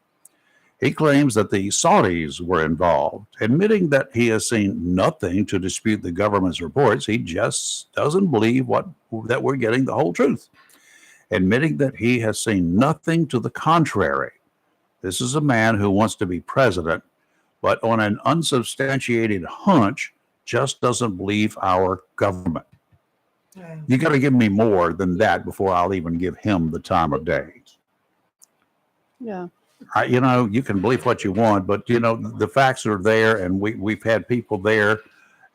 He claims that the Saudis were involved, admitting that he has seen nothing to dispute the government's reports. He just doesn't believe that we're getting the whole truth. Admitting that he has seen nothing to the contrary. This is a man who wants to be president, but on an unsubstantiated hunch, just doesn't believe our government. You got to give me more than that before I'll even give him the time of day. Yeah. You can believe what you want, but, the facts are there, and we've had people there,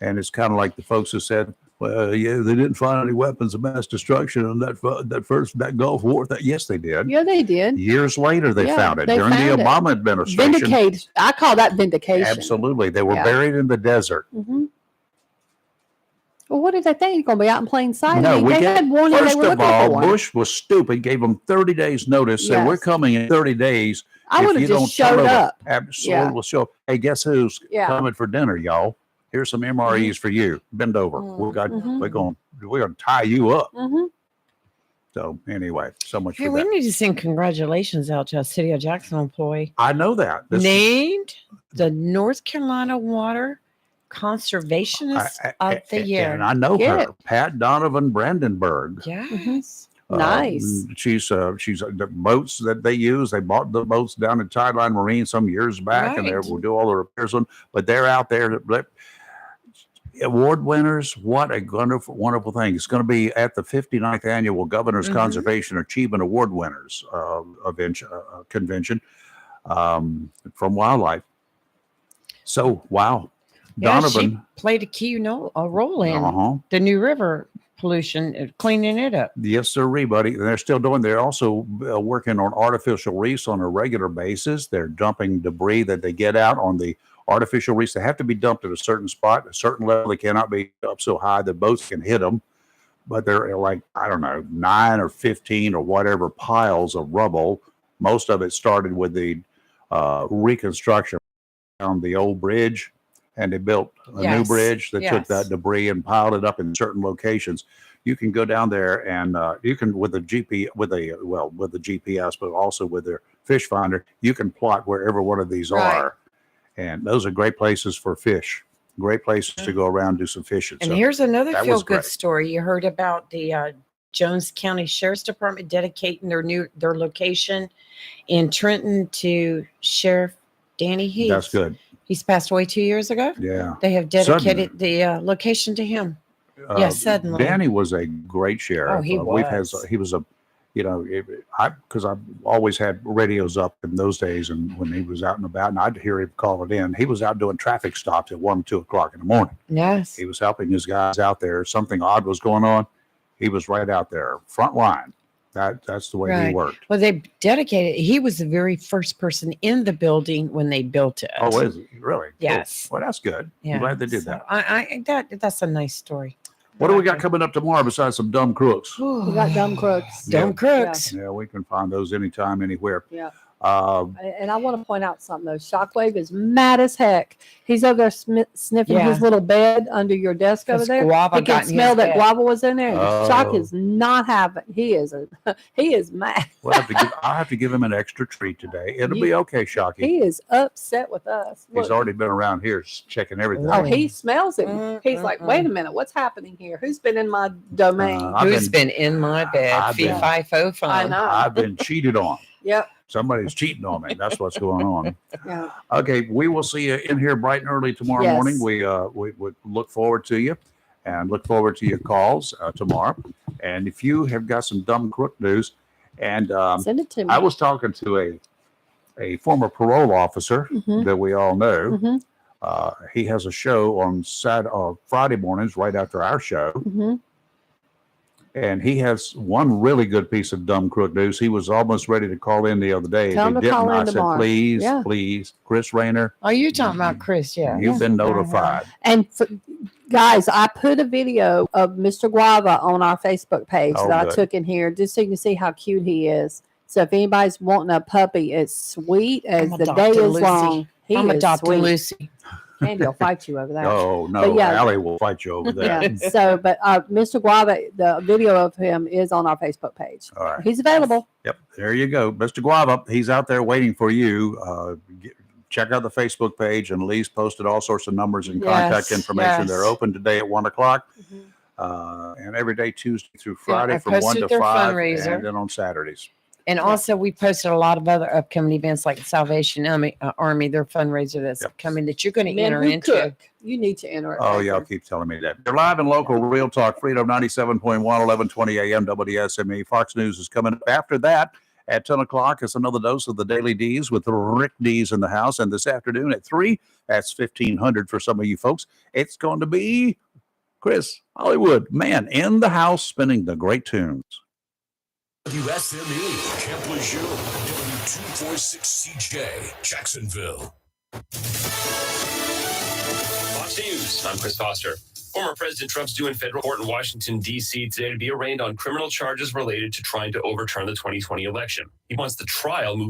and it's kind of like the folks who said, well, yeah, they didn't find any weapons of mass destruction in that Gulf War. Yes, they did. Yeah, they did. Years later, they found it during the Obama administration. Vindicated. I call that vindication. Absolutely. They were buried in the desert. Mm-hmm. Well, what did they think? You're going to be out in plain sight? No, they had warning first they were of looking all, for. Bush was stupid, gave them 30 days notice, said, we're coming in 30 days. I would have just showed up. Absolutely. We'll show. Hey, guess who's coming for dinner, y'all? Here's some MREs for you. Bend over. We're going to tie you up. So anyway, so much Hey, for we that. need to send congratulations out to a City of Jacksonville employee I know that. named the North Carolina Water Conservationist of the Year. And I know Get her, Pat Donovan Brandenburg. Yes. Nice. She's the boats that they use. They bought the boats down at Tideline Marine some years back, and they Right. will do all the repairs on. But they're out there. Award winners, what a wonderful, wonderful thing! It's going to be at the 59th annual Governor's Conservation Achievement Award winners convention from Wildlife. So, wow, Yeah, Donovan. she played a key role in Uh-huh. the New River pollution, cleaning it up. Yes, sir, buddy. And they're still doing. They're also working on artificial reefs on a regular basis. They're dumping debris that they get out on the artificial reefs. They have to be dumped at a certain spot, a certain level. They cannot be up so high that boats can hit them. But they're like, I don't know, 9 or 15 or whatever piles of rubble. Most of it started with the reconstruction on the old bridge, and they built a new bridge that took that debris and piled it up in certain locations. You can go down there and you can with the GPS, but also with their fish finder, you can plot wherever one of these are. And those are great places for fish. Great places to go around, do some fishing. And So here's another that was feel-good great. story. You heard about the Jones County Sheriff's Department dedicating their location in Trenton to Sheriff Danny Heath. That's good. He's passed away 2 years ago. Yeah. They have dedicated the location to him. Yes, suddenly. Danny was a great sheriff. Oh, he He was a, because I've always had radios up in those days, and when he was out and about, and I'd hear him call it in. He was out doing traffic stops at 1, 2 o'clock in the morning. Yes. He was helping his guys out there. Something odd was going on. He was right out there, front line. That's the way he worked. Well, they dedicated. He was the very first person in the building when they built it. Oh, is he? Really? Cool. Yes. Well, that's good. Yeah. I'm glad they did So that. that's a nice story. What do we got coming up tomorrow besides some dumb crooks? We got dumb crooks. Dumb crooks. Yeah, we can find those anytime, anywhere. Yeah. Um, And I want to point out something though. Shockwave is mad as heck. He's over there sniffing Yeah. his little bed under your desk over 'Cause there. guava He got can in smell his that bed. guava was in there. Shock Oh. is not having. He is mad. I'll have to give him an extra treat today. It'll be You- okay, Shocky. He is upset with us. He's Look. already been around here checking everything. Oh, he smells it. He's like, wait a minute, what's happening here? Who's been in my domain? I've been in my bed? I've Fee been- fi fo fum. I know. I've been cheated on. Yep. Somebody's cheating on me. That's what's going on. Yeah. Okay, we will see you in here bright and early tomorrow Yes. morning. We look forward to you and look forward to your calls tomorrow. And if you have got some dumb crook news, and Send it to me. I was talking to a former parole officer Mhm. that we all know. Mhm. He has a show on Friday mornings right after our show. Mhm. And he has one really good piece of dumb crook news. He was almost ready to call in the other day. Tell If him he to call didn't, in I said, tomorrow. please, Yeah. please, Chris Rayner, Oh, you're talking about Chris? Yeah. you've been notified. And guys, I put a video of Mr. Guava on our Facebook page Oh, that good. I took in here just so you can see how cute he is. So if anybody's wanting a puppy, it's sweet as I'm the day adopting is Lucy. long. He I'm is adopting sweet. Lucy. Candy will fight you over that. Oh, no, But yeah. Allie will fight you over that. Yeah. So, but Mr. Guava, the video of him is on our Facebook page. All right. He's available. Yep, there you go. Mr. Guava, he's out there waiting for you. Check out the Facebook page, and Lee's posted all sorts of numbers and contact Yes, information. yes. They're open today at 1 o'clock. And every day, Tuesday through Friday I from 1 posted to their 5, fundraiser. and then on Saturdays. And also, we posted a lot of other upcoming events like the Salvation Army, their fundraiser that's coming that you're going to Men enter who into. cook. You need to enter it. Oh, y'all keep telling me that. They're live and local, Real Talk, Freedom 97.1, 1120 a.m. WSME. Fox News is coming up after that. At 10 o'clock, it's another dose of the Daily D's with Rick D's in the house. And this afternoon at 3, that's 1500 for some of you folks. It's going to be Chris Hollywood, man, in the house spinning the great tunes. WSME, Camp Lejeune, W246CJ, Jacksonville. Fox News. I'm Chris Foster. Former President Trump's due in federal court in Washington, D.C. today to be arraigned on criminal charges related to trying to overturn the 2020 election. He wants the trial moved